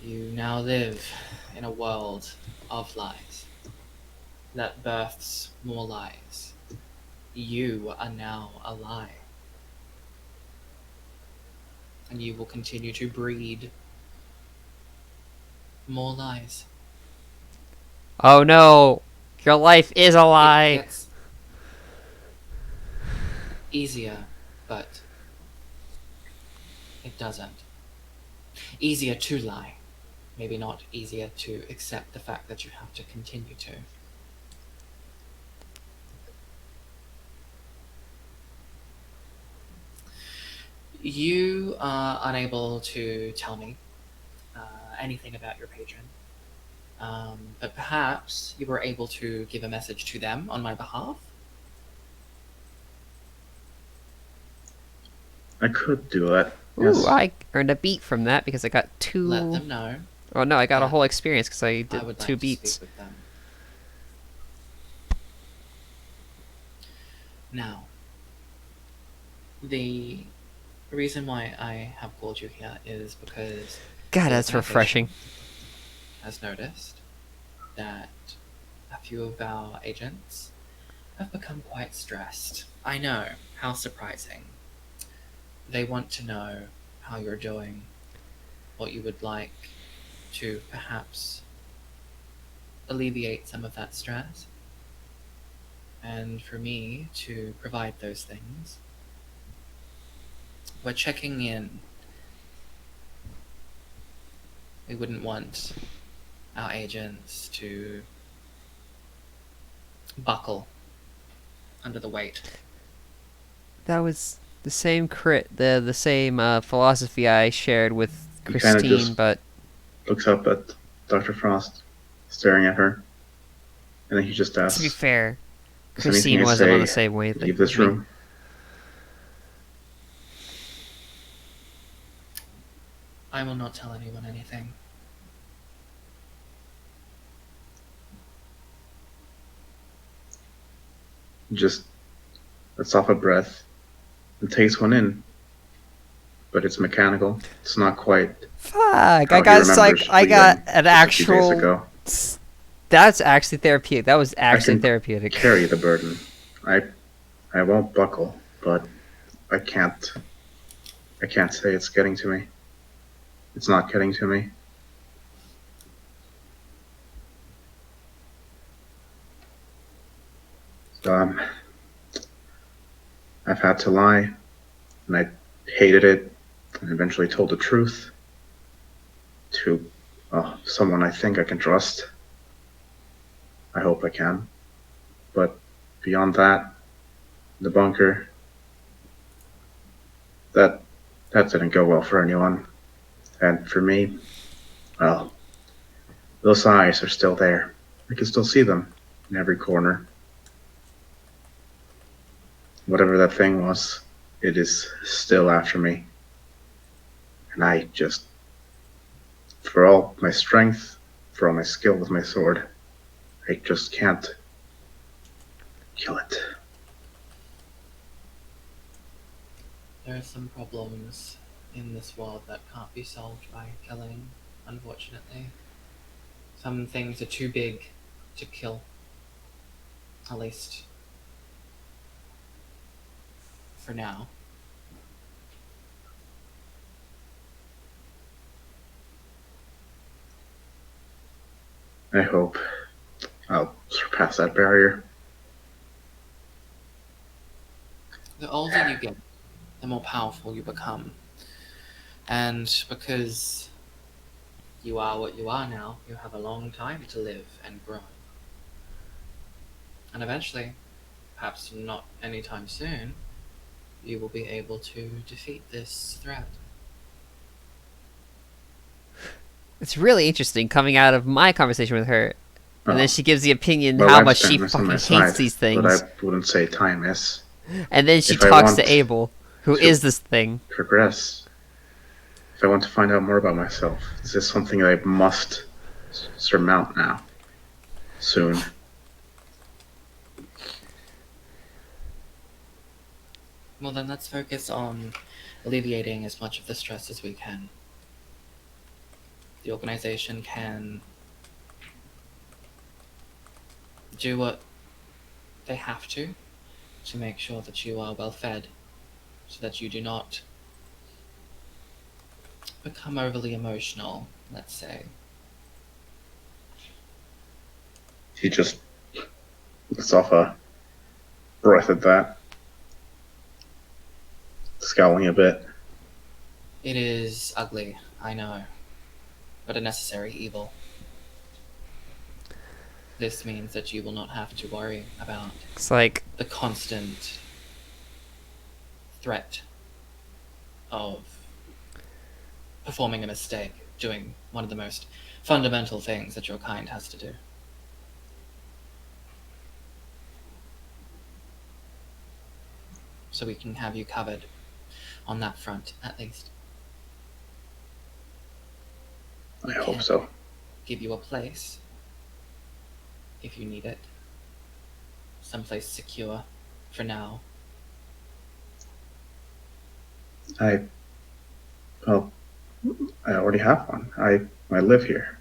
Speaker 2: you now live in a world of lies that births more lies. You are now a lie. And you will continue to breed more lies.
Speaker 4: Oh no, your life is a lie.
Speaker 2: It gets easier, but it doesn't. easier to lie. Maybe not easier to accept the fact that you have to continue to. You are unable to tell me anything about your patron, but perhaps you were able to give a message to them on my behalf.
Speaker 6: I could do that.
Speaker 4: Ooh,
Speaker 6: Yes.
Speaker 4: I earned a beat from that because I got two.
Speaker 2: Let them know
Speaker 4: Oh no, I got a
Speaker 2: that
Speaker 4: whole experience because I
Speaker 2: I
Speaker 4: did
Speaker 2: would
Speaker 4: two
Speaker 2: like to
Speaker 4: beats.
Speaker 2: speak with them. Now, the reason why I have called you here is because
Speaker 4: God,
Speaker 2: the
Speaker 4: that's refreshing.
Speaker 2: organization has noticed that a few of our agents have become quite stressed. I know, how surprising. They want to know how you're doing, what you would like to perhaps alleviate some of that stress, and for me to provide those things. We're checking in. We wouldn't want our agents to buckle under the weight.
Speaker 4: That was the same the same philosophy I shared with
Speaker 6: You kinda
Speaker 4: Christine,
Speaker 6: just-
Speaker 4: but
Speaker 6: Looks up at Dr. Frost, staring at her, and then he just
Speaker 4: to be
Speaker 6: asks,
Speaker 4: fair,
Speaker 6: "Is there anything
Speaker 4: Christine
Speaker 6: I
Speaker 4: wasn't on the
Speaker 6: say?
Speaker 4: same way.
Speaker 6: Leave this room."
Speaker 2: I will not tell anyone anything.
Speaker 6: He just lets off a breath and takes one in. But it's mechanical. It's not quite
Speaker 4: Fuck!
Speaker 6: how
Speaker 4: I
Speaker 6: he
Speaker 4: got
Speaker 6: remembers
Speaker 4: I got
Speaker 6: breathing
Speaker 4: an
Speaker 6: just a few days
Speaker 4: actual.
Speaker 6: ago.
Speaker 4: That's actually therapeutic. That was actually
Speaker 6: can
Speaker 4: therapeutic.
Speaker 6: Carry the burden. I won't buckle, but I can't say it's getting to me. It's not getting to me. So, I've had to lie, and I hated it, and eventually told the truth to someone I think I can trust. I hope I can. But beyond that, the bunker, that didn't go well for anyone. And for me, well, those eyes are still there. I can still see them in every corner. Whatever that thing was, it is still after me. And I just, for all my strength, for all my skill with my sword, I just can't kill it.
Speaker 2: There are some problems in this world that can't be solved by killing, unfortunately. Some things are too big to kill. At least for now.
Speaker 6: I hope I'll surpass that barrier.
Speaker 2: The older you get, the more powerful you become. And because you are what you are now, you have a long time to live and grow. And eventually, perhaps not anytime soon, you will be able to defeat this threat.
Speaker 4: It's really interesting coming out of my conversation with her, and
Speaker 6: Oh,
Speaker 4: then she gives the opinion
Speaker 6: my
Speaker 4: how much
Speaker 6: lifespan
Speaker 4: she
Speaker 6: is on
Speaker 4: fucking
Speaker 6: my
Speaker 4: hates
Speaker 6: side,
Speaker 4: these
Speaker 6: But
Speaker 4: things,
Speaker 6: I wouldn't say time is.
Speaker 4: and then she
Speaker 6: if I
Speaker 4: talks
Speaker 6: want
Speaker 4: to Abel, who
Speaker 6: to-
Speaker 4: is this thing.
Speaker 6: Progress. If I want to find out more about myself, this is something that I must surmount now. Soon.
Speaker 2: Well, then let's focus on alleviating as much of the stress as we can. The organization can do what they have to make sure that you are well fed, so that you do not become overly emotional, let's say.
Speaker 6: He just lets off a breath at that, scowling a bit.
Speaker 2: It is ugly. I know, but a necessary evil. This means that you will not have to worry about
Speaker 4: It's like,
Speaker 2: the constant threat of performing a mistake, doing one of the most fundamental things that your kind has to do. So we can have you covered on that front, at least.
Speaker 6: I hope so.
Speaker 2: Give you a place, if you need it. Someplace secure, for now.
Speaker 6: Well, I already have one. I live here.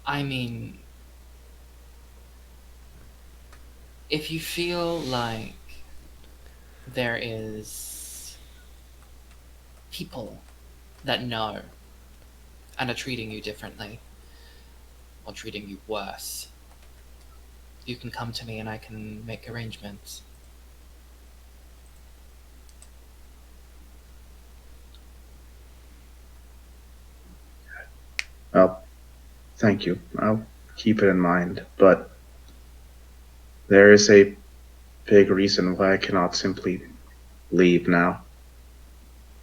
Speaker 2: I mean, if you feel like there is people that know and are treating you differently or treating you worse, you can come to me and I can make arrangements.
Speaker 6: Well, thank you. I'll keep it in mind. But there is a big reason why I cannot simply leave now.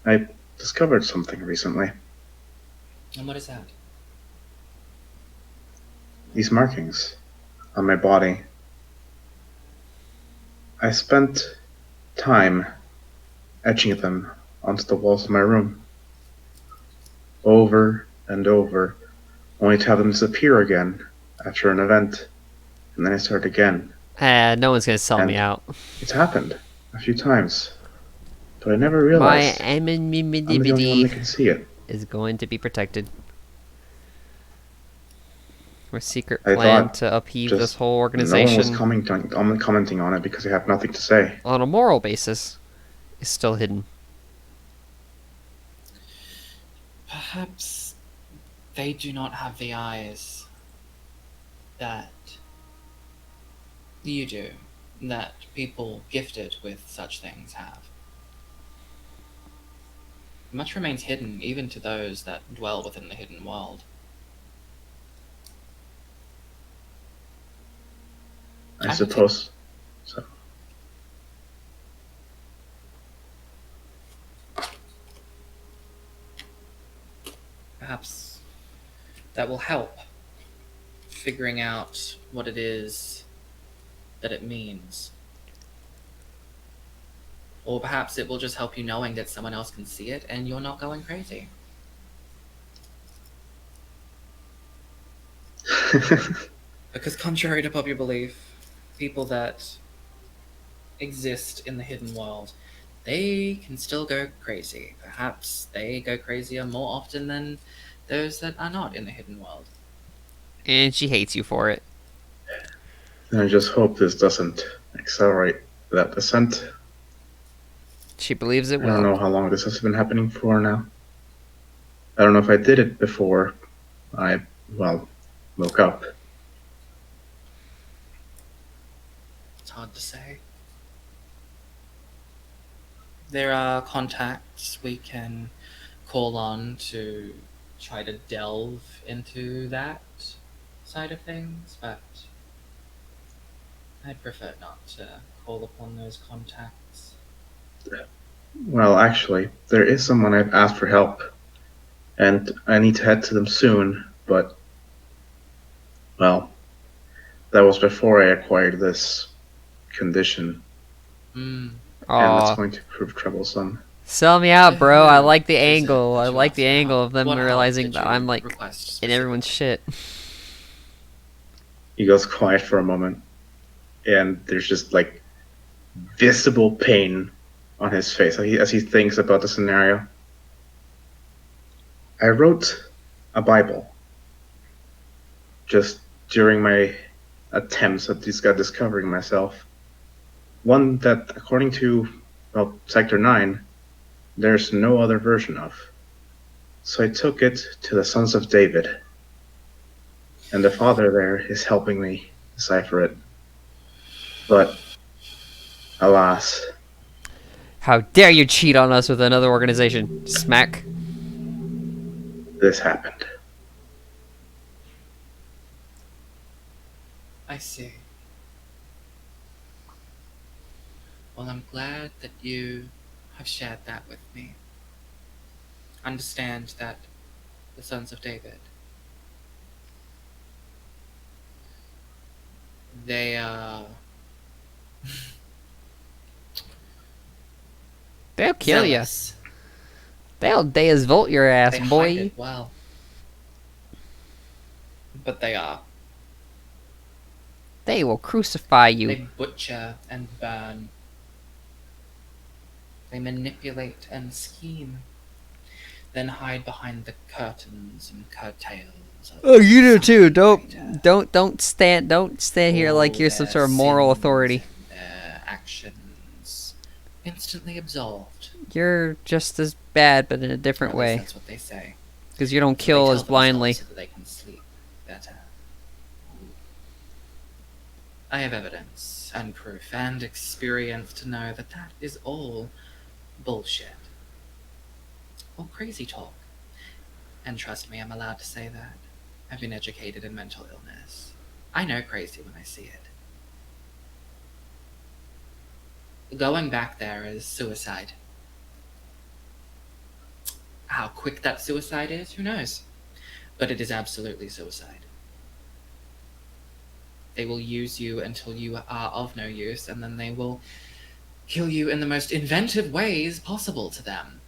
Speaker 6: I discovered something recently.
Speaker 2: And what is that?
Speaker 6: These markings on my body. I spent time etching them onto the walls of my room. Over and over, only to have them disappear again after an event. And then I start again.
Speaker 4: no one's gonna sell me
Speaker 6: And-
Speaker 4: out.
Speaker 6: It's happened a few times. But I never
Speaker 4: My
Speaker 6: realized I'm the only one that
Speaker 4: anonymity
Speaker 6: can see it.
Speaker 4: is going to be protected. Our secret
Speaker 6: I
Speaker 4: plan
Speaker 6: thought
Speaker 4: to upheave
Speaker 6: just
Speaker 4: this whole
Speaker 6: No one
Speaker 4: organization
Speaker 6: was commenting on it because they have nothing to say.
Speaker 4: on a moral basis is still hidden.
Speaker 2: Perhaps they do not have the eyes that you do, that people gifted with such things have. Much remains hidden even to those that dwell within the hidden world.
Speaker 6: I
Speaker 2: I
Speaker 6: suppose. So
Speaker 2: Perhaps that will help figuring out what it is that it means. Or perhaps it will just help you knowing that someone else can see it and you're not going crazy. Because contrary to popular belief, people that exist in the hidden world, they can still go crazy. Perhaps they go crazier more often than those that are not in the hidden world.
Speaker 4: And she hates you for it.
Speaker 6: I just hope this doesn't accelerate that descent.
Speaker 4: She believes it
Speaker 6: I don't
Speaker 4: will.
Speaker 6: know how long this has been happening for now. I don't know if I did it before I, woke up.
Speaker 2: It's hard to say. There are contacts we can call on to try to delve into that side of things, but I'd prefer not to call upon those contacts.
Speaker 6: Well, actually, there is someone I've asked for help, and I need to head to them soon, but, that was before I acquired this condition, and it's
Speaker 4: Aw.
Speaker 6: going to prove troublesome.
Speaker 4: Sell me out, bro. I like the
Speaker 2: Is it
Speaker 4: angle.
Speaker 2: that
Speaker 4: I
Speaker 2: you
Speaker 4: like
Speaker 2: asked
Speaker 4: the
Speaker 2: for
Speaker 4: angle
Speaker 2: help?
Speaker 4: of them
Speaker 2: What help
Speaker 4: realizing
Speaker 2: did
Speaker 4: that
Speaker 2: you
Speaker 4: I'm like
Speaker 2: request
Speaker 4: in everyone's shit.
Speaker 6: He goes quiet for a moment, and there's just like visible pain on his face as he thinks about the scenario. I wrote a Bible just during my attempts at discovering myself. One that, according to, Sector 9, there's no other version of. So I took it to the Sons of David, and the Father there is helping me decipher it. But, alas,
Speaker 4: How dare you cheat on us with another organization? Smack.
Speaker 6: This happened.
Speaker 2: I see. Well, I'm glad that you have shared that with me. Understand that the Sons of David, they are
Speaker 4: They'll kill you.
Speaker 2: zealous.
Speaker 4: They'll Deus Volt your ass,
Speaker 2: They hide
Speaker 4: boy.
Speaker 2: it well. But they are.
Speaker 4: They will crucify you.
Speaker 2: They butcher and burn. They manipulate and scheme. Then hide behind the curtains and curtails. Of
Speaker 4: Oh, you do too.
Speaker 2: some greater
Speaker 4: Don't stand here like
Speaker 2: all
Speaker 4: you're some
Speaker 2: their
Speaker 4: sort of moral
Speaker 2: sins
Speaker 4: authority.
Speaker 2: and their actions instantly absolved.
Speaker 4: You're just as bad, but in a different
Speaker 2: Or at least
Speaker 4: way.
Speaker 2: That's what they say.
Speaker 4: Because you don't
Speaker 2: So they
Speaker 4: kill
Speaker 2: tell
Speaker 4: as blindly.
Speaker 2: themselves so that they can sleep better. I have evidence and proof and experience to know that that is all bullshit. Or crazy talk. And trust me, I'm allowed to say that. I've been educated in mental illness. I know crazy when I see it. Going back there is suicide. How quick that suicide is, who knows? But it is absolutely suicide. They will use you until you are of no use, and then they will kill you in the most inventive ways possible to them.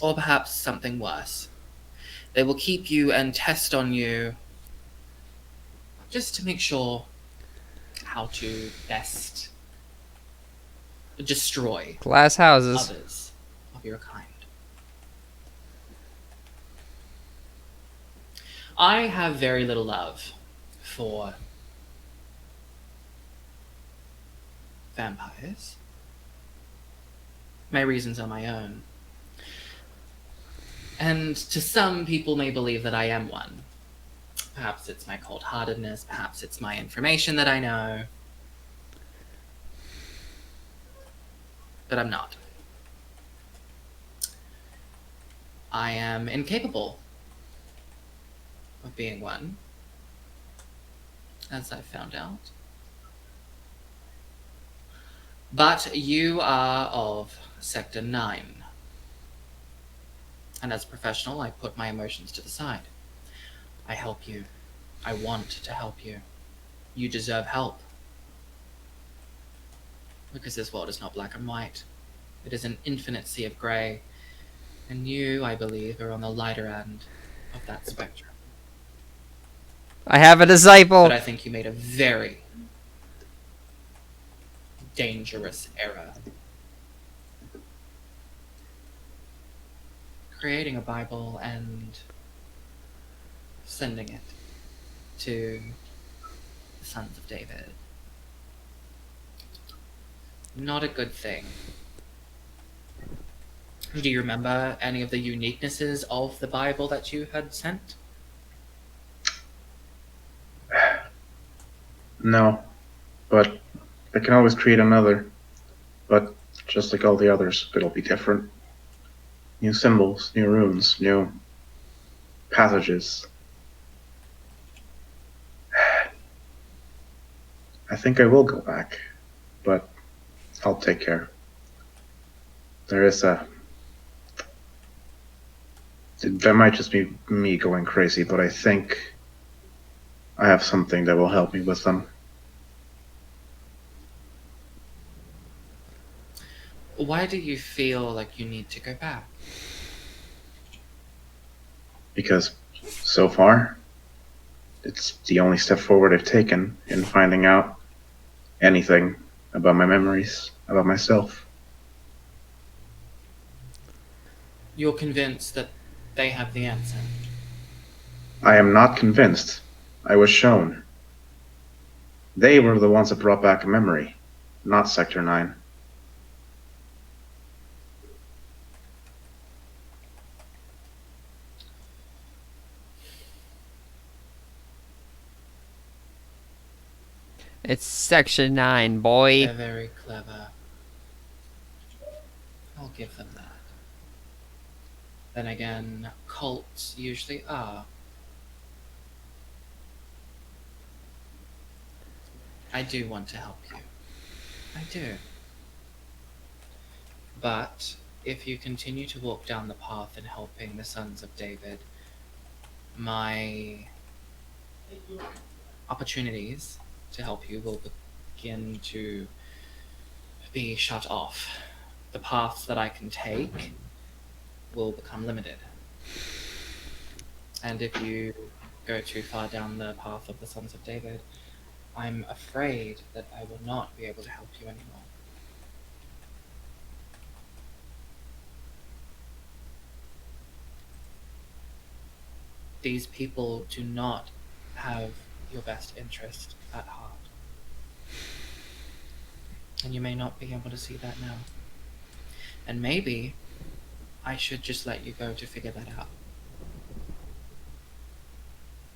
Speaker 2: Or perhaps something worse. They will keep you and test on you just to make sure how to best destroy
Speaker 4: Glass houses.
Speaker 2: others of your kind. I have very little love for vampires. My reasons are my own. And to some, people may believe that I am one. Perhaps it's my cold-heartedness, perhaps it's my information that I know. But I'm not. I am incapable of being one, as I found out. But you are of Sector 9. And as a professional, I put my emotions to the side. I help you. I want to help you. You deserve help. Because this world is not black and white. It is an infinite sea of grey. And you, I believe, are on the lighter end of that spectrum.
Speaker 4: I have a disciple.
Speaker 2: But I think you made a very dangerous error. Creating a Bible and sending it to the Sons of David. Not a good thing. Do you remember any of the uniquenesses of the Bible that you had sent?
Speaker 6: No, but I can always create another. But just like all the others, it'll be different. New symbols, new runes, new passages. I think I will go back, but I'll take care. There might just be me going crazy, but I think I have something that will help me with them.
Speaker 2: Why do you feel like you need to go back?
Speaker 6: Because so far, it's the only step forward I've taken in finding out anything about my memories, about myself.
Speaker 2: You're convinced that they have the answer.
Speaker 6: I am not convinced. I was shown. They were the ones that brought back a memory, not Sector 9.
Speaker 4: It's Section 9, boy.
Speaker 2: They're very clever. I'll give them that. Then again, cults usually are. I do want to help you. I do. But if you continue to walk down the path in helping the Sons of David, my opportunities to help you will begin to be shut off. The paths that I can take will become limited. And if you go too far down the path of the Sons of David, I'm afraid that I will not be able to help you anymore. These people do not have your best interest at heart. And you may not be able to see that now. And maybe I should just let you go to figure that out.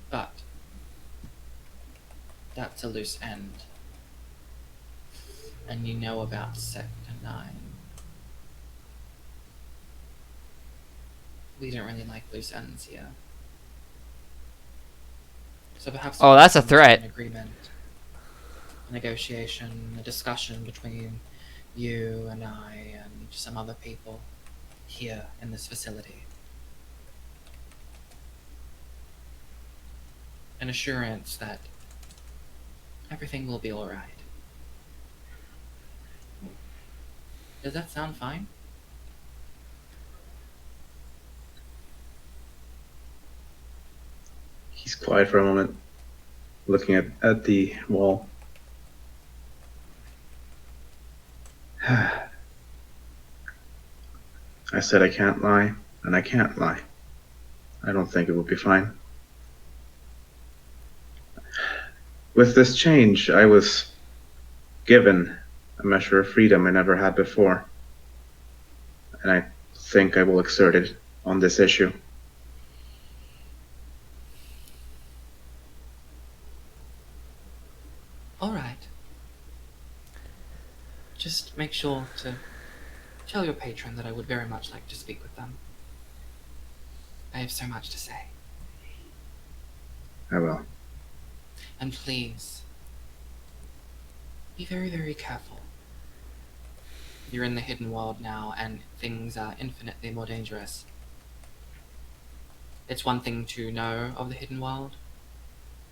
Speaker 2: But that's a loose end. And you know about Sector 9. We don't really like loose ends here. So perhaps
Speaker 4: Oh, that's a
Speaker 2: come to
Speaker 4: threat.
Speaker 2: An agreement, a negotiation, a discussion between you and I and some other people here in this facility. An assurance that everything will be alright. Does that sound fine?
Speaker 6: He's quiet for a moment, looking at the wall. I said I can't lie, and I can't lie. I don't think it will be fine. With this change, I was given a measure of freedom I never had before. And I think I will exert it on this issue.
Speaker 2: Alright. Just make sure to tell your patron that I would very much like to speak with them. I have so much to say.
Speaker 6: I will.
Speaker 2: And please, be very, very careful. You're in the hidden world now, and things are infinitely more dangerous. It's one thing to know of the hidden world,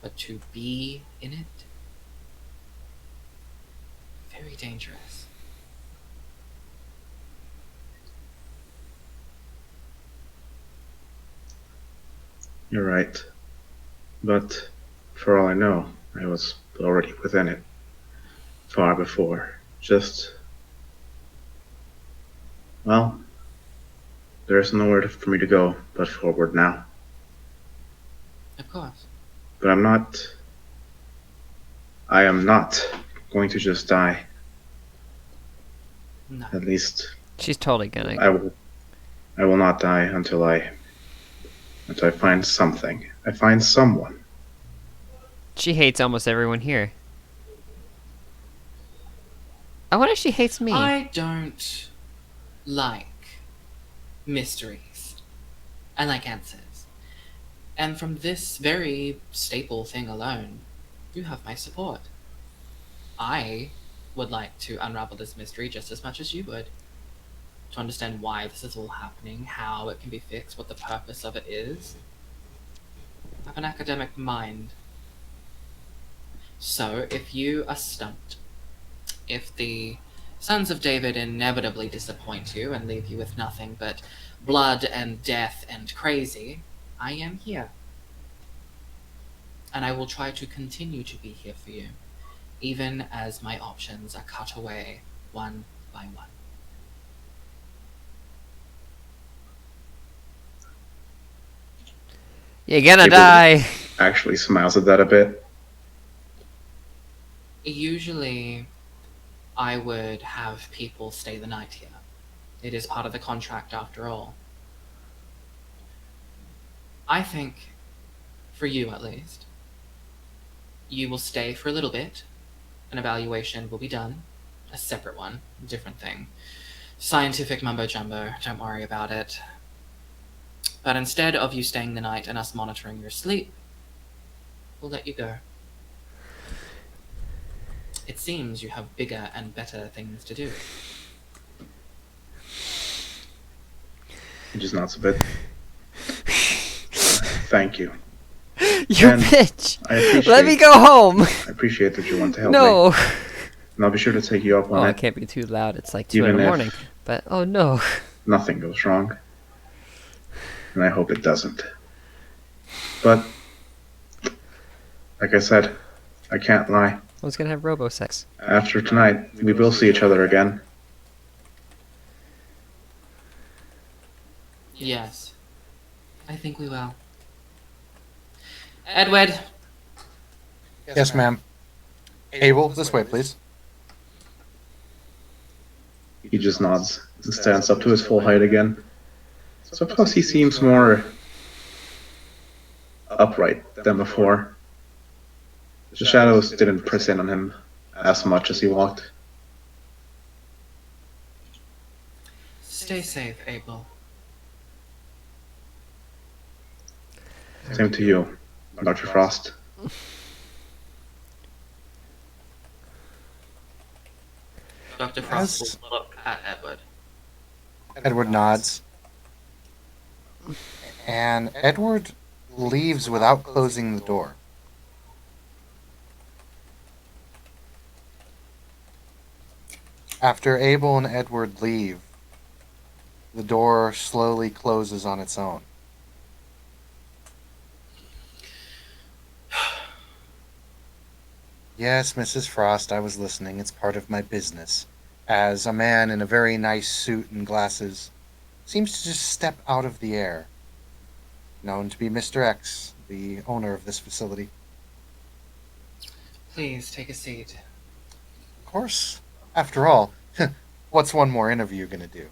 Speaker 2: but to be in it, very dangerous.
Speaker 6: You're right. But for all I know, I was already within it. Far before. Well, there's nowhere for me to go but forward now.
Speaker 2: Of course.
Speaker 6: But I am not going to just die.
Speaker 2: No.
Speaker 6: At least
Speaker 4: She's totally gonna.
Speaker 6: I will not die until I find something. I find someone.
Speaker 4: She hates almost everyone here. I wonder if she hates me.
Speaker 2: I don't like mysteries. I like answers. And from this very staple thing alone, you have my support. I would like to unravel this mystery just as much as you would. To understand why this is all happening, how it can be fixed, what the purpose of it is. I have an academic mind. So, if you are stumped, if the Sons of David inevitably disappoint you and leave you with nothing but blood and death and crazy, I am here. And I will try to continue to be here for you, even as my options are cut away one by one.
Speaker 4: You're gonna
Speaker 6: People-
Speaker 4: die.
Speaker 6: Actually smiles at that a bit.
Speaker 2: Usually, I would have people stay the night here. It is part of the contract after all. I think, for you at least, you will stay for a little bit. An evaluation will be done. A separate one, different thing. scientific mumbo jumbo. Don't worry about it. But instead of you staying the night and us monitoring your sleep, we'll let you go. It seems you have bigger and better things to do.
Speaker 6: He just nods a bit. Thank you.
Speaker 4: You
Speaker 6: And
Speaker 4: bitch!
Speaker 6: I appreciate.
Speaker 4: Let me go home!
Speaker 6: I appreciate that you want to help me.
Speaker 4: No!
Speaker 6: And I'll be sure to take you up
Speaker 4: Oh,
Speaker 6: on
Speaker 4: I
Speaker 6: it.
Speaker 4: can't be too loud. It's like 2 in
Speaker 6: Even
Speaker 4: the
Speaker 6: if
Speaker 4: morning. But, oh no.
Speaker 6: nothing goes wrong. And I hope it doesn't. But, like I said, I can't lie.
Speaker 4: I was gonna have robo-sex.
Speaker 6: After tonight, we will see each other again.
Speaker 2: Yes. I think we will. Edward!
Speaker 1: Yes, ma'am. Abel, this way, please.
Speaker 6: He just nods and stands up to his full height again. So plus he seems more upright than before. The shadows didn't press in on him as much as he walked.
Speaker 2: Stay safe, Abel.
Speaker 6: Same to you, Dr. Frost.
Speaker 2: Dr. Frost
Speaker 1: As-
Speaker 2: will look at Edward.
Speaker 1: Edward nods. And Edward leaves without closing the door. After Abel and Edward leave, the door slowly closes on its own. Yes, Mrs. Frost, I was listening. It's part of my business. As a man in a very nice suit and glasses seems to just step out of the air. Known to be Mr. X, the owner of this facility.
Speaker 2: Please take a seat.
Speaker 1: Of course. After all, what's one more interview gonna do?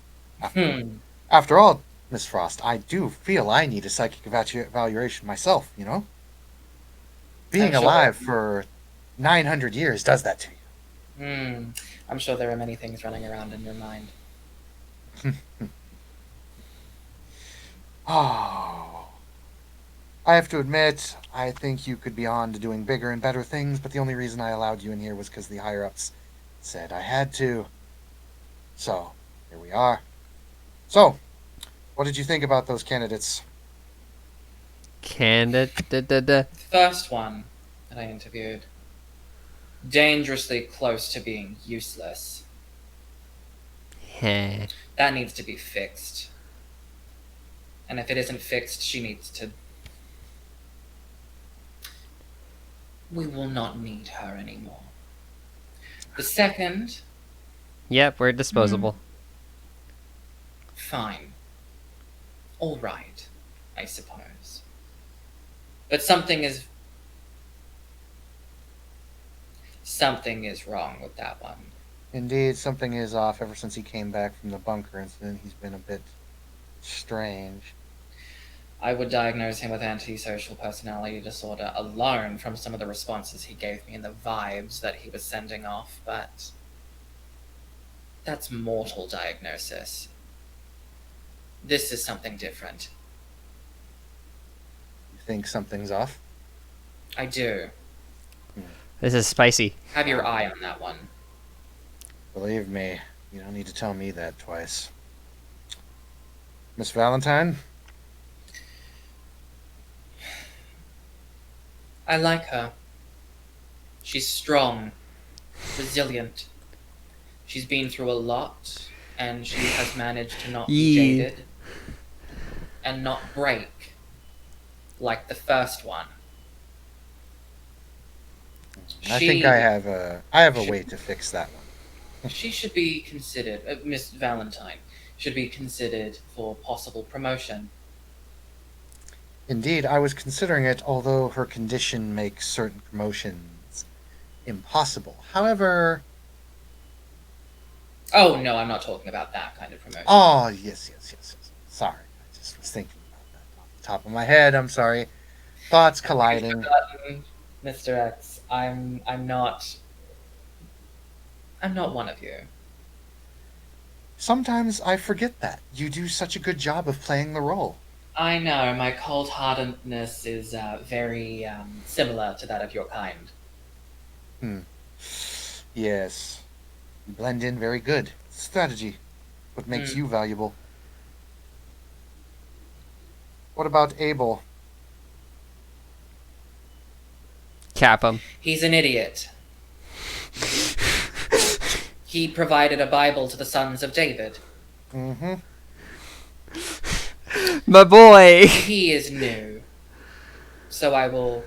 Speaker 1: After all, Miss Frost, I do feel I need a psychic evaluation myself, you know? Being
Speaker 2: I'm sure.
Speaker 1: alive for 900 years does that to you.
Speaker 2: I'm sure there are many things running around in your mind.
Speaker 1: Oh. I have to admit, I think you could be on to doing bigger and better things, but the only reason I allowed you in here was because the higher-ups said I had to. So, here we are. So, what did you think about those candidates?
Speaker 4: Candidate.
Speaker 2: First one that I interviewed. Dangerously close to being useless.
Speaker 4: Heh.
Speaker 2: That needs to be fixed. And if it isn't fixed, she needs to. We will not need her anymore. The second,
Speaker 4: Yep, we're disposable.
Speaker 2: fine. All right, I suppose. But something is wrong with that one.
Speaker 1: Indeed, something is off ever since he came back from the bunker incident. He's been a bit strange.
Speaker 2: I would diagnose him with antisocial personality disorder alone from some of the responses he gave me and the vibes that he was sending off, but that's mortal diagnosis. This is something different.
Speaker 1: You think something's off?
Speaker 2: I do.
Speaker 4: This is spicy.
Speaker 2: Have your eye on that one.
Speaker 1: Believe me, you don't need to tell me that twice. Miss Valentine?
Speaker 2: I like her. She's strong, resilient. She's been through a lot, and she has managed to not be
Speaker 4: Yee.
Speaker 2: jaded and not break like the first one.
Speaker 1: I think I have a way to fix that one.
Speaker 2: She should be considered, Miss Valentine, should be considered for possible promotion.
Speaker 1: Indeed, I was considering it, although her condition makes certain promotions impossible. However,
Speaker 2: Oh, no, I'm not talking about that kind of promotion.
Speaker 1: oh, yes. Sorry, I just was thinking about that off the top of my head. I'm sorry. Thoughts colliding.
Speaker 2: Mr. X, I'm not one of you.
Speaker 1: Sometimes I forget that. You do such a good job of playing the role.
Speaker 2: I know, my cold-heartedness is very similar to that of your kind.
Speaker 1: Yes. You blend in very good. Strategy. What makes you valuable. What about Abel?
Speaker 4: Cap him.
Speaker 2: He's an idiot. He provided a Bible to the sons of David.
Speaker 1: Mm-hmm.
Speaker 4: My boy!
Speaker 2: He is new. So I will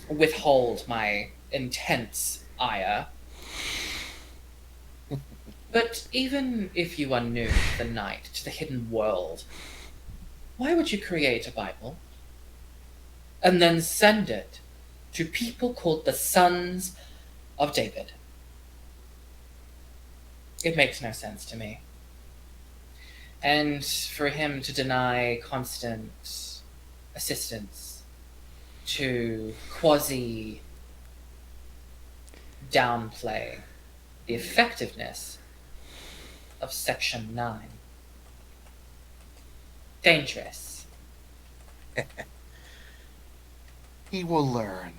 Speaker 2: withhold my intense ire. But even if you are new to the night, to the hidden world, why would you create a Bible and then send it to people called the Sons of David? It makes no sense to me. And for him to deny constant assistance to quasi downplay the effectiveness of Section 9. Dangerous.
Speaker 1: He will learn.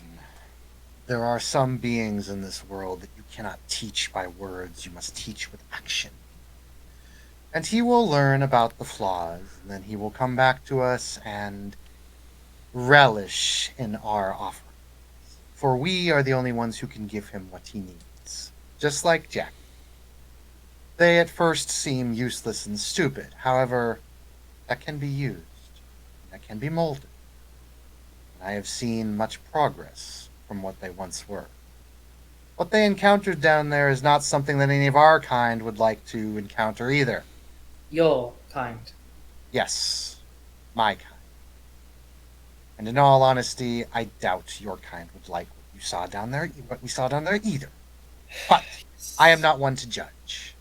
Speaker 1: There are some beings in this world that you cannot teach by words, you must teach with action. And he will learn about the flaws, and then he will come back to us and relish in our offerings. For we are the only ones who can give him what he needs. Just like Jack. They at first seem useless and stupid. However, that can be used. That can be molded. And I have seen much progress from what they once were. What they encountered down there is not something that any of our kind would like to encounter either.
Speaker 2: Your kind.
Speaker 1: Yes, my kind. And in all honesty, I doubt your kind would like what we saw down there either. But I am not one to judge.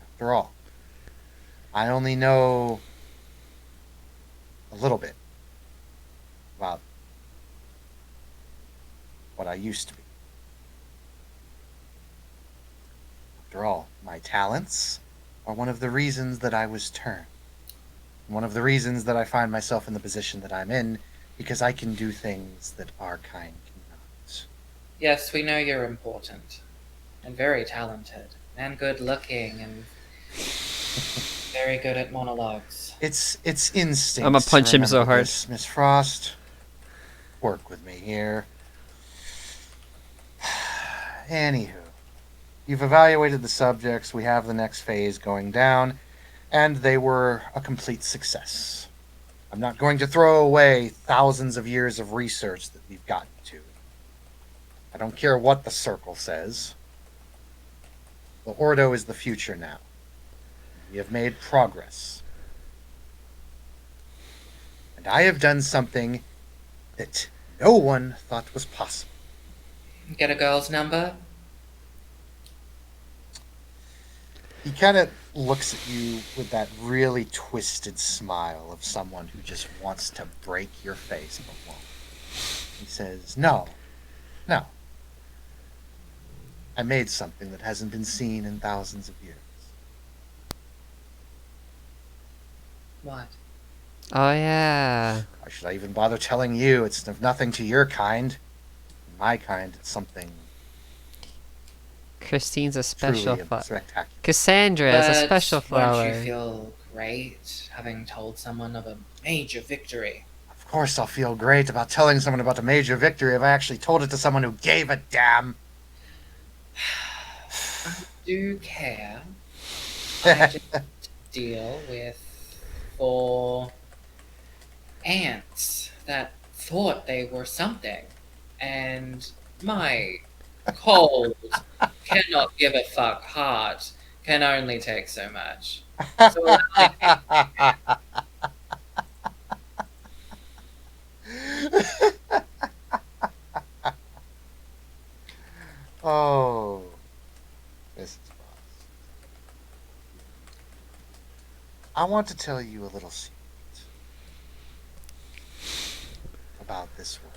Speaker 1: After all, I only know a little bit about what I used to be. After all, my talents are one of the reasons that I was turned. One of the reasons that I find myself in the position that I'm in, because I can do things that our kind cannot.
Speaker 2: Yes, we know you're important. And very talented. And good looking and very good at monologues.
Speaker 1: It's instinct.
Speaker 4: I'ma punch him so hard.
Speaker 1: Miss Frost, work with me here. Anywho, you've evaluated the subjects. We have the next phase going down, and they were a complete success. I'm not going to throw away thousands of years of research that we've gotten to. I don't care what the circle says. The Ordo is the future now. We have made progress. And I have done something that no one thought was possible.
Speaker 2: Get a girl's number?
Speaker 1: He kind of looks at you with that really twisted smile of someone who just wants to break your face but won't. He says, No. I made something that hasn't been seen in thousands of years.
Speaker 2: What?
Speaker 4: Oh, yeah.
Speaker 1: Why should I even bother telling you? It's nothing to your kind. In my kind, it's something
Speaker 4: Christine's a special
Speaker 1: truly
Speaker 4: flower.
Speaker 1: spectacular.
Speaker 4: Cassandra is a
Speaker 2: But
Speaker 4: special
Speaker 2: won't
Speaker 4: flower.
Speaker 2: you feel great having told someone of a major victory?
Speaker 1: Of course I'll feel great about telling someone about a major victory if I actually told it to someone who gave a damn.
Speaker 2: Do care. I just deal with 4 ants that thought they were something, and my cold cannot give a fuck heart can only take so much. So
Speaker 1: Oh, Mrs. Frost. I want to tell you a little secret about this world.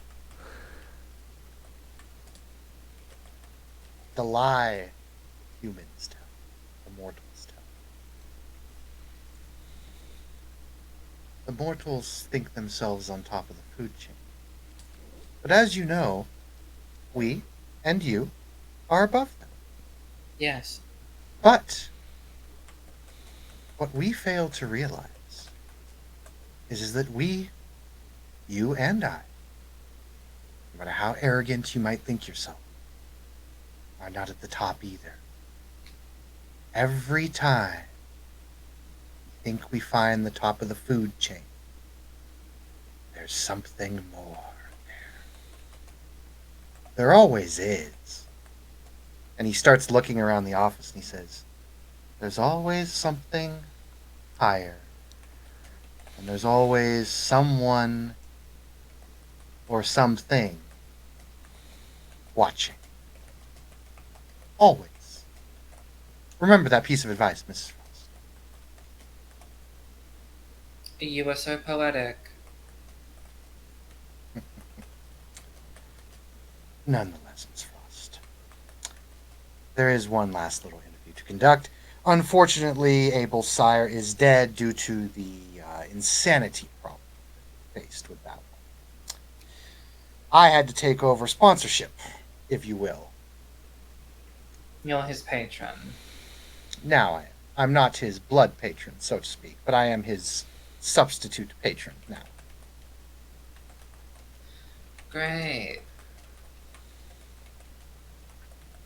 Speaker 1: The lie humans tell, the mortals tell. The mortals think themselves on top of the food chain. But as you know, we and you are above them.
Speaker 2: Yes.
Speaker 1: But what we fail to realize is that we, you and I, no matter how arrogant you might think yourself, are not at the top either. Every time we think we find the top of the food chain, there's something more there. There always is. And he starts looking around the office and he says, there's always something higher. And there's always someone or something watching. Always. Remember that piece of advice, Mrs. Frost.
Speaker 2: You are so poetic.
Speaker 1: Nonetheless, Miss Frost, there is one last little interview to conduct. Unfortunately, Abel's sire is dead due to the insanity problem faced with that one. I had to take over sponsorship, if you will.
Speaker 2: You're his patron.
Speaker 1: Now I am. I'm not his blood patron, so to speak, but I am his substitute patron now.
Speaker 2: Great.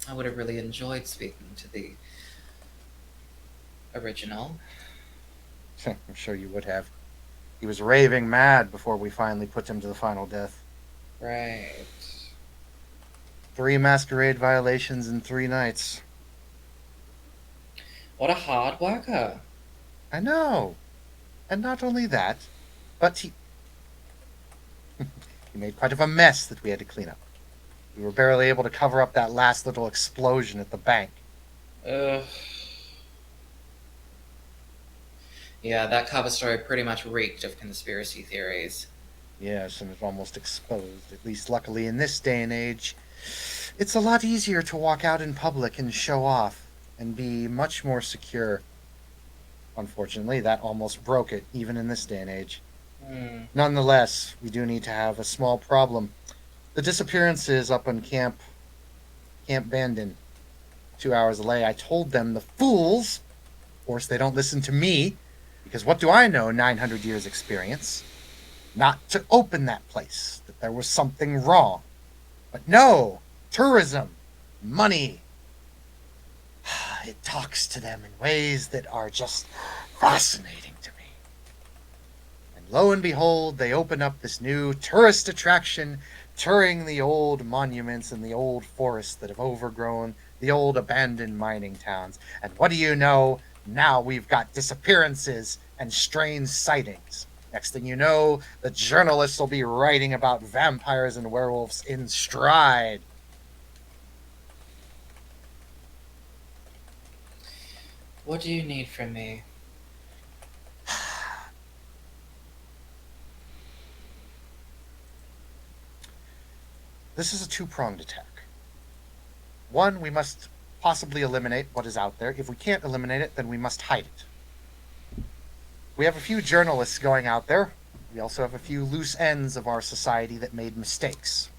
Speaker 2: I would have really enjoyed speaking to the original.
Speaker 1: I'm sure you would have. He was raving mad before we finally put him to the final death.
Speaker 2: Right.
Speaker 1: 3 masquerade violations in 3 nights.
Speaker 2: What a hard worker.
Speaker 1: I know. And not only that, but he made quite of a mess that we had to clean up. We were barely able to cover up that last little explosion at the bank.
Speaker 2: Ugh. Yeah, that cover story pretty much reeked of conspiracy theories.
Speaker 1: Yes, and it's almost exposed. At least luckily in this day and age, it's a lot easier to walk out in public and show off and be much more secure. Unfortunately, that almost broke it, even in this day and age. Nonetheless, we do need to have a small problem. The disappearances up on Camp Bandon, 2 hours away. I told them, the fools, of course they don't listen to me, because what do I know, 900 years experience? Not to open that place, that there was something wrong. But no, tourism, money, it talks to them in ways that are just fascinating to me. And lo and behold, they open up this new tourist attraction, touring the old monuments and the old forests that have overgrown the old abandoned mining towns. And what do you know? Now we've got disappearances and strange sightings. Next thing you know, the journalists will be writing about vampires and werewolves in stride.
Speaker 2: What do you need from me?
Speaker 1: This is a 2-pronged attack. One, we must possibly eliminate what is out there. If we can't eliminate it, then we must hide it. We have a few journalists going out there. We also have a few loose ends of our society that made mistakes.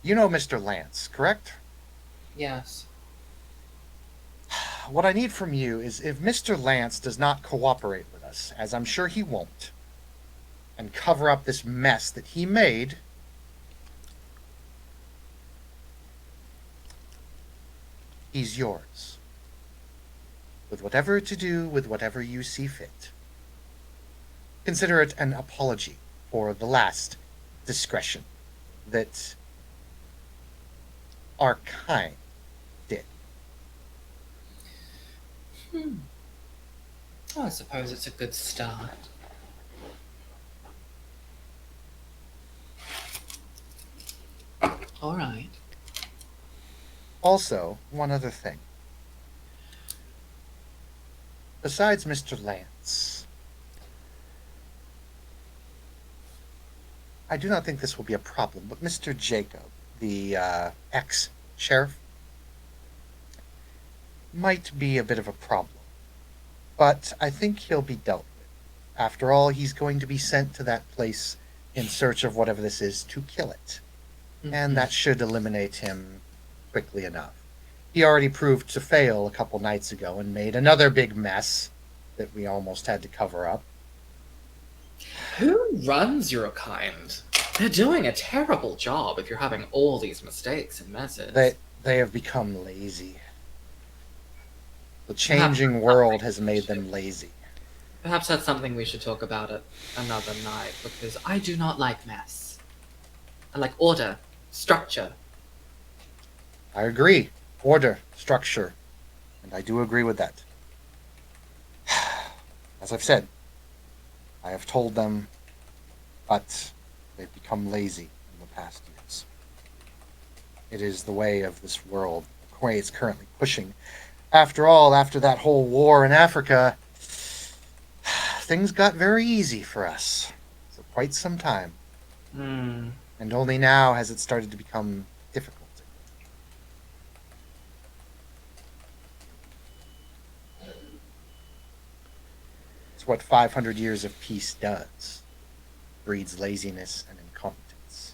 Speaker 1: You know Mr. Lance, correct?
Speaker 2: Yes.
Speaker 1: What I need from you is, if Mr. Lance does not cooperate with us, as I'm sure he won't, and cover up this mess that he made, he's yours. With whatever to do, with whatever you see fit. Consider it an apology for the last discretion that our kind did.
Speaker 2: Well, I suppose it's a good start. All right.
Speaker 1: Also, one other thing. Besides Mr. Lance, I do not think this will be a problem, but Mr. Jacob, the ex-sheriff, might be a bit of a problem. But I think he'll be dealt with. After all, he's going to be sent to that place in search of whatever this is to kill it. And that should eliminate him quickly enough. He already proved to fail a couple nights ago and made another big mess that we almost had to cover up.
Speaker 2: Who runs your kind? They're doing a terrible job if you're having all these mistakes and messes.
Speaker 1: They have become lazy. The changing world has made them lazy.
Speaker 2: Perhaps that's something we should talk about at another night, because I do not like mess. I like order, structure.
Speaker 1: I agree. Order, structure. And I do agree with that. As I've said, I have told them, but they've become lazy in the past years. It is the way of this world, the way it's currently pushing. After all, after that whole war in Africa, things got very easy for us for quite some time. And only now has it started to become difficult. It's what 500 years of peace does. Breeds laziness and incompetence.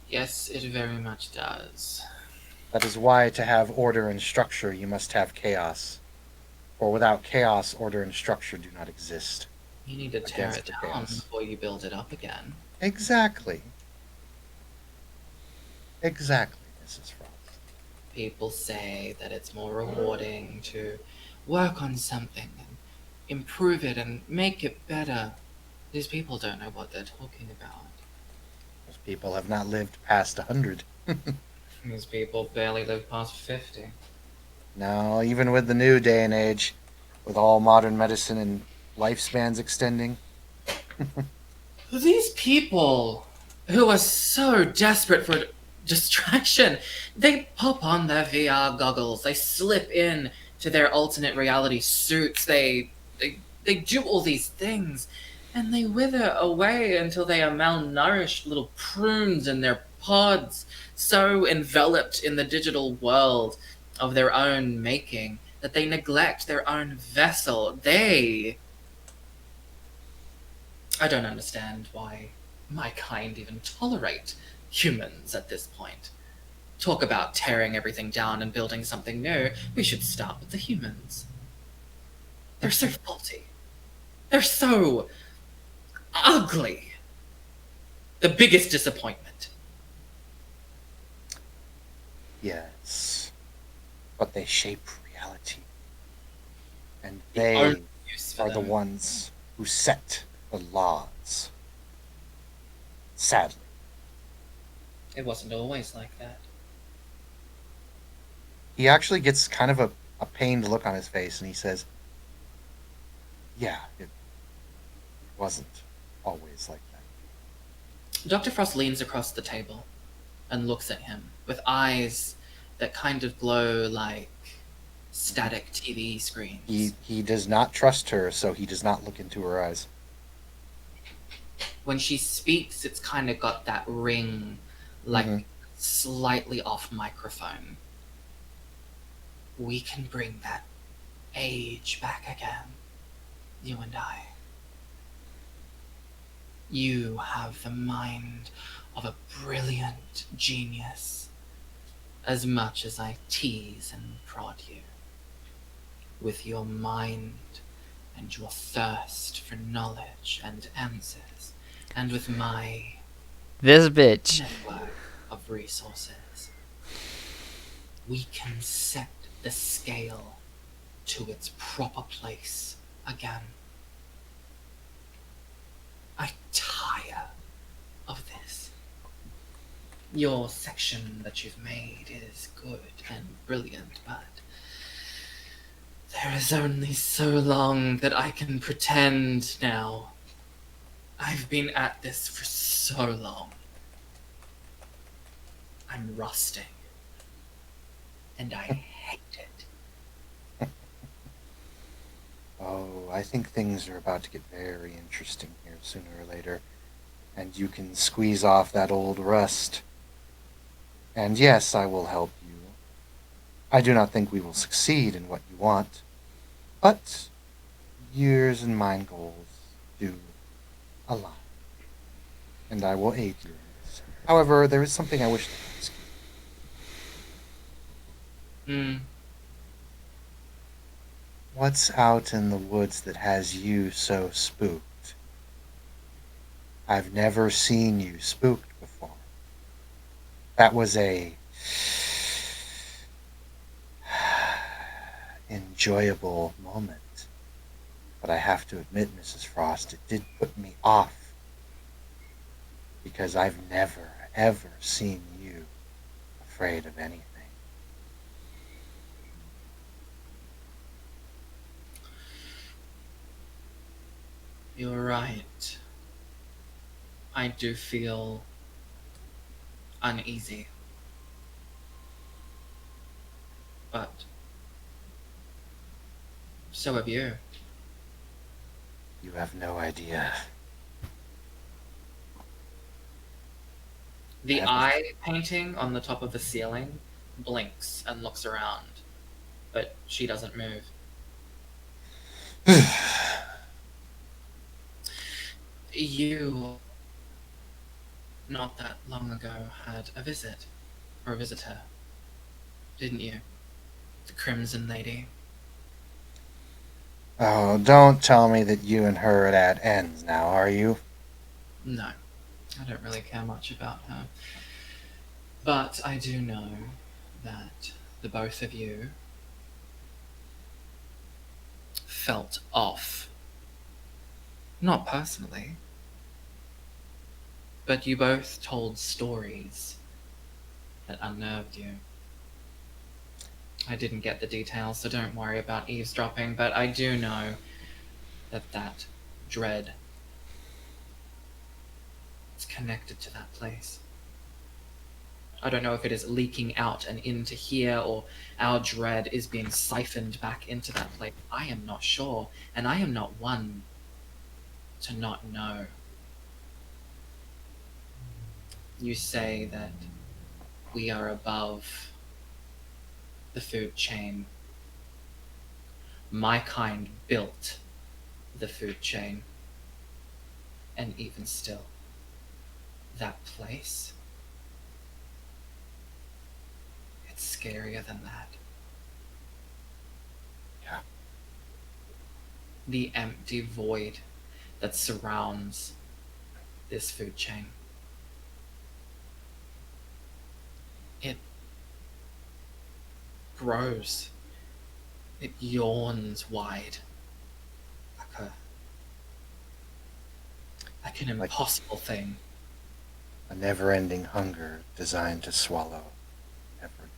Speaker 2: Yes, it very much does.
Speaker 1: That is why to have order and structure you must have chaos. For without chaos, order and structure do not exist.
Speaker 2: You need to tear
Speaker 1: Against
Speaker 2: it
Speaker 1: the
Speaker 2: down
Speaker 1: chaos.
Speaker 2: before you build it up again.
Speaker 1: Exactly. Exactly, Mrs. Frost.
Speaker 2: People say that it's more rewarding to work on something and improve it and make it better. These people don't know what they're talking about.
Speaker 1: Most people have not lived past 100.
Speaker 2: These people barely live past 50.
Speaker 1: No, even with the new day and age, with all modern medicine and lifespans extending.
Speaker 2: These people who are so desperate for distraction, they pop on their VR goggles, they slip in to their alternate reality suits, they do all these things, and they wither away until they are malnourished little prunes in their pods, so enveloped in the digital world of their own making that they neglect their own vessel. I don't understand why my kind even tolerate humans at this point. Talk about tearing everything down and building something new. We should start with the humans. They're so faulty. They're so ugly. The biggest disappointment.
Speaker 1: Yes. But they shape reality. And
Speaker 2: The
Speaker 1: they
Speaker 2: only use for
Speaker 1: are the
Speaker 2: them.
Speaker 1: ones who set the laws. Sadly.
Speaker 2: It wasn't always like that.
Speaker 1: He actually gets kind of a pained look on his face and he says, yeah, it wasn't always like that.
Speaker 2: Dr. Frost leans across the table and looks at him with eyes that kind of glow like static TV screens.
Speaker 1: He does not trust her, so he does not look into her eyes.
Speaker 2: When she speaks, it's kind of got that ring, like
Speaker 1: Mhm.
Speaker 2: slightly off microphone. We can bring that age back again, you and I. You have the mind of a brilliant genius, as much as I tease and prod you. With your mind and your thirst for knowledge and answers, and with my
Speaker 4: This bitch.
Speaker 2: network of resources, we can set the scale to its proper place again. I tire of this. Your section that you've made is good and brilliant, but there is only so long that I can pretend now. I've been at this for so long. I'm rusting. And I hate it.
Speaker 1: Oh, I think things are about to get very interesting here sooner or later. And you can squeeze off that old rust. And yes, I will help you. I do not think we will succeed in what you want, but yours and mine goals do align, and I will aid you in this. However, there is something I wish to ask you.
Speaker 2: Hmm.
Speaker 1: What's out in the woods that has you so spooked? I've never seen you spooked before. That was a enjoyable moment. But I have to admit, Mrs. Frost, it did put me off. Because I've never, ever seen you afraid of anything.
Speaker 2: You're right. I do feel uneasy. But so have you.
Speaker 1: You have no idea.
Speaker 2: The
Speaker 1: Have-
Speaker 2: eye painting on the top of the ceiling blinks and looks around, but she doesn't move. You, not that long ago, had a visit, or a visitor, didn't you? The Crimson Lady.
Speaker 1: Oh, don't tell me that you and her are at ends now, are you?
Speaker 2: No, I don't really care much about her. But I do know that the both of you felt off. Not personally, but you both told stories that unnerved you. I didn't get the details, so don't worry about eavesdropping, but I do know that dread is connected to that place. I don't know if it is leaking out and into here, or our dread is being siphoned back into that place. I am not sure, and I am not one to not know. You say that we are above the food chain. My kind built the food chain. And even still, that place, it's scarier than that.
Speaker 1: Yeah.
Speaker 2: The empty void that surrounds this food chain. It grows. It yawns wide. Like an
Speaker 1: Like-
Speaker 2: impossible thing.
Speaker 1: A never-ending hunger designed to swallow everything.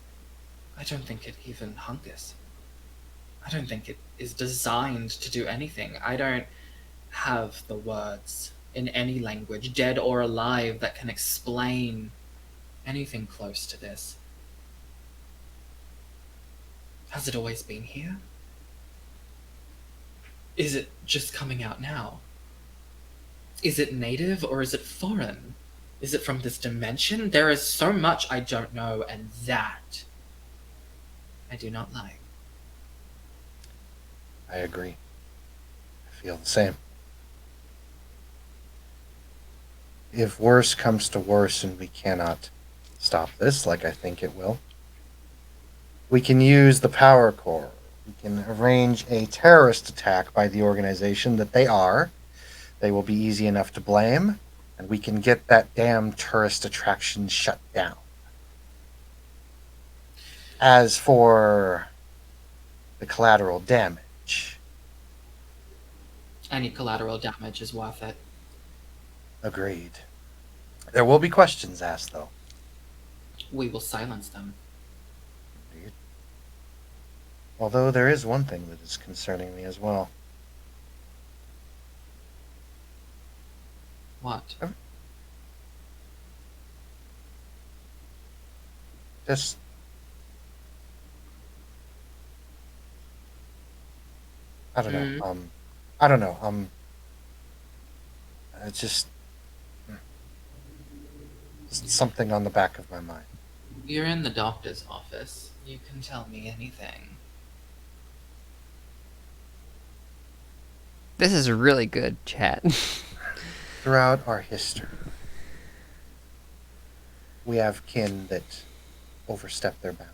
Speaker 2: I don't think it even hungers. I don't think it is designed to do anything. I don't have the words in any language, dead or alive, that can explain anything close to this. Has it always been here? Is it just coming out now? Is it native or is it foreign? Is it from this dimension? There is so much I don't know, and that I do not like.
Speaker 1: I agree. I feel the same. If worse comes to worse and we cannot stop this, like I think it will, we can use the power core. We can arrange a terrorist attack by the organization that they are. They will be easy enough to blame, and we can get that damn tourist attraction shut down. As for the collateral damage,
Speaker 2: Any collateral damage is worth it.
Speaker 1: agreed. There will be questions asked, though.
Speaker 2: We will silence them.
Speaker 1: Agreed. Although there is one thing that is concerning me as well.
Speaker 2: What?
Speaker 1: Just I don't know. I don't know. It's just something on the back of my mind.
Speaker 2: You're in the doctor's office. You can tell me anything.
Speaker 4: This is really good chat.
Speaker 1: Throughout our history, we have kin that overstep their bounds.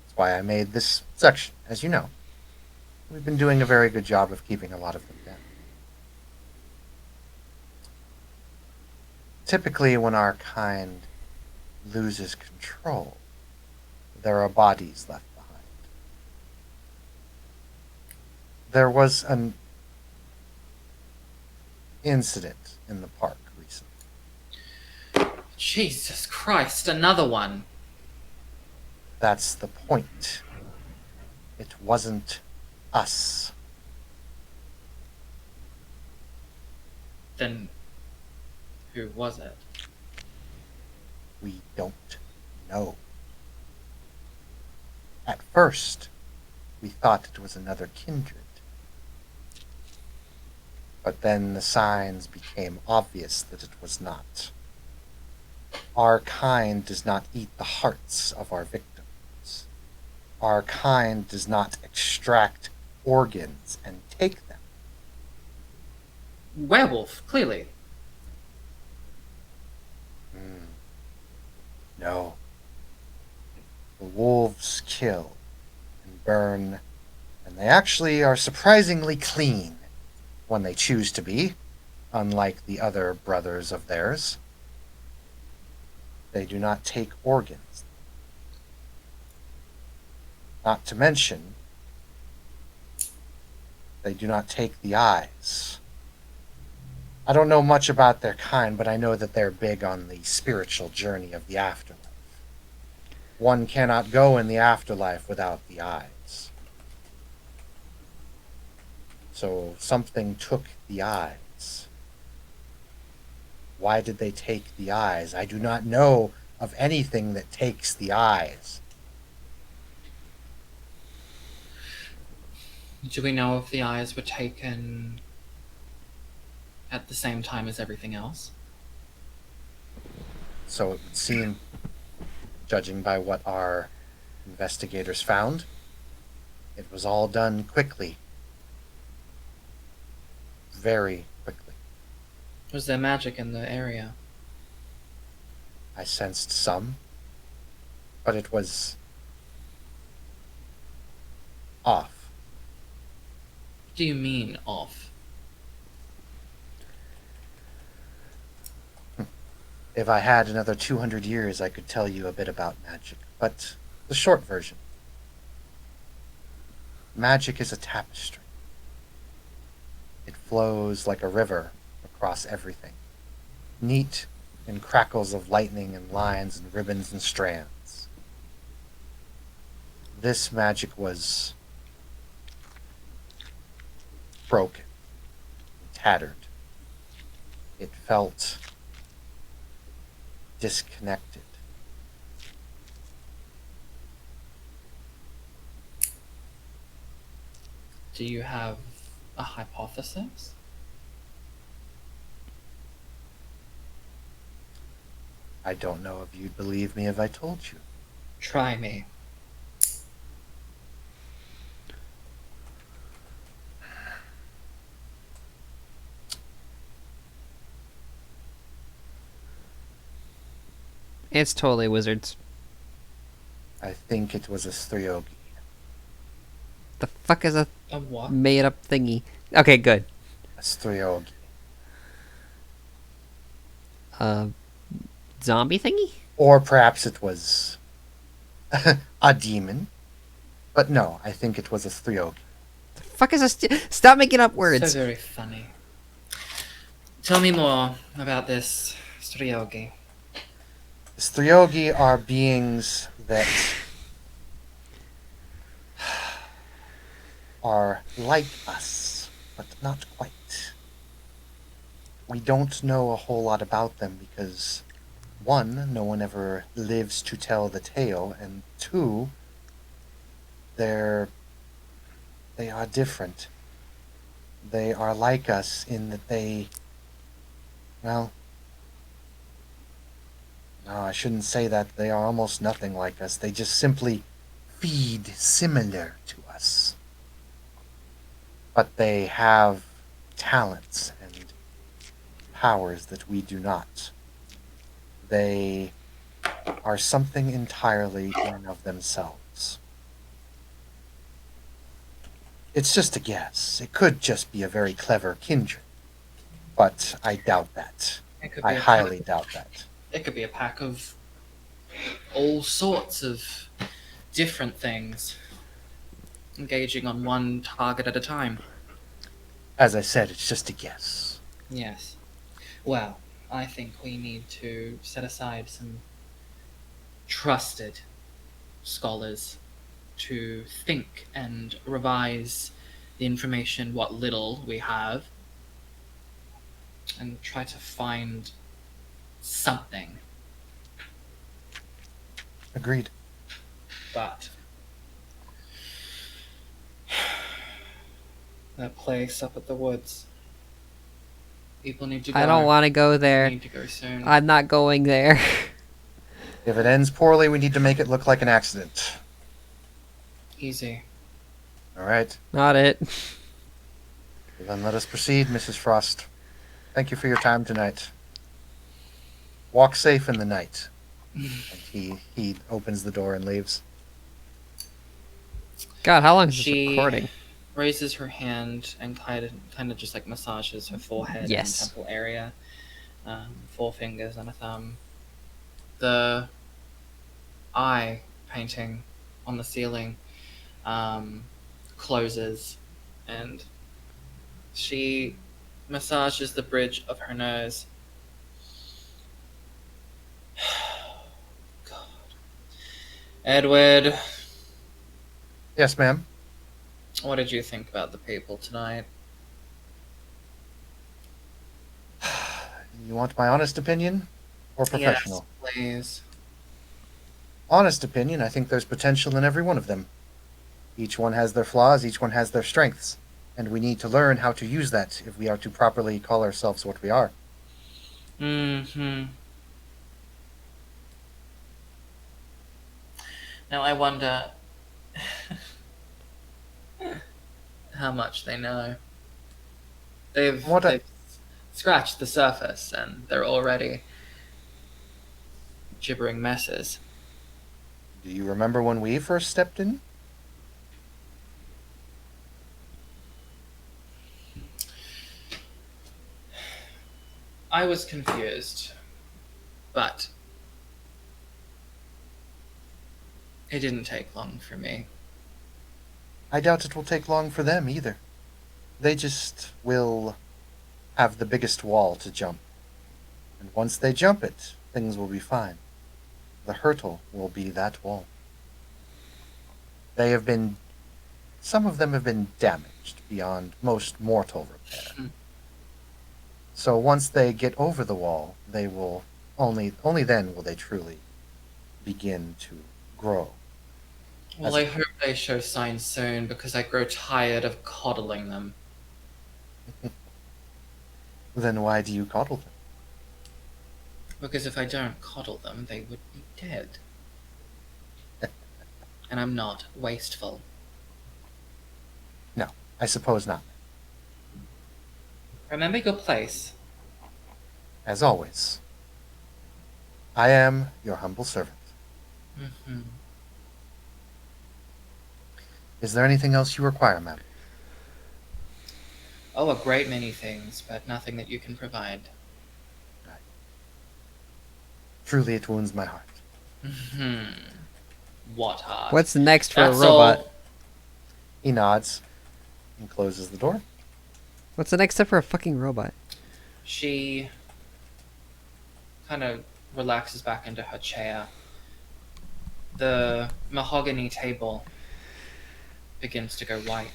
Speaker 1: That's why I made this section, as you know. We've been doing a very good job of keeping a lot of them down. Typically, when our kind loses control, there are bodies left behind. There was an incident in the park recently.
Speaker 2: Jesus Christ, another one.
Speaker 1: That's the point. It wasn't us.
Speaker 2: Then who was it?
Speaker 1: We don't know. At first, we thought it was another kindred. But then the signs became obvious that it was not. Our kind does not eat the hearts of our victims. Our kind does not extract organs and take them.
Speaker 2: Werewolf, clearly.
Speaker 1: No. The wolves kill and burn, and they actually are surprisingly clean when they choose to be, unlike the other brothers of theirs. They do not take organs. Not to mention, they do not take the eyes. I don't know much about their kind, but I know that they're big on the spiritual journey of the afterlife. One cannot go in the afterlife without the eyes. So something took the eyes. Why did they take the eyes? I do not know of anything that takes the eyes.
Speaker 2: Do we know if the eyes were taken at the same time as everything else?
Speaker 1: So it would seem, judging by what our investigators found, it was all done quickly. Very quickly.
Speaker 2: Was there magic in the area?
Speaker 1: I sensed some, but it was off.
Speaker 2: What do you mean, off?
Speaker 1: If I had another 200 years, I could tell you a bit about magic, but the short version. Magic is a tapestry. It flows like a river across everything, neat in crackles of lightning and lines and ribbons and strands. This magic was broken, tattered. It felt disconnected.
Speaker 2: Do you have a hypothesis?
Speaker 1: I don't know if you'd believe me if I told you.
Speaker 2: Try me.
Speaker 4: It's totally wizards.
Speaker 1: I think it was a Stryogi.
Speaker 4: The fuck is a
Speaker 2: A what?
Speaker 4: made up thingy? Okay, good.
Speaker 1: A Stryogi.
Speaker 4: Zombie thingy?
Speaker 1: Or perhaps it was a demon. But no, I think it was a Stryogi.
Speaker 4: The fuck is a stop making up
Speaker 2: So
Speaker 4: words.
Speaker 2: very funny. Tell me more about this Stryogi.
Speaker 1: The Stryogi are beings that are like us, but not quite. We don't know a whole lot about them because, one, no one ever lives to tell the tale, and two, they are different. They are like us in that they, well, No, I shouldn't say that. They are almost nothing like us. They just simply feed similar to us. But they have talents and powers that we do not. They are something entirely in and of themselves. It's just a guess. It could just be a very clever kindred. But I doubt that.
Speaker 2: It could
Speaker 1: I
Speaker 2: be a
Speaker 1: highly
Speaker 2: pack,
Speaker 1: doubt that.
Speaker 2: it could be a pack of all sorts of different things, engaging on one target at a time.
Speaker 1: As I said, it's just a guess.
Speaker 2: Yes. Well, I think we need to set aside some trusted scholars to think and revise the information, what little we have, and try to find something.
Speaker 1: Agreed.
Speaker 2: But that place up at the woods, people need to go.
Speaker 4: I don't want to go there.
Speaker 2: Need to go soon.
Speaker 4: I'm not going there.
Speaker 1: If it ends poorly, we need to make it look like an accident.
Speaker 2: Easy.
Speaker 1: All right.
Speaker 4: Not it.
Speaker 1: Then let us proceed, Mrs. Frost. Thank you for your time tonight. Walk safe in the night. And he opens the door and leaves.
Speaker 4: God, how long is this
Speaker 2: She
Speaker 4: recording?
Speaker 2: raises her hand and kind of just like massages her forehead
Speaker 4: Yes.
Speaker 2: and temple area. 4 fingers and a thumb. The eye painting on the ceiling closes, and she massages the bridge of her nose. God. Edward,
Speaker 1: Yes, ma'am.
Speaker 2: what did you think about the people tonight?
Speaker 1: You want my honest opinion or professional?
Speaker 2: Yes, please.
Speaker 1: Honest opinion, I think there's potential in every one of them. Each one has their flaws, each one has their strengths, and we need to learn how to use that if we are to properly call ourselves what we are.
Speaker 2: Mm-hmm. Now I wonder how much they know. They've scratched the surface, and they're already gibbering messes.
Speaker 1: Do you remember when we first stepped in?
Speaker 2: I was confused, but it didn't take long for me.
Speaker 1: I doubt it will take long for them either. They just will have the biggest wall to jump. And once they jump it, things will be fine. The hurdle will be that wall. Some of them have been damaged beyond most mortal repair.
Speaker 2: Hmm.
Speaker 1: So once they get over the wall, they will only then will they truly begin to grow.
Speaker 2: Well, I hope they show signs soon, because I grow tired of coddling them.
Speaker 1: Then why do you coddle them?
Speaker 2: Because if I don't coddle them, they would be dead. And I'm not wasteful.
Speaker 1: No, I suppose not.
Speaker 2: Remember your place.
Speaker 1: As always, I am your humble servant.
Speaker 2: Mm-hmm.
Speaker 1: Is there anything else you require, ma'am?
Speaker 2: Oh, a great many things, but nothing that you can provide.
Speaker 1: Truly, it wounds my heart.
Speaker 2: Hmm. What heart?
Speaker 4: What's next for
Speaker 2: That's
Speaker 4: a robot?
Speaker 2: all.
Speaker 1: He nods and closes the door.
Speaker 4: What's the next step for a fucking robot?
Speaker 2: She kind of relaxes back into her chair. The mahogany table begins to go white.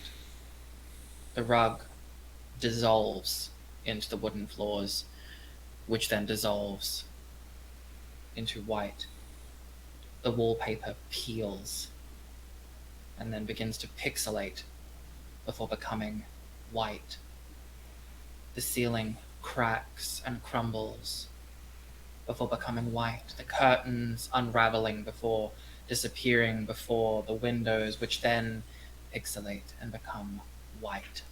Speaker 2: The rug dissolves into the wooden floors, which then dissolves into white. The wallpaper peels and then begins to pixelate before becoming white. The ceiling cracks and crumbles. before becoming white, the curtains unraveling before disappearing before the windows, which then pixelate and become white.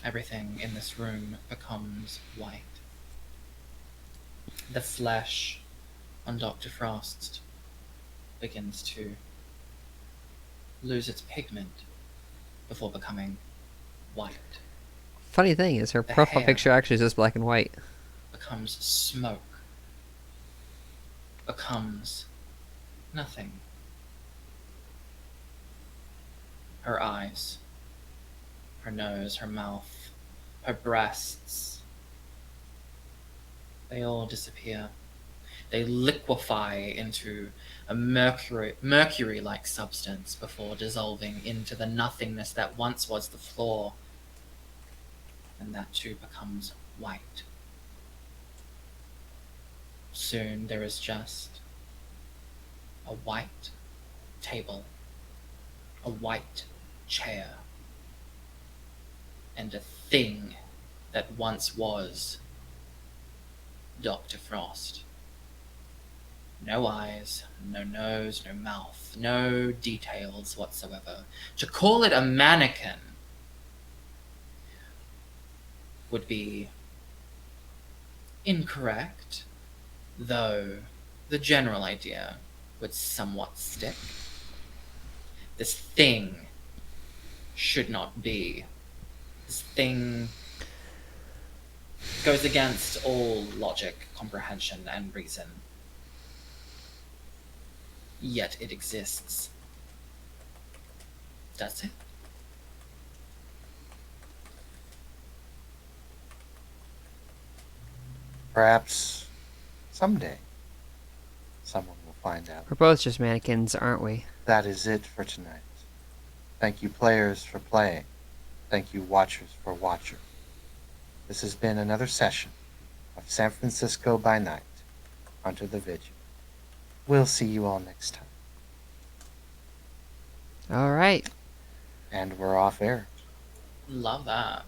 Speaker 2: Everything in this room becomes white. The flesh on Dr. Frost begins to lose its pigment before becoming white.
Speaker 4: Funny thing is, her
Speaker 2: The
Speaker 4: profile
Speaker 2: hair.
Speaker 4: picture actually is just black and white.
Speaker 2: Becomes smoke. Becomes nothing. Her eyes, her nose, her mouth, her breasts, they all disappear. They liquefy into a mercury-like substance before dissolving into the nothingness that once was the floor, and that too becomes white. Soon there is just a white table, a white chair, and a thing that once was Dr. Frost. No eyes, no nose, no mouth, no details whatsoever. To call it a mannequin would be incorrect, though the general idea would somewhat stick. This thing should not be. This thing goes against all logic, comprehension, and reason. Yet it exists. That's it.
Speaker 1: Perhaps someday someone will find out.
Speaker 4: We're both just mannequins, aren't we?
Speaker 1: That is it for tonight. Thank you, players, for playing. Thank you, watchers, for watching. This has been another session of San Francisco by Night, Under the Vigil. We'll see you all next time.
Speaker 4: All right.
Speaker 1: And we're off air.
Speaker 2: Love that.